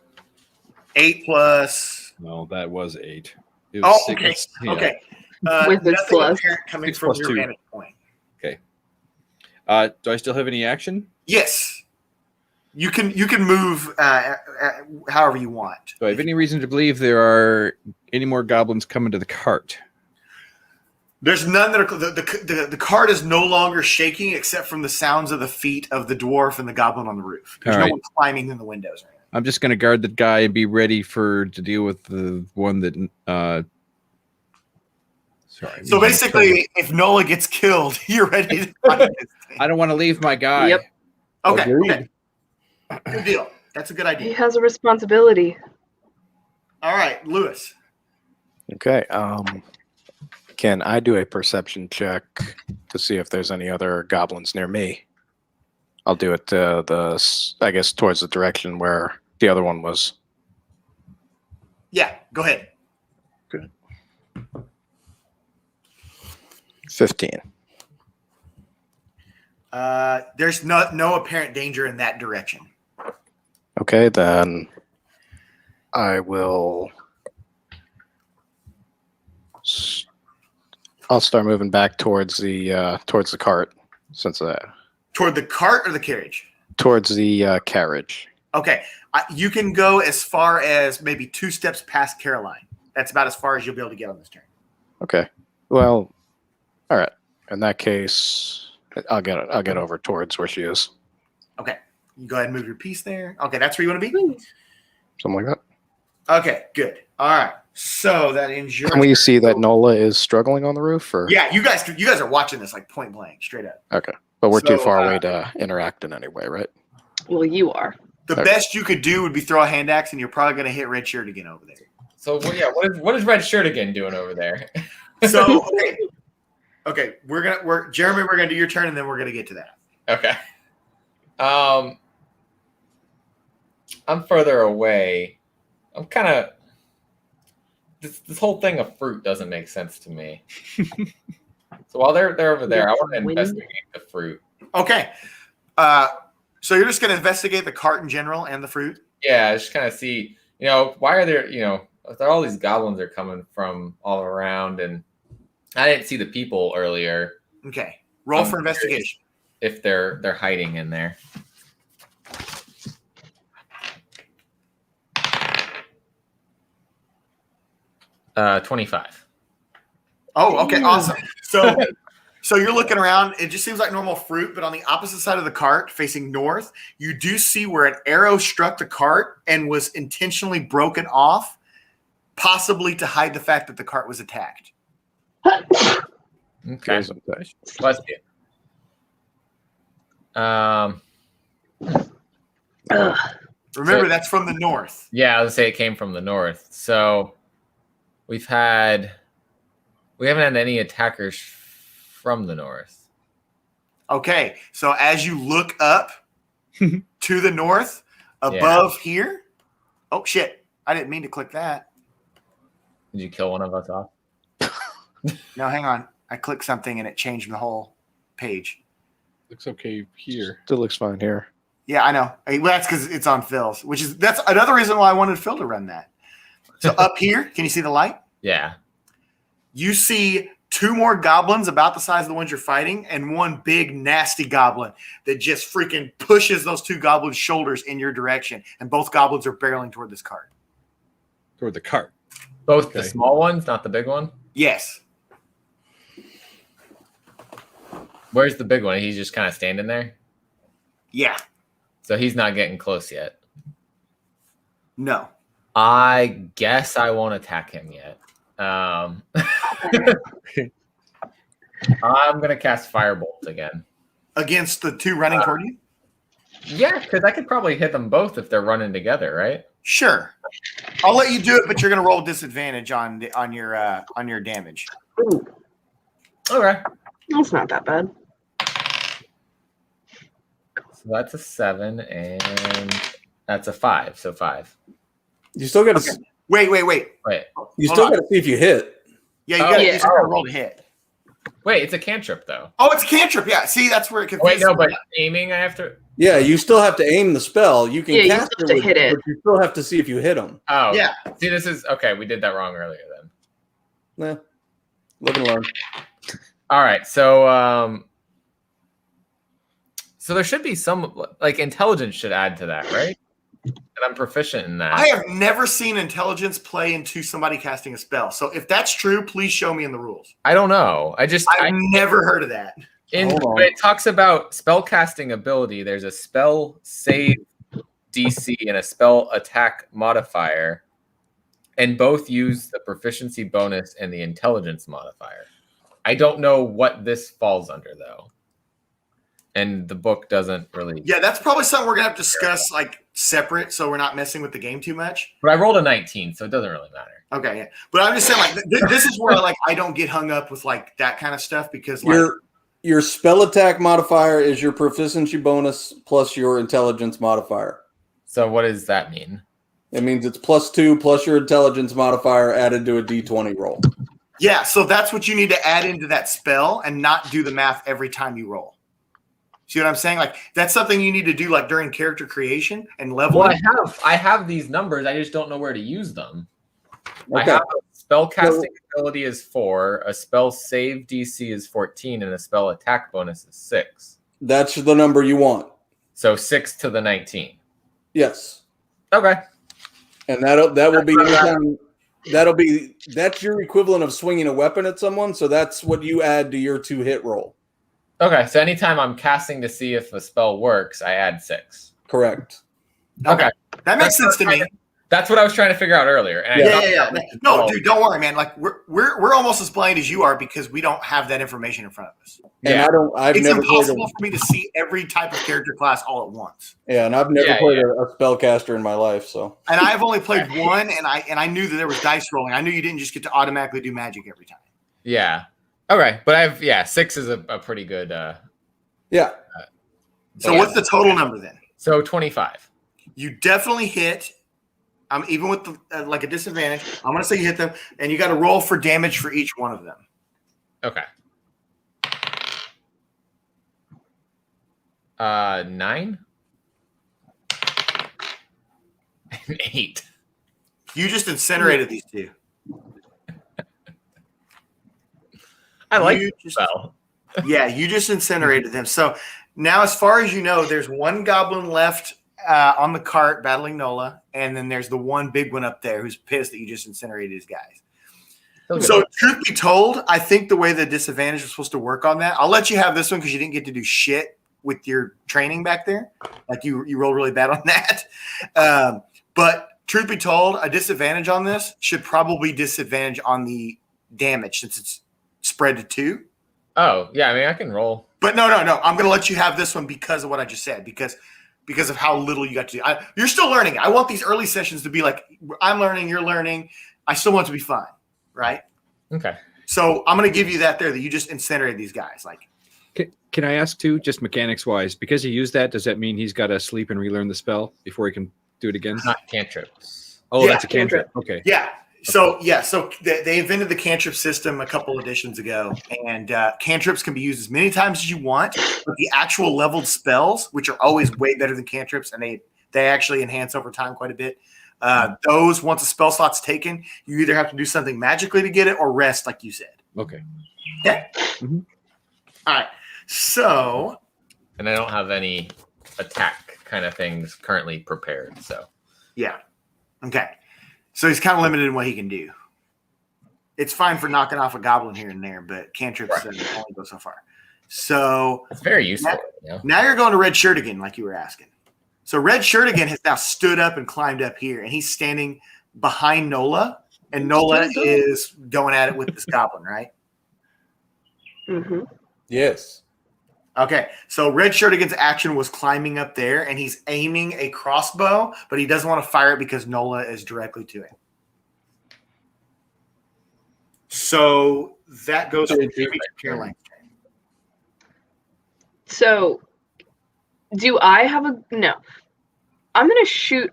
A: 8 plus.
L: No, that was 8. It was 6.
A: Okay.
L: Yeah.
A: Okay.
J: With its
A: Nothing
J: plus.
A: apparent coming
L: 6
A: from
L: plus
A: your
L: 2.
A: vantage point.
L: Okay. Do I still have any action?
A: Yes. You can move however you want.
L: Do I have any reason to believe there are any more goblins coming to the cart?
A: There's none that are the cart is no longer shaking except from the sounds of the feet of the dwarf and the goblin on the roof. There's
L: All
A: no
L: right.
A: one climbing in the windows right now.
L: I'm just going to guard the guy and be ready to deal with the one that. Sorry.
A: So basically, if Nola gets killed, you're ready to fight this thing.
L: I don't want to leave my guy.
J: Yep.
A: Okay.
K: Agreed.
A: Okay. Good deal. That's a good
J: He
A: idea.
J: has a responsibility.
A: All right, Lewis.
M: Okay. Can I do a perception check to see if there's any other goblins near me? I'll do it I guess towards the direction where the other one was.
A: Yeah, go ahead.
M: 15.
A: There's no apparent danger in that direction.
M: Okay, then I will. I'll start moving back towards the cart, since
A: Toward the cart or the carriage?
M: towards the carriage.
A: Okay, you can go as far as maybe 2 steps past Caroline. That's about as far as you'll be able to get on this turn.
M: Okay. Well, all right. In that case, I'll get over towards where she is.
A: Okay. You go ahead and move your piece there. Okay, that's where you want to be?
M: Something like that.
A: Okay, good. All right. So that ends your
M: Can we see that Nola is struggling on the roof? Or
A: Yeah, you guys are watching this like point blank, straight up.
M: okay, but we're too
A: So,
M: far away to interact in any way, right?
J: Well, you are.
A: The best you could do would be throw a hand axe, and you're probably going to hit Red Shirt again over there.
F: So what is Red Shirt again doing over there?
A: So okay, Jeremy, we're gonna do your turn, and then we're gonna get to that.
F: Okay. I'm further away. I'm kind of this whole thing of fruit doesn't make sense to me. So while they're over there, I want to investigate the fruit.
A: Okay. So you're just gonna investigate the cart in general and the fruit?
F: Yeah, just kind of see, why are there, all these goblins are coming from all around, and I didn't see the people earlier.
A: Okay. Roll for investigation.
F: If they're hiding in there. Uh, 25.
A: Oh, okay, awesome. So you're looking around. It just seems like normal fruit, but on the opposite side of the cart, facing north, you do see where an arrow struck the cart and was intentionally broken off, possibly to hide the fact that the cart was attacked.
F: Okay. Bless you.
A: Remember, that's from the north.
F: Yeah, I would say it came from the north. So we haven't had any attackers from the north.
A: Okay, so as you look up to the north, above here. Oh shit! I didn't mean to click that.
F: Did you kill one of us off?
A: No, hang on. I clicked something and it changed the whole page.
L: Looks okay here.
M: Still looks fine here.
A: Yeah, I know. Well, that's because it's on Phil's, that's another reason why I wanted Phil to run that. So up here, can you see the light?
F: Yeah.
A: You see two more goblins about the size of the ones you're fighting, and one big nasty goblin that just freaking pushes those two goblins' shoulders in your direction, and both goblins are barreling toward this cart.
L: Toward the cart.
F: Both the small ones, not the big one?
A: Yes.
F: Where's the big one? He's just kind of standing there?
A: Yeah.
F: So he's not getting close yet?
A: No.
F: I guess I won't attack him yet. I'm going to cast Firebolt again.
A: Against the two running toward you?
F: Yeah, because I could probably hit them both if they're running together, right?
A: Sure. I'll let you do it, but you're going to roll disadvantage on your damage.
J: Ooh.
F: Okay.
J: That's not that bad.
F: So that's a 7, and that's a 5. So 5.
K: You still got to
A: wait.
K: You still got to see if you hit.
A: Yeah, you got to roll to hit.
F: Wait, it's a cantrip though.
A: Oh, it's a cantrip. Yeah. See, that's where it confuses.
F: Wait, no, but aiming, I have to.
K: Yeah, you still have to aim the spell. You can cast
J: you have to hit it,
K: but you still have to see if you hit them.
F: Oh,
A: yeah.
F: See, this is okay. We did that wrong earlier then.
K: Nah, live and learn.
F: All right, so there should be some intelligence should add to that, right? And I'm proficient in that.
A: I have never seen intelligence play into somebody casting a spell. So if that's true, please show me in the rules.
F: I don't know. I've
A: never heard of that.
F: When it talks about spell casting ability, there's a spell save DC and a spell attack modifier, and both use the proficiency bonus and the intelligence modifier. I don't know what this falls under though. And the book doesn't really.
A: Yeah, that's probably something we're gonna have to discuss separate, so we're not messing with the game too much.
F: But I rolled a 19, so it doesn't really matter.
A: Okay, yeah. But I'm just saying, this is where I don't get hung up with that kind of stuff because
K: your spell attack modifier is your proficiency bonus plus your intelligence modifier.
F: So what does that mean?
K: It means it's +2 plus your intelligence modifier added to a D20 roll.
A: Yeah, so that's what you need to add into that spell and not do the math every time you roll. See what I'm saying? That's something you need to do during character creation and leveling.
F: Well, I have these numbers. I just don't know where to use them.
K: Okay.
F: I have a spell casting ability is 4, a spell save DC is 14, and a spell attack bonus is 6.
K: That's the number you want.
F: So 6 to the 19.
K: Yes.
F: Okay.
K: And that will be anytime that's your equivalent of swinging a weapon at someone. So that's what you add to your 2 hit roll.
F: Okay, so anytime I'm casting to see if a spell works, I add 6.
K: Correct.
F: Okay.
A: That makes sense to me.
F: That's what I was trying to figure out earlier. And
A: Yeah. No, dude, don't worry, man. Like we're almost as blind as you are because we don't have that information in front of us.
K: And
A: it's impossible for me to see every type of character class all at once.
K: Yeah, and I've never played a spellcaster in my life, so.
A: And I've only played one, and I knew that there was dice rolling. I knew you didn't just get to automatically do magic every time.
F: Yeah. Okay, but 6 is a pretty good.
K: Yeah.
A: So what's the total number then?
F: So 25.
A: You definitely hit. Even with like a disadvantage, I'm going to say you hit them, and you got to roll for damage for each one of them.
F: Okay. 9. 8.
A: You just incinerated these two.
F: I like the spell.
A: Yeah, you just incinerated them. So now, as far as you know, there's one goblin left on the cart battling Nola, and then there's the one big one up there who's pissed that you just incinerated his guys. So, truth be told, I think the way the disadvantage was supposed to work on that, I'll let you have this one because you didn't get to do shit with your training back there. Like you rolled really bad on that. But truth be told, a disadvantage on this should probably disadvantage on the damage since it's spread to 2.
F: Oh, yeah. I mean, I can roll.
A: But no. I'm going to let you have this one because of what I just said, because of how little you got to do. You're still learning. I want these early sessions to be like, I'm learning, you're learning. I still want it to be fun, right?
F: Okay.
A: So I'm going to give you that you just incinerated these guys. Like,
L: can I ask too, just mechanics wise, because he used that, does that mean he's got to sleep and relearn the spell before he can do it again?
F: Not cantrips.
L: Oh, that's a cantrip. Okay.
A: Yeah. So they invented the Kantrip System a couple editions ago, and cantrips can be used as many times as you want. But the actual leveled spells, which are always way better than cantrips, and they actually enhance over time quite a bit. Those, once a spell slot's taken, you either have to do something magically to get it or rest, like you said.
L: Okay.
A: Yeah. Mm-hmm. All right. So.
F: And I don't have any attack kind of things currently prepared. So.
A: Yeah. Okay. So he's kind of limited in what he can do. It's fine for knocking off a goblin here and there, but cantrips only go so far. So
F: it's very useful.
A: Now you're going to Red Shirt again, like you were asking. So Red Shirt again has now stood up and climbed up here, and he's standing behind Nola, and Nola is going at it with this goblin, right?
J: Mm-hmm.
K: Yes.
A: Okay, so Red Shirtigan's action was climbing up there, and he's aiming a crossbow, but he doesn't want to fire it because Nola is directly to him. So that goes for Caroline.
J: So, do I have no? I'm going to shoot.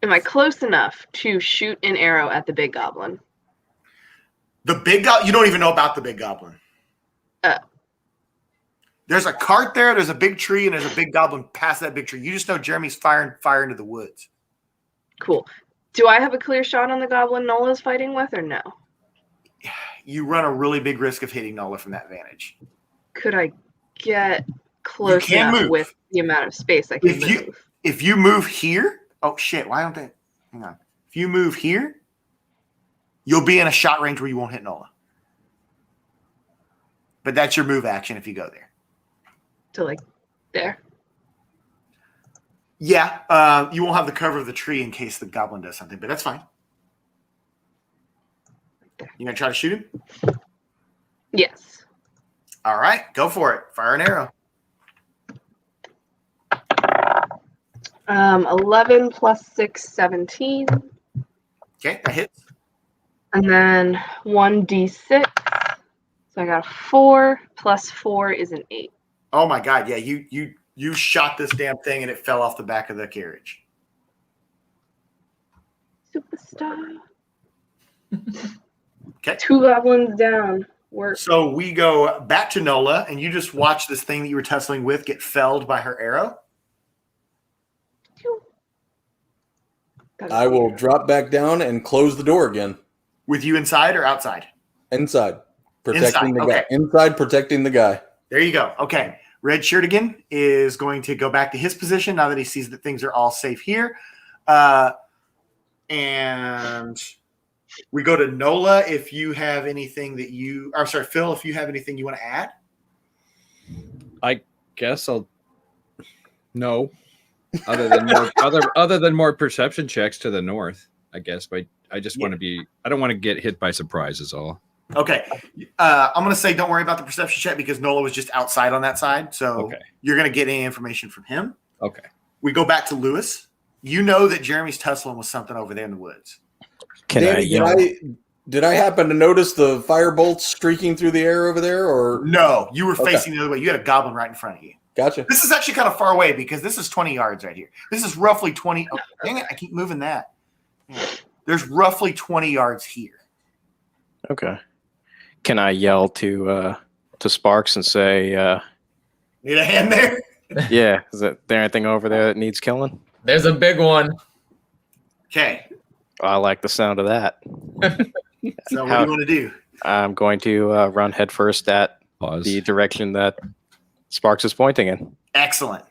J: Am I close enough to shoot an arrow at the big goblin?
A: The big goblin? You don't even know about the big goblin. There's a cart there, there's a big tree, and there's a big goblin past that big tree. You just know Jeremy's firing fire into the woods.
J: Cool. Do I have a clear shot on the goblin Nola's fighting with, or no?
A: You run a really big risk of hitting Nola from that vantage.
J: Could I get close enough with the amount of space I can move?
A: If you move here, oh shit, why don't they? Hang on. If you move here, you'll be in a shot range where you won't hit Nola. But that's your move action if you go there.
J: To like there?
A: Yeah, you won't have the cover of the tree in case the goblin does something, but that's fine. You gonna try to shoot him?
J: Yes.
A: All right, go for it. Fire an arrow.
J: 11 plus 6, 17.
A: Okay, that hits.
J: And then 1d6. So I got a 4 plus 4 is an 8.
A: Oh my god, yeah, you shot this damn thing and it fell off the back of the carriage.
J: Superstar.
A: Okay.
J: 2 goblins down. Work.
A: So we go back to Nola, and you just watch this thing that you were tussling with get felled by her arrow.
K: I will drop back down and close the door again.
A: With you inside or outside?
K: Inside. Protecting the guy.
A: Okay.
K: Inside, protecting the guy.
A: There you go. Okay. Red Shirtigan is going to go back to his position now that he sees that things are all safe here. And We go to Nola if you have anything that you... I'm sorry, Phil, if you have anything you want to add.
L: I guess I'll... No. Other than more perception checks to the north, I guess. But I just want to be... I don't want to get hit by surprise is all.
A: Okay. I'm going to say don't worry about the perception check because Nola was just outside on that side. So you're going to get any information from him.
L: Okay.
A: We go back to Lewis. You know that Jeremy's tussling with something over there in the woods.
K: Did I happen to notice the fire bolts streaking through the air over there? Or
A: no, you were facing the other way. You had a goblin right in front of you.
K: Gotcha.
A: This is actually kind of far away because this is 20 yards right here. This is roughly 20. Oh, dang it. I keep moving that. There's roughly 20 yards here.
M: Okay. Can I yell to Sparks and say,
A: need a hand there?
M: Yeah. Is there anything over there that needs killing?
F: There's a big one.
A: Okay.
M: I like the sound of that.
A: So what do you want to do?
M: I'm going to run headfirst at the direction that Sparks is pointing in.
A: Excellent.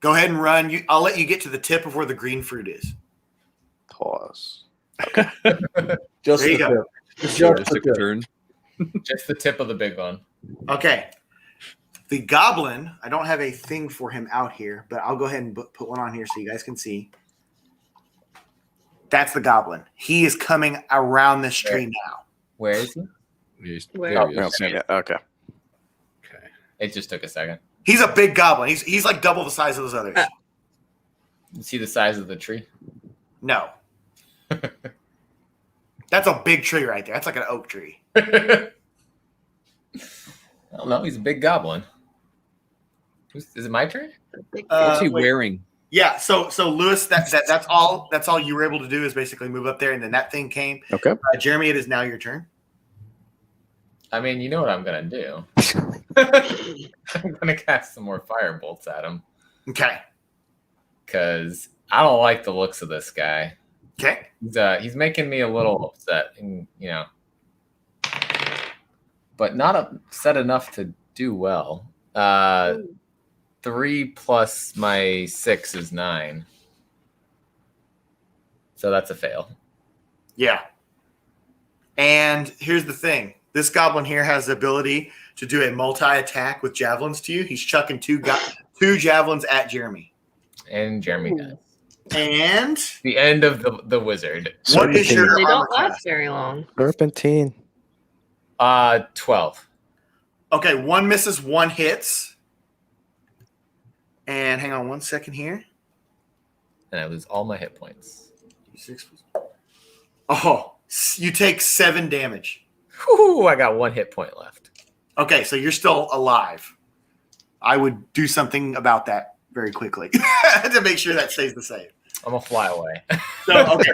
A: Go ahead and run. I'll let you get to the tip of where the green fruit is.
M: Pause.
A: Okay.
K: Just
A: there you go.
F: Just the tip of the big one.
A: Okay. The goblin, I don't have a thing for him out here, but I'll go ahead and put one on here so you guys can see. That's the goblin. He is coming around this tree now.
F: Where is he?
M: Okay.
F: It just took a second.
A: He's a big goblin. He's like double the size of those others.
F: You see the size of the tree?
A: No. That's a big tree right there. That's like an oak tree.
F: I don't know. He's a big goblin. Is it my turn?
L: What's he wearing?
A: Yeah. So Lewis, that's all. That's all you were able to do is basically move up there, and then that thing came.
M: Okay.
A: Jeremy, it is now your turn.
F: I mean, you know what I'm gonna do. I'm gonna cast some more fire bolts at him.
A: Okay.
F: Because I don't like the looks of this guy.
A: Okay.
F: He's making me a little upset, and but not upset enough to do well. 3 plus my 6 is 9. So that's a fail.
A: Yeah. And here's the thing. This goblin here has the ability to do a multi-attack with javelins to you. He's chucking two javelins at Jeremy.
F: And Jeremy does.
A: And
F: the end of the wizard.
A: What is your
J: They
A: armor
J: don't last
A: class?
J: very long.
M: Serpentine.
F: 12.
A: Okay, 1 misses, 1 hits. And hang on 1 second here.
F: And I lose all my hit points.
A: Oh, you take 7 damage.
F: Whew, I got 1 hit point left.
A: Okay, so you're still alive. I would do something about that very quickly to make sure that stays the same.
F: I'm gonna fly away.
A: So okay.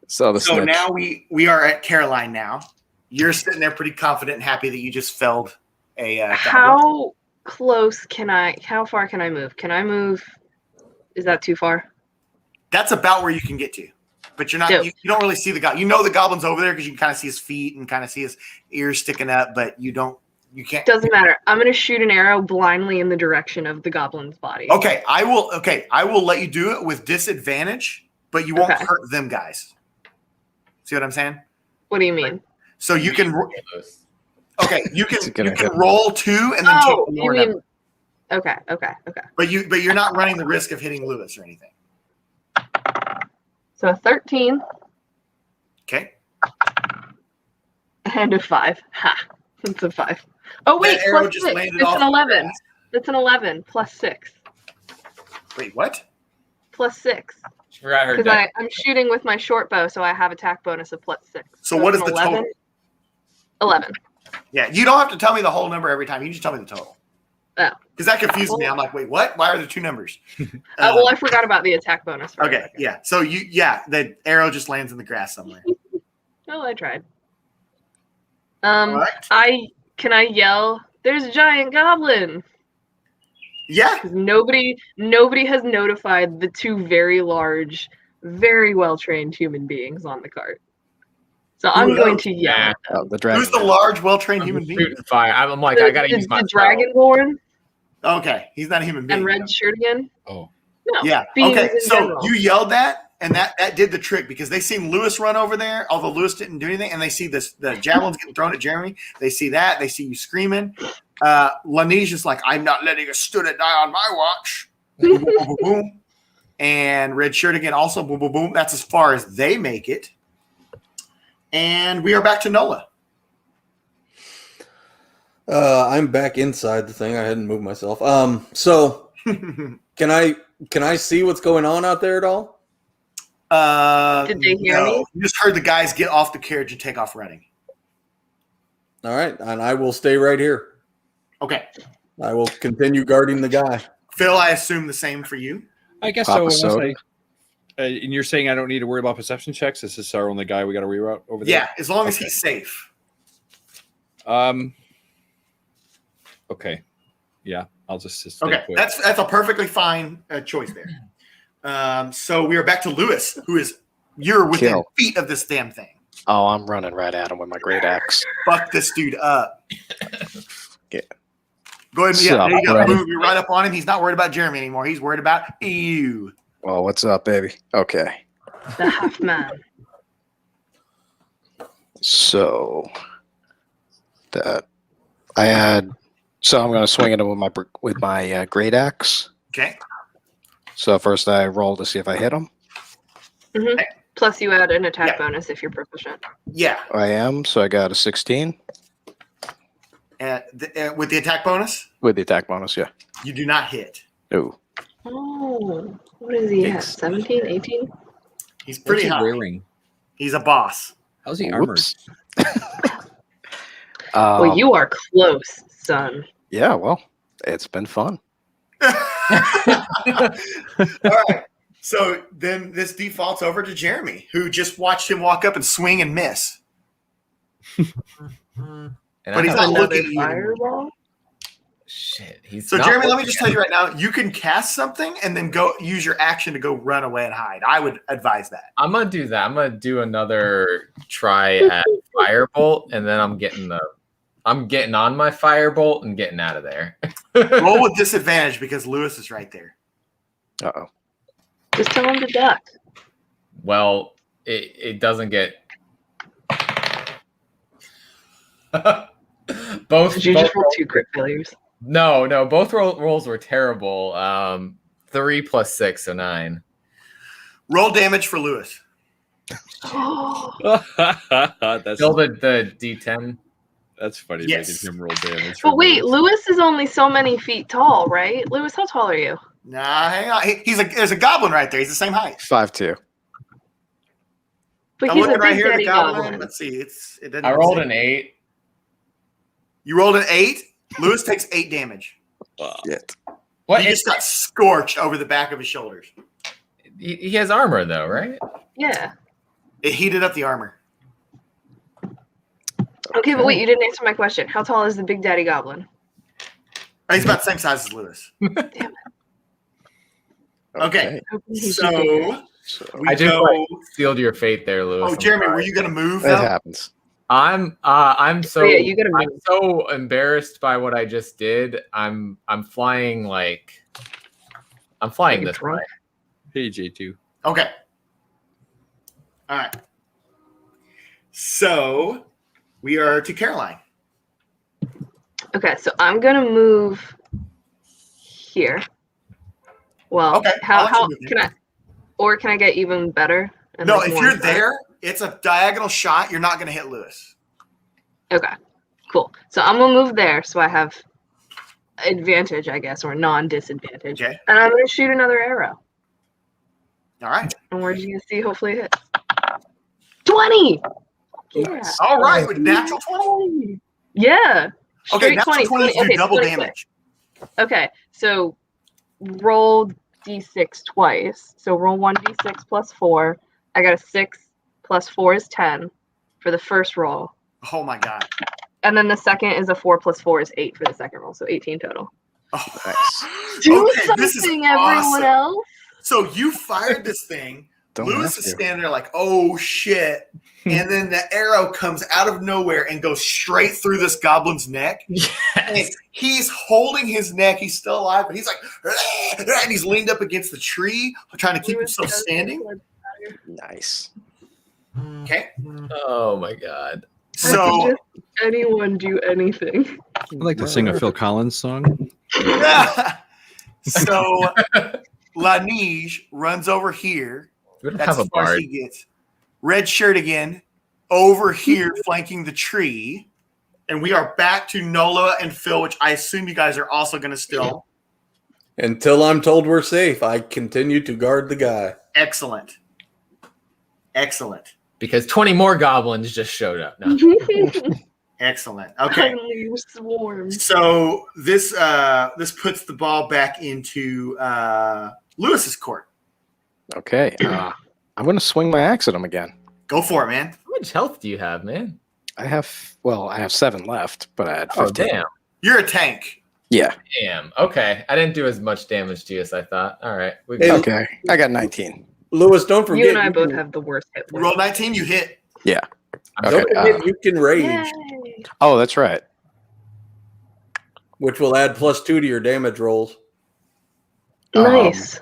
M: So
A: now we are at Caroline now. You're sitting there pretty confident and happy that you just felled a
J: How close how far can I move? Can I move? Is that too far?
A: That's about where you can get to. But you're not you don't really see the goblin. You know the goblin's over there because you can kind of see his feet and kind of see his ears sticking up, but you can't.
J: Doesn't matter. I'm gonna shoot an arrow blindly in the direction of the goblin's body.
A: Okay, I will let you do it with disadvantage, but you won't hurt them guys. See what I'm saying?
J: What do you mean?
A: So you can you can roll 2 and then take the lower number.
J: Okay.
A: But you're not running the risk of hitting Lewis or anything.
J: So a 13.
A: Okay.
J: And a 5. Ha. That's a 5. Oh wait,
A: That arrow
J: plus
A: just
J: 6.
A: landed
J: It's
A: off
J: an
A: the
J: 11.
A: grass.
J: It's an 11 plus 6.
A: Wait, what?
J: Plus 6.
F: She forgot her
J: Because
F: deck.
J: I'm shooting with my short bow, so I have attack bonus of plus 6.
A: So what is
J: it's
A: the
J: an
A: total?
J: 11.
A: Yeah, you don't have to tell me the whole number every time. You just tell me the total.
J: Oh.
A: Because that confuses me. I'm like, wait, what? Why are there 2 numbers?
J: Well, I forgot about the attack bonus. For a
A: Okay,
J: second.
A: yeah. So the arrow just lands in the grass somewhere.
J: Oh, I tried.
A: Right.
J: Can I yell? There's a giant goblin.
A: Yeah.
J: Nobody has notified the 2 very large, very well trained human beings on the cart. So I'm going to yell.
M: The dragon.
A: Who's the large, well-trained human being?
F: Shooting fire. I'm like, I gotta use my
J: the dragonborn
A: Okay, he's not a human being.
J: and red shirt again.
L: Oh.
J: No.
A: Yeah.
J: beings
A: Okay.
J: in
A: So
J: general.
A: you yelled that, And that did the trick because they seen Lewis run over there, although Lewis didn't do anything, and they see the javelins getting thrown at Jeremy. They see that. They see you screaming. Lanisia's like, I'm not letting a student die on my watch. Boom, boom, boom, boom. And Red Shirt again, also boom, boom, boom. That's as far as they make it. And we are back to Nola.
K: I'm back inside the thing. I hadn't moved myself. So can I see what's going on out there at all?
J: Did they hear me?
A: You just heard the guys get off the carriage and take off running.
K: All right, and I will stay right here.
A: Okay.
K: I will continue guarding the guy.
A: Phil, I assume the same for you.
L: I guess
M: Papa
L: so.
M: soda.
L: And you're saying I don't need to worry about perception checks? This is our only guy we got to reroute over there?
A: Yeah, as long as he's safe.
L: Okay. Yeah, I'll just stay
A: Okay,
L: put.
A: that's a perfectly fine choice there. So we are back to Lewis, you're within
M: Kill.
A: feet of this damn thing.
M: Oh, I'm running right at him with my great axe.
A: Fuck this dude up.
M: Yeah.
A: Go ahead. Yeah,
M: Sup,
A: there you go.
M: buddy?
A: Move you right up on him. He's not worried about Jeremy anymore. He's worried about you.
M: Well, what's up, baby? Okay.
J: The half man.
M: So that I had. So I'm going to swing at him with my great axe.
A: Okay.
M: So first I roll to see if I hit him.
J: Mm-hmm. Plus, you add an attack
A: Yeah.
J: bonus if you're proficient.
A: Yeah.
M: I am. So I got a 16
A: With the attack bonus,
M: with the attack bonus. Yeah.
A: you do not hit.
M: Ooh.
J: Oh, what is he at? 17, 18?
A: He's pretty
L: What's he
A: high.
L: wearing?
A: He's a boss.
L: How's he armored?
M: Whoops.
J: Well, you are close, son.
M: Yeah. Well, it's been fun.
A: All right. So then this defaults over to Jeremy, who just watched him walk up and swing and miss.
F: And
A: But he's not
J: Another
A: looking at you.
J: fireball?
F: Shit. He's
A: So
F: not
A: Jeremy, let me
F: looking
A: just
F: at
A: tell you right now, you can cast something and then go use your action to go run away and hide. I would advise that.
F: I'm gonna do that. I'm gonna do another try at firebolt, and then I'm getting on my firebolt and getting out of there.
A: Roll with disadvantage because Lewis is right there.
M: Uh-oh.
J: Just tell him to duck.
F: Well, it doesn't get both.
J: Did you
F: both
J: just roll 2 crit failures?
F: No, both rolls were terrible. 3 plus 6, so 9.
A: Roll damage for Lewis.
L: That's
F: Still the D10.
L: That's funny.
A: Yes.
L: Making him roll damage.
J: But wait, Lewis is only so many feet tall, right? Lewis, how tall are you?
A: Nah, hang on. There's a goblin right there. He's the same height.
M: 5'2".
J: But
A: I'm
J: he's a
A: looking right
J: big
A: here. The
J: daddy
A: goblin.
J: goblin.
A: Let's see. It doesn't.
F: I
A: even
F: rolled
A: say.
F: an 8.
A: You rolled an 8. Lewis takes 8 damage.
M: Shit.
F: What?
A: He just got scorched over the back of his shoulders.
F: He has armor though, right?
J: Yeah.
A: It heated up the armor.
J: Okay, but wait, you didn't answer my question. How tall is the big daddy goblin?
A: He's about the same size as Lewis.
J: Damn it.
A: Okay.
J: He's
A: So we
F: I just
A: go.
F: sealed your fate there, Lewis.
A: Oh,
F: I'm
A: Jeremy,
F: sorry.
A: were you going to move?
M: That
A: Though?
M: happens.
F: I'm so
J: Oh, yeah, you gotta
F: I'm
J: move.
F: so embarrassed by what I just did. I'm flying I'm flying
J: You're
F: this
J: drunk.
F: way.
L: Hey, J2.
A: Okay. All right. So we are to Caroline.
J: Okay, so I'm gonna move here. Well,
A: Okay, I'll
J: how
A: let you move
J: can I? Or can I get even better? and
A: No,
J: like
A: if
J: more
A: you're
J: inside?
A: there, it's a diagonal shot. You're not going to hit Lewis.
J: Okay, cool. So I'm gonna move there, so I have advantage, I guess, or non-disadvantage.
A: Okay.
J: And I'm gonna shoot another arrow.
A: All right.
J: And where did you see? Hopefully, it hits. 20. Yeah.
A: All right. With natural 20.
J: Yeah.
A: Okay,
J: Straight
A: natural 20 do
J: Okay,
A: double
J: 20.
A: damage.
J: Okay, so roll d6 twice. So roll 1d6 plus 4. I got a 6 plus 4 is 10 for the first roll.
A: Oh my god.
J: And then the second is a 4 plus 4 is 8 for the second roll. So 18 total.
A: Oh,
M: Nice.
J: Do
A: okay, this is
J: something, everyone
A: awesome.
J: else.
A: So you fired this thing.
M: Don't
A: Lewis
M: have
A: is
M: to.
A: standing there like, oh shit. And then the arrow comes out of nowhere and goes straight through this goblin's neck. And he's holding his neck. He's still alive, but he's like, and he's leaned up against the tree, trying to keep
J: Lewis
A: himself
J: does
A: standing.
J: this,
M: Nice.
A: Okay.
F: Oh my god.
A: So
J: Just anyone do anything.
L: I'd like to sing a Phil Collins song.
A: so Lanige runs over here.
F: We don't
A: That's
F: have
A: as
F: a
A: far as
F: bard.
A: he gets. Red shirt again, over here flanking the tree. And we are back to Nola and Phil, which I assume you guys are also going to still.
K: Until I'm told we're safe, I continue to guard the guy.
A: Excellent. Excellent.
F: Because 20 more goblins just showed up. No.
A: Excellent. Okay.
J: You swarm.
A: So this puts the ball back into Lewis's court.
M: Okay. I'm going to swing my axe at him again.
A: Go for it, man.
F: How much health do you have, man?
M: I have 7 left, but I had
F: Oh,
M: 15.
F: damn.
A: You're a tank.
M: Yeah.
F: Damn. Okay. I didn't do as much damage to you as I thought. All right.
M: Okay. I got 19.
K: Lewis, don't forget.
J: You and I both have the worst hit
A: You roll 19, you hit.
M: Yeah.
K: Don't
M: Okay.
K: forget you can rage,
J: Yay.
M: Oh, that's right.
K: which will add +2 to your damage rolls.
J: Nice.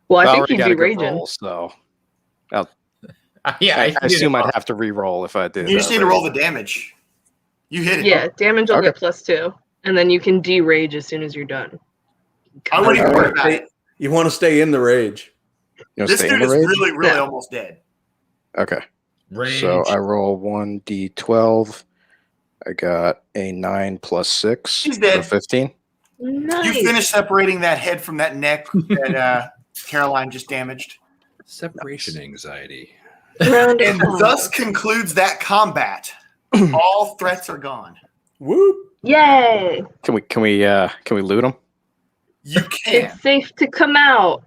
J: Well, I think
M: already
J: you'd
M: got
J: be
M: a good
J: raging.
M: roll, so
F: Yeah.
M: I assume I'd have to re-roll if I did.
A: You just need to roll the damage. You hit it.
J: Yeah, damage will
M: Okay.
J: get +2, and then you can de-rage as soon as you're done.
A: I wouldn't even worry about it.
K: You want to stay in the rage.
M: You wanna
A: This
M: stay
A: dude
M: in the
A: is
M: rage?
A: really, really
J: Yeah.
A: almost dead.
M: Okay.
F: Rage.
M: So I roll 1d12. I got a 9 plus 6
A: He's dead.
M: for 15.
J: Nice.
A: You finish separating that head from that neck that Caroline just damaged.
L: Separation anxiety.
J: Round
A: And
J: five.
A: thus concludes that combat. All threats are gone.
K: Whoop.
J: Yay!
M: Can we loot them?
A: You can.
J: It's safe to come out.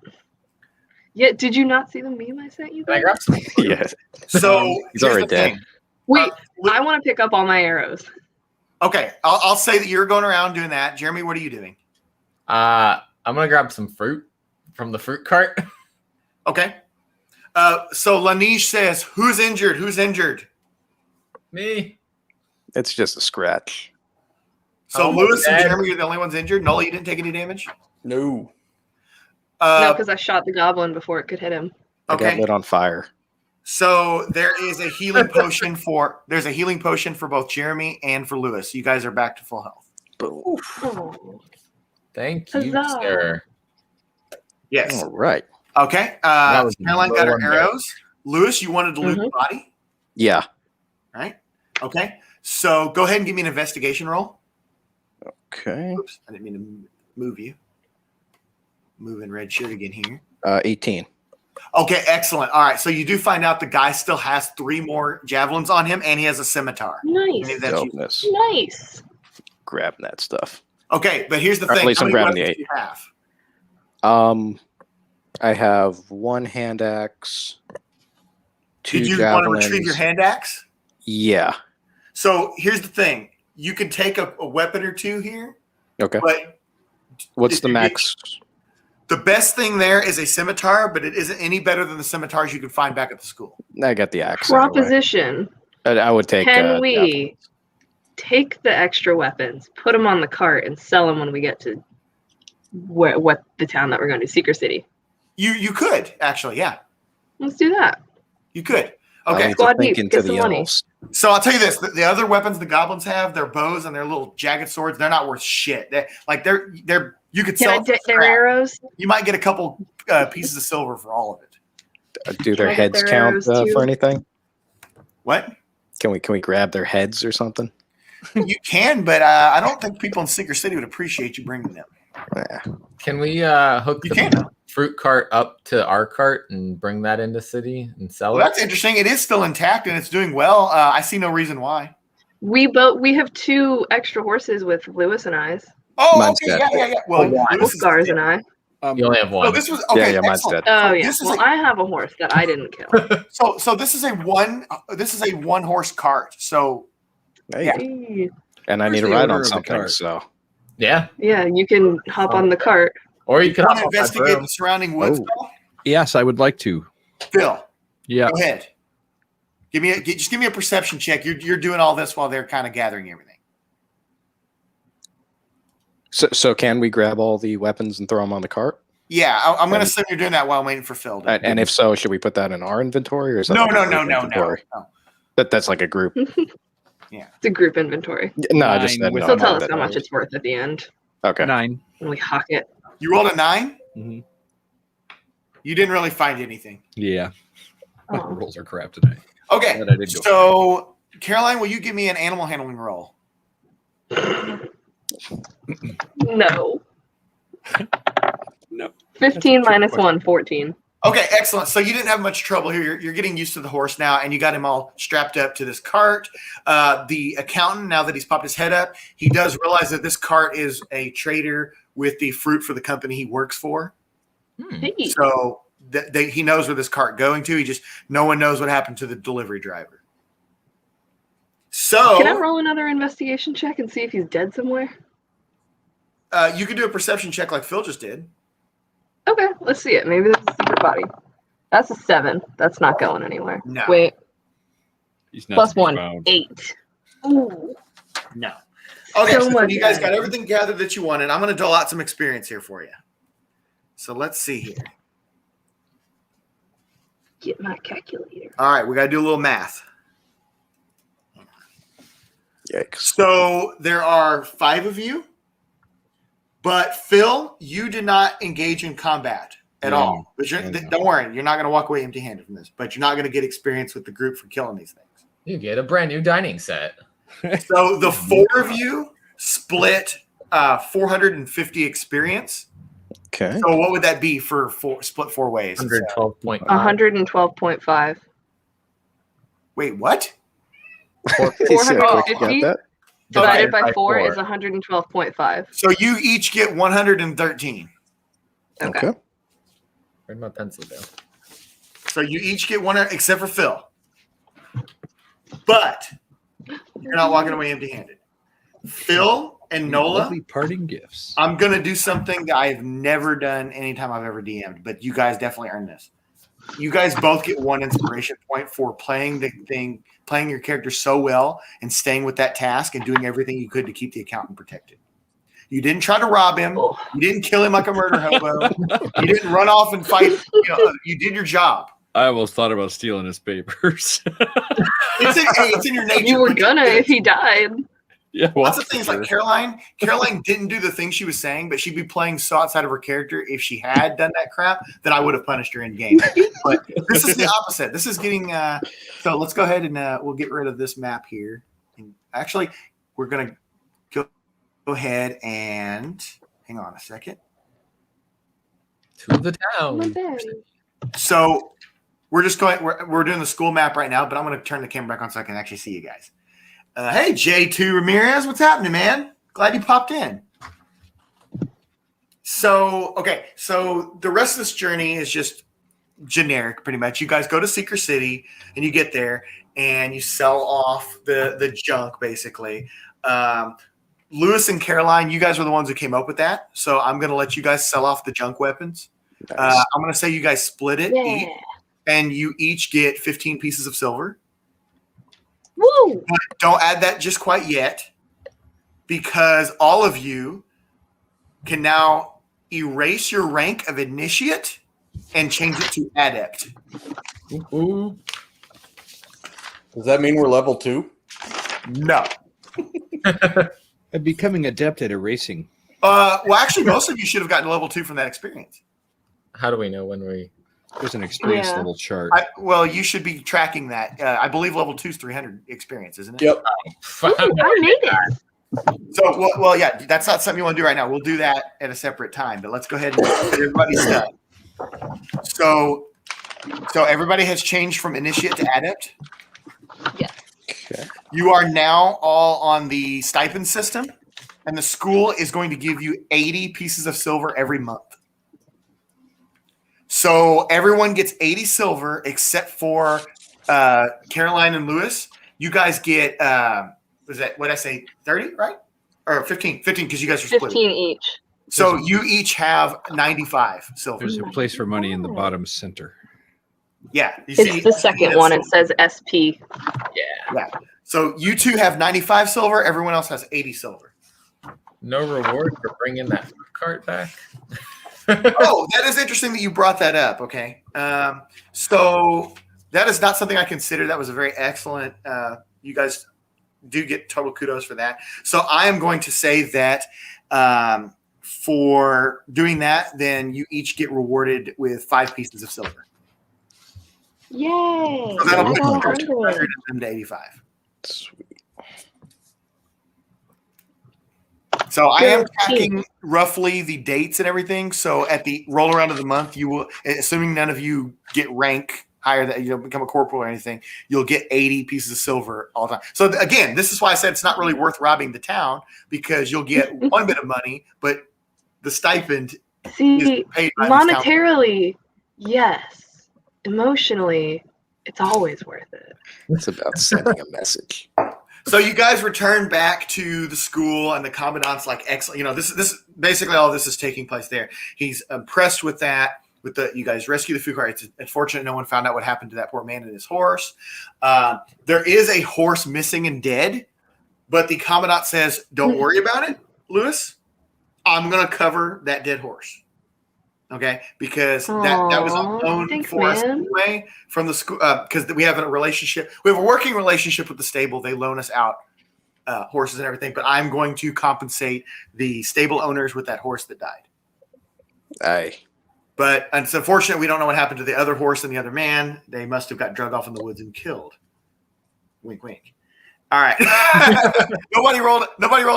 J: Yeah, did you not see the meme I sent you?
F: Can I
J: guys?
F: grab some?
M: Yeah.
A: So
M: He's
A: here's
M: already
A: the
M: dead.
A: thing.
J: Wait, I want to pick up all my arrows.
A: Okay, I'll say that you're going around doing that. Jeremy, what are you doing?
F: I'm gonna grab some fruit from the fruit cart.
A: Okay. So Lanish says, "Who's injured? Who's injured?"
F: Me.
M: It's just a scratch.
A: So
F: Oh,
A: Lewis and
F: Dad.
A: Jeremy are the only ones injured. Nola, you didn't take any damage.
K: No.
J: No, because I shot the goblin before it could hit him.
M: I got
A: Okay.
M: lit on fire.
A: So there is a healing potion for both Jeremy and for Lewis. You guys are back to full health.
M: Boom.
J: Oh.
F: Thank you,
J: Huzzah.
F: sir.
A: Yes.
M: All right.
A: Okay.
F: That was
A: Caroline got her
F: low on there.
A: arrows. Lewis, you wanted to loot the body,
M: Yeah.
A: right? Okay. So go ahead and give me an investigation roll.
M: Okay.
A: Oops, I didn't mean to move you. Moving red shirt again here.
M: 18.
A: Okay, excellent. All right, so you do find out the guy still has 3 more javelins on him, and he has a scimitar.
J: Nice.
A: Maybe that's you.
M: Dopeness.
J: Nice.
M: Grabbing that stuff.
A: Okay, but here's the
M: Or at
A: thing.
M: least
A: How
M: I'm
A: many
M: grabbing the
A: weapons
M: 8.
A: do you have?
M: I have 1 hand axe. 2
A: Did you
M: javelins.
A: want to retrieve your hand axe?
M: Yeah.
A: So here's the thing. You can take a weapon or 2 here,
M: Okay.
A: but
M: What's
A: if
M: the
A: you
M: max?
A: the best thing there is a scimitar, but it isn't any better than the scimitars you can find back at the school.
M: I got the axe. Anyway.
J: Proposition.
M: I would take.
J: Can we
M: javelins.
J: take the extra weapons, put them on the cart, and sell them when we get to what the town that we're going to, Secret City?
A: You could actually, yeah,
J: Let's do that.
A: you could.
M: I
A: Okay,
M: need to
J: Squad
M: think
J: deep,
M: into
J: get some
M: the
J: money.
M: elves.
A: so I'll tell you this: the other weapons the goblins have, their bows and their little jagged swords, they're not worth shit. They're you could
J: Can
A: sell
J: I
A: it for
J: get their
A: scrap.
J: arrows?
A: You might get a couple pieces of silver for all of it.
M: Do their
J: I get
M: heads
J: their
M: count
J: arrows, too?
M: for anything?
A: What?
M: Can we grab their heads or something?
A: You can, but I don't think people in Secret City would appreciate you bringing them.
F: Can we hook
A: You
F: the
A: can.
F: fruit cart up to our cart and bring that into city and sell
A: Well,
F: it?
A: that's interesting. It is still intact and it's doing well. I see no reason why.
J: We have 2 extra horses with Lewis and I's.
A: Oh,
M: Mine's
A: okay,
M: dead.
A: yeah. Well, Lewis is
J: Scars
A: dead.
J: and I.
F: You only have one.
A: So this was okay.
M: yeah, mine's
A: excellent.
M: dead.
J: Oh
A: So
J: yeah.
A: This is
J: Well,
A: a,
J: I have a horse that I didn't kill.
A: so this is a one horse cart. So
M: Hey.
A: Yeah.
M: And I
L: Where's
M: need a
L: the
M: ride
L: owner
M: on
L: of the
M: something.
L: cart?
M: So
F: Yeah.
J: Yeah, you can hop on the cart.
F: Or you could
A: want to
F: hop on my
A: investigate
F: broom.
A: the surrounding woods,
M: Oh.
A: Phil?
L: Yes, I would like to.
A: Phil,
L: Yeah.
A: go ahead. Give me a perception check. You're doing all this while they're kind of gathering everything.
M: can we grab all the weapons and throw them on the cart?
A: Yeah, I'm going to assume you're doing that while I'm waiting for Phil.
M: And if so, should we put that in our inventory or is that
A: No,
M: like a
A: no,
M: group
A: no, no, no,
M: inventory?
A: no.
M: That's like a group.
A: Yeah.
J: It's a group inventory.
M: No, I just said
L: with-
M: no.
J: He'll tell us
M: that
J: how much
M: knows.
J: it's worth at the end.
M: Okay.
L: 9.
J: When we hawk it.
A: You rolled a 9?
L: Mm-hmm.
A: You didn't really find anything.
L: Yeah. My
J: Oh.
L: rolls are crap tonight.
A: Okay,
L: But I did go.
A: so Caroline, will you give me an animal handling roll?
J: No.
L: No.
J: 15 minus 1, 14.
A: Okay, excellent. So you didn't have much trouble here. You're getting used to the horse now, and you got him all strapped up to this cart. The accountant, now that he's popped his head up, he does realize that this cart is a trader with the fruit for the company he works for.
J: Hey.
A: So he knows where this cart going to. No one knows what happened to the delivery driver. So
J: Can I roll another investigation check and see if he's dead somewhere?
A: you could do a perception check like Phil just did.
J: Okay, let's see it. Maybe there's a secret body. That's a 7. That's not going anywhere.
A: No.
J: Wait.
L: He's not
J: Plus
L: to be
J: 1,
L: found.
J: 8. Ooh.
A: No. Okay,
J: So
A: so
J: much
A: you guys
J: better.
A: got everything gathered that you wanted. I'm going to dole out some experience here for you. So let's see here.
J: Get my calculator.
A: All right, we got to do a little math.
M: Yikes.
A: So there are 5 of you, but Phil, you did not engage in combat at all. But don't worry, you're not going to walk away empty-handed from this. But you're not going to get experience with the group for killing these things.
F: You get a brand new dining set.
A: So the 4 of you split 450 experience.
M: Okay.
A: So what would that be for split 4 ways?
F: 112.5.
J: 112.5.
A: Wait, what?
J: 450
M: Got that?
J: divided
F: Okay,
J: by 4
F: 4.
J: is 112.5.
A: So you each get 113.
J: Okay.
F: Where'd my pencil go?
A: So you each get 100, except for Phil. But you're not walking away empty-handed. Phil and Nola,
L: Lovely parting gifts.
A: I'm going to do something that I have never done anytime I've ever DM'd, but you guys definitely earned this. You guys both get 1 inspiration point for playing your character so well and staying with that task and doing everything you could to keep the accountant protected. You didn't try to rob him. You didn't kill him like a murder hobo. You didn't run off and fight. You did your job.
L: I almost thought about stealing his papers.
A: It's in your nature.
J: You were gonna if he died.
L: Yeah, well,
A: Lots of things like Caroline didn't do the thing she was saying, but she'd be playing so outside of her character. If she had done that crap, then I would have punished her in game. But this is the opposite. This is getting so let's go ahead and we'll get rid of this map here. And actually, we're gonna go ahead and hang on a second.
F: To the
J: Oh my
F: town.
J: bad.
A: So we're doing the school map right now, but I'm gonna turn the camera back on so I can actually see you guys. Hey, J2 Ramirez, what's happening, man? Glad you popped in. So the rest of this journey is just generic, pretty much. You guys go to Seeker City, and you get there, and you sell off the junk, basically. Lewis and Caroline, you guys were the ones who came up with that, so I'm going to let you guys sell off the junk weapons.
M: Nice.
A: I'm going to say you guys split it,
J: Yeah.
A: and you each get 15 pieces of silver.
J: Woo!
A: But don't add that just quite yet, because all of you can now erase your rank of initiate and change it to adept.
F: Ooh.
K: Does that mean we're level 2?
A: No.
L: I'm becoming adept at erasing.
A: Well, actually, most of you should have gotten level 2 from that experience.
F: How do we know when we?
L: There's an experience
J: Yeah.
L: level chart.
A: Well, you should be tracking that. I believe level 2 is 300 experience, isn't it?
K: Yep.
J: Ooh, I made it.
A: So, well, yeah, that's not something you want to do right now. We'll do that at a separate time. But let's go ahead and get everybody's done. So everybody has changed from initiate to adept.
J: Yes.
M: Okay.
A: You are now all on the stipend system, and the school is going to give you 80 pieces of silver every month. So everyone gets 80 silver except for Caroline and Lewis. You guys get, was that, what did I say, 30, right? Or 15 because you guys are split.
J: 15 each.
A: So you each have 95 silver.
L: There's a place for money in the bottom center.
A: Yeah. You
J: It's the second one. It says SP.
A: Yeah. So you two have 95 silver. Everyone else has 80 silver.
F: No reward for bringing that cart back.
A: Oh, that is interesting that you brought that up. Okay. So that is not something I considered. That was a very excellent. You guys do get total kudos for that. So I am going to say that for doing that, then you each get rewarded with 5 pieces of silver.
J: Yay!
A: So that'll
J: That's
A: put
J: all
A: you from
J: 100.
A: 200 and them to 85.
M: Sweet.
A: So I am
J: Good.
A: tracking roughly the dates and everything. So at the roll around of the month, you will, assuming none of you get rank higher that you don't become a corporal or anything, you'll get 80 pieces of silver all the time. So again, this is why I said it's not really worth robbing the town, because you'll get one bit of money, but the stipend
J: See,
A: is paid by these towns.
J: monetarily, yes. Emotionally, it's always worth it.
M: It's about sending a message.
A: So you guys return back to the school, and the commandant's like, excellent. You know, this basically all this is taking place there. He's impressed with that. With the you guys rescue the food cart. It's unfortunate no one found out what happened to that poor man and his horse. There is a horse missing and dead, but the commandant says, "Don't worry about it, Lewis. I'm going to cover that dead horse." Okay, because that was a loan for us anyway from the school, because we have a relationship. We have a working relationship with the stable. They loan us out horses and everything, but I'm going to compensate the stable owners with that horse that died.
M: Aye.
A: But it's unfortunate we don't know what happened to the other horse and the other man. They must have got drug off in the woods and killed. Wink, wink. All right. Nobody rolled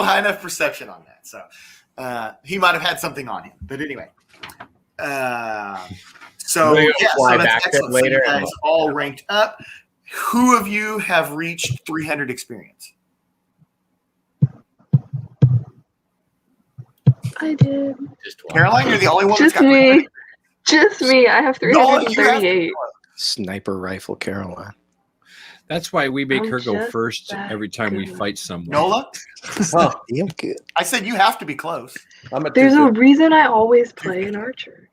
A: high enough perception on that, so he might have had something on him. But anyway. So that's excellent. So you guys all ranked up. Who of you have reached 300 experience?
J: I did.
A: Caroline, you're the only one.
J: Just
A: that's got
J: me.
A: 300.
J: Just me. I have 338.
M: Sniper rifle Caroline.
L: That's why we make
J: I'm
L: her go
J: just
L: first
J: that
L: every time we
J: good.
L: fight someone.
A: Nola?
K: Well,
M: I'm good.
A: I said you have to be close.
K: I'm at
J: There's a
K: 250.
J: reason I always play an archer.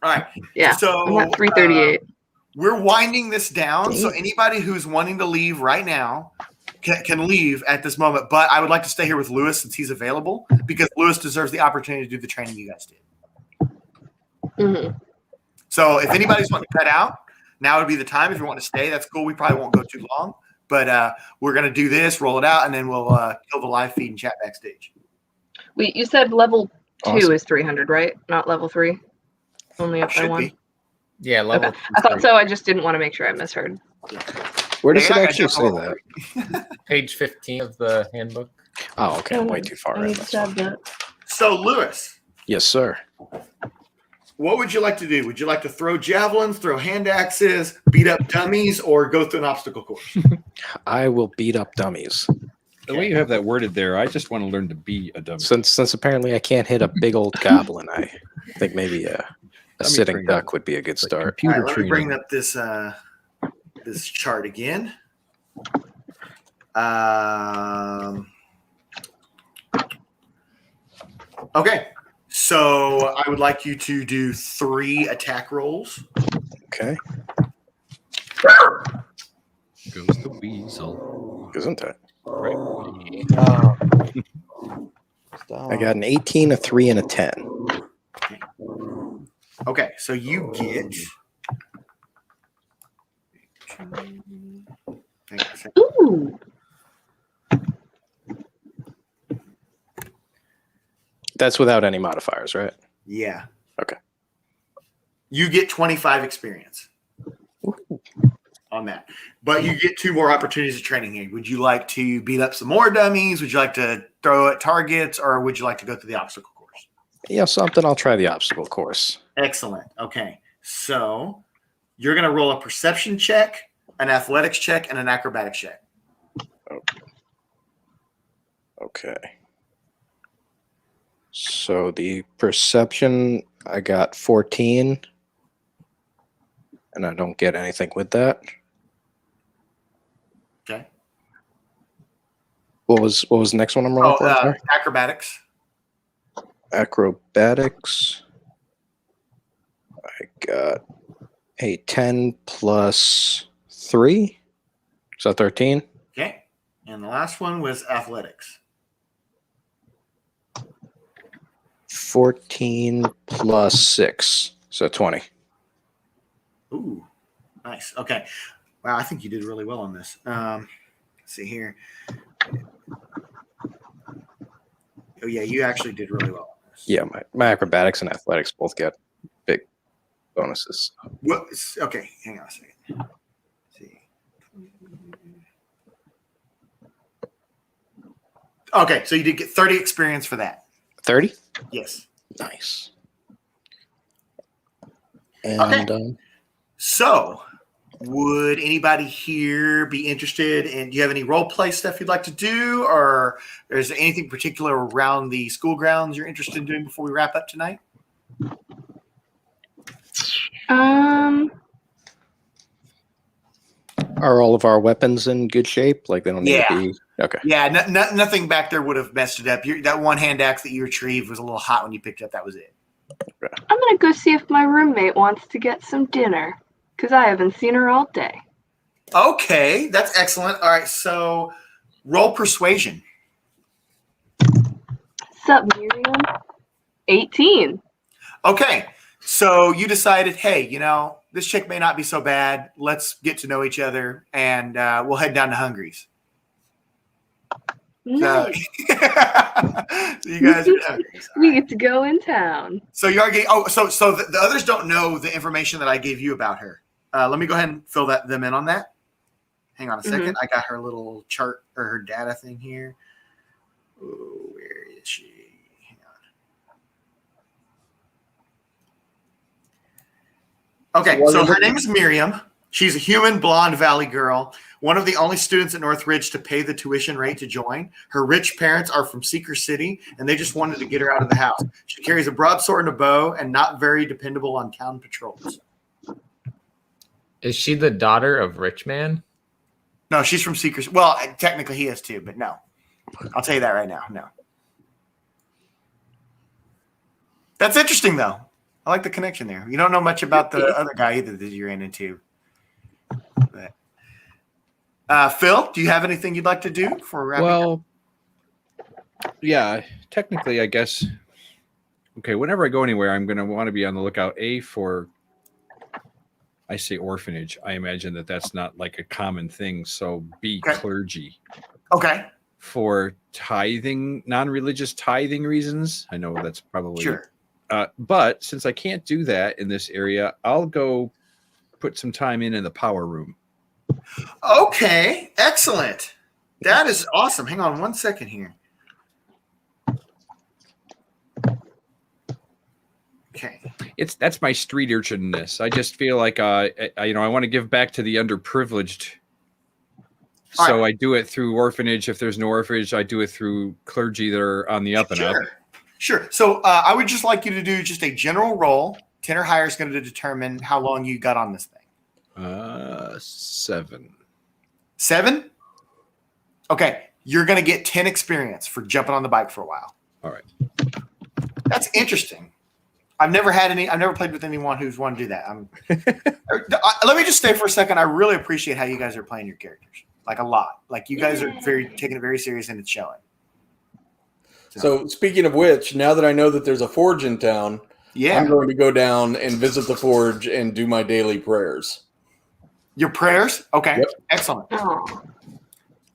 A: All right.
J: Yeah,
A: So
J: I'm at 338.
A: We're winding this down. So anybody who's wanting to leave right now can leave at this moment. But I would like to stay here with Lewis since he's available, because Lewis deserves the opportunity to do the training you guys did.
J: Mm-hmm.
A: So if anybody's wanting to cut out, now would be the time. If you want to stay, that's cool. We probably won't go too long. But we're going to do this, roll it out, and then we'll kill the live feed and chat backstage.
J: Wait, you said level 2
M: Awesome.
J: is 300, right? Not level 3? Only up by
A: Should
J: 1?
A: be.
F: Yeah, level.
J: Okay. I thought so. I just didn't want to make sure I misheard.
M: Where does
A: Yeah,
M: it
A: I
M: actually
A: got
M: say
A: level
M: that?
F: Page 15 of the handbook.
M: Oh, okay. I'm way too far
J: I
M: in.
J: need to
M: That's
J: stab
M: fine.
J: that.
A: So, Lewis,
M: Yes, sir.
A: what would you like to do? Would you like to throw javelins, throw hand axes, beat up dummies, or go through an obstacle course?
M: I will beat up dummies.
L: The way you have that worded there, I just want to learn to be a dummy.
M: Since apparently I can't hit a big old goblin, I think maybe a
L: Dummy
M: sitting
L: training.
M: duck would be a good start.
A: All
L: Computer
A: right, let me bring
L: training.
A: up this chart again. Okay, so I would like you to do 3 attack rolls.
M: Okay.
L: Goes the weasel.
M: Isn't it?
L: Right.
M: I got an 18, a 3, and a 10.
A: Okay, so you get.
J: Ooh.
M: That's without any modifiers, right?
A: Yeah.
M: Okay.
A: You get 25 experience on that. But you get 2 more opportunities of training here. Would you like to beat up some more dummies? Would you like to throw at targets? Or would you like to go through the obstacle course?
M: Yeah, something. I'll try the obstacle course.
A: Excellent. Okay. So you're going to roll a perception check, an athletics check, and an acrobatics check.
M: Okay. So the perception, I got 14, and I don't get anything with that.
A: Okay.
M: What was the next one I'm rolling for? Sorry?
A: Acrobatics.
M: Acrobatics. I got a 10 plus 3. So 13.
A: Okay. And the last one was athletics.
M: 14 plus 6, so 20.
A: Ooh, nice. Okay. Wow, I think you did really well on this. Let's see here. Oh, yeah, you actually did really well on this.
M: Yeah, my acrobatics and athletics both get big bonuses.
A: What? Okay, hang on a second. Let's see. Okay, so you did get 30 experience for that.
M: 30?
A: Yes.
M: Nice. And
A: Okay. So, would anybody here be interested in? Do you have any role play stuff you'd like to do, or is there anything particular around the school grounds you're interested in doing before we wrap up tonight?
M: are all of our weapons in good shape? Like they don't need to be okay.
A: Yeah, nothing back there would have messed it up. That one hand axe that you retrieved was a little hot when you picked it up. That was it.
J: I'm gonna go see if my roommate wants to get some dinner, because I haven't seen her all day.
A: Okay, that's excellent. All right, so roll persuasion.
J: Sup, Miriam? 18.
A: Okay, so you decided, hey, this chick may not be so bad. Let's get to know each other, and we'll head down to Hungry's.
J: Nice.
A: So you guys are Hungry's.
J: We get to go in town.
A: So you are getting. Oh, so the others don't know the information that I gave you about her. Let me go ahead and fill them in on that. Hang on a second. I got her little chart or her data thing here. Oh, where is she? Hang on. Okay, so her name is Miriam. She's a human blonde valley girl, one of the only students at Northridge to pay the tuition rate to join. Her rich parents are from Seeker City, and they just wanted to get her out of the house. She carries a broadsword and a bow and not very dependable on town patrols.
F: Is she the daughter of Rich Man?
A: No, she's from Seeker. Well, technically he is too, but no. I'll tell you that right now. No. That's interesting, though. I like the connection there. You don't know much about the other guy either that you ran into. But, Phil, do you have anything you'd like to do for wrapping up?
L: Yeah, technically, I guess. Okay, whenever I go anywhere, I'm going to want to be on the lookout, for, I say orphanage. I imagine that's not like a common thing. So B, clergy.
A: Okay.
L: For tithing, non-religious tithing reasons. I know that's probably.
A: Sure.
L: But since I can't do that in this area, I'll go put some time in the power room.
A: Okay, excellent. That is awesome. Hang on one second here. Okay.
L: That's my street urchinness. I just feel like I want to give back to the underprivileged. So I do it through orphanage. If there's no orphanage, I do it through clergy that are on the up and up.
A: Sure. So I would just like you to do just a general roll. 10 or higher is going to determine how long you got on this thing.
L: 7.
A: 7? Okay. You're going to get 10 experience for jumping on the bike for a while.
L: All right.
A: That's interesting. I've never played with anyone who's wanted to do that. Let me just stay for a second. I really appreciate how you guys are playing your characters. Like a lot. Like you guys are taking it very serious and it's showing.
K: So speaking of which, now that I know that there's a forge in town, I'm going to go down and visit the forge and do my daily prayers.
A: Your prayers? Okay.
K: Yep.
A: Excellent.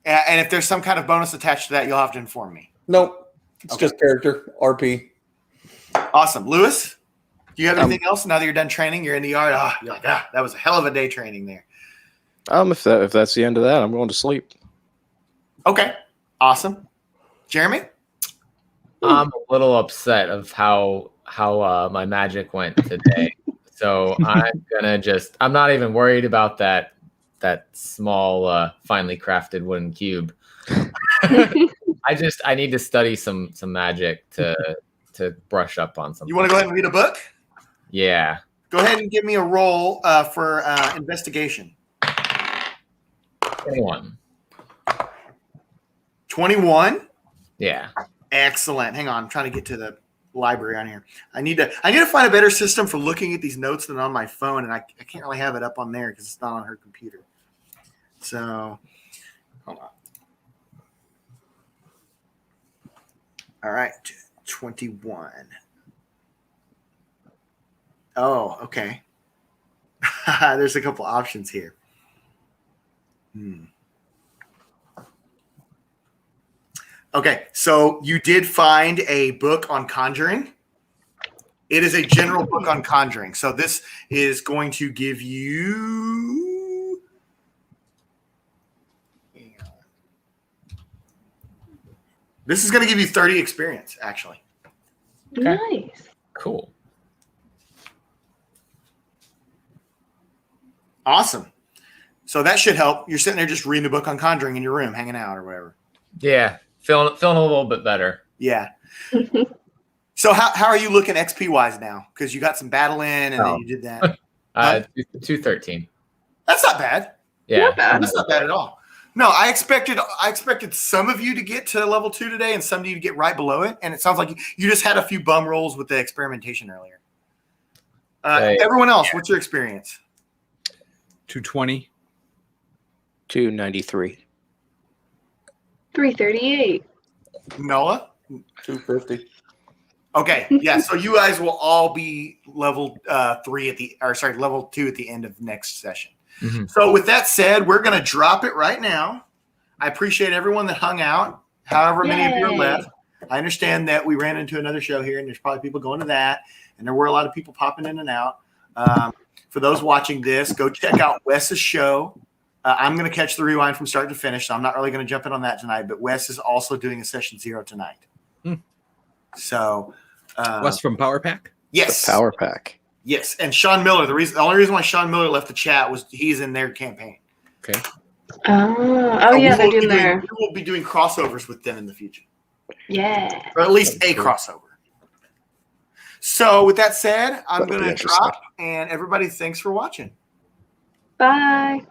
A: And if there's some kind of bonus attached to that, you'll have to inform me.
K: Nope. It's just character, RP.
A: Awesome. Lewis, do you have anything else? Now that you're done training, you're in the yard. You're like, that was a hell of a day training there.
M: If that's the end of that, I'm going to sleep.
A: Okay. Awesome. Jeremy?
F: I'm a little upset of how my magic went today. So I'm not even worried about that small, finely crafted wooden cube. I need to study some magic to brush up on something.
A: You want to go ahead and read a book?
F: Yeah.
A: Go ahead and give me a roll for investigation.
F: 21.
A: 21?
F: Yeah.
A: Excellent. Hang on. I'm trying to get to the library on here. I need to find a better system for looking at these notes than on my phone, and I can't really have it up on there because it's not on her computer. So, hold on. All right. 21. Oh, okay. There's a couple options here. Okay, so you did find a book on conjuring. It is a general book on conjuring. So this is going to give you... This is going to give you 30 experience, actually.
J: Nice.
F: Cool.
A: Awesome. So that should help. You're sitting there just reading a book on conjuring in your room, hanging out or whatever.
F: Yeah, feeling a little bit better.
A: Yeah. So how are you looking XP wise now? Because you got some battle in, and then you did that.
F: 213.
A: That's not bad.
F: Yeah,
J: Not bad.
A: That's not bad at all. No, I expected some of you to get to level 2 today, and some of you to get right below it. And it sounds like you just had a few bum rolls with the experimentation earlier. Everyone else, what's your experience?
L: 220.
M: 293.
J: 338.
A: Noah?
K: 250.
A: Okay, yeah. So you guys will all be level level 2 at the end of next session.
F: Mm-hmm.
A: So with that said, we're going to drop it right now. I appreciate everyone that hung out, however many of you are left. I understand that we ran into another show here, and there's probably people going to that, and there were a lot of people popping in and out. For those watching this, go check out Wes's show. I'm going to catch the rewind from start to finish, so I'm not really going to jump in on that tonight, but Wes is also doing a session 0 tonight. So
L: Wes from Power Pack?
A: Yes.
M: The Power Pack.
A: Yes, and Sean Miller. The only reason why Sean Miller left the chat was he's in their campaign.
L: Okay.
J: Oh yeah, they're doing their.
A: We will be doing crossovers with them in the future,
J: Yeah.
A: or at least a crossover. So with that said, I'm
M: That'll
A: going
M: be
A: to drop, and everybody, thanks for watching.
J: Bye.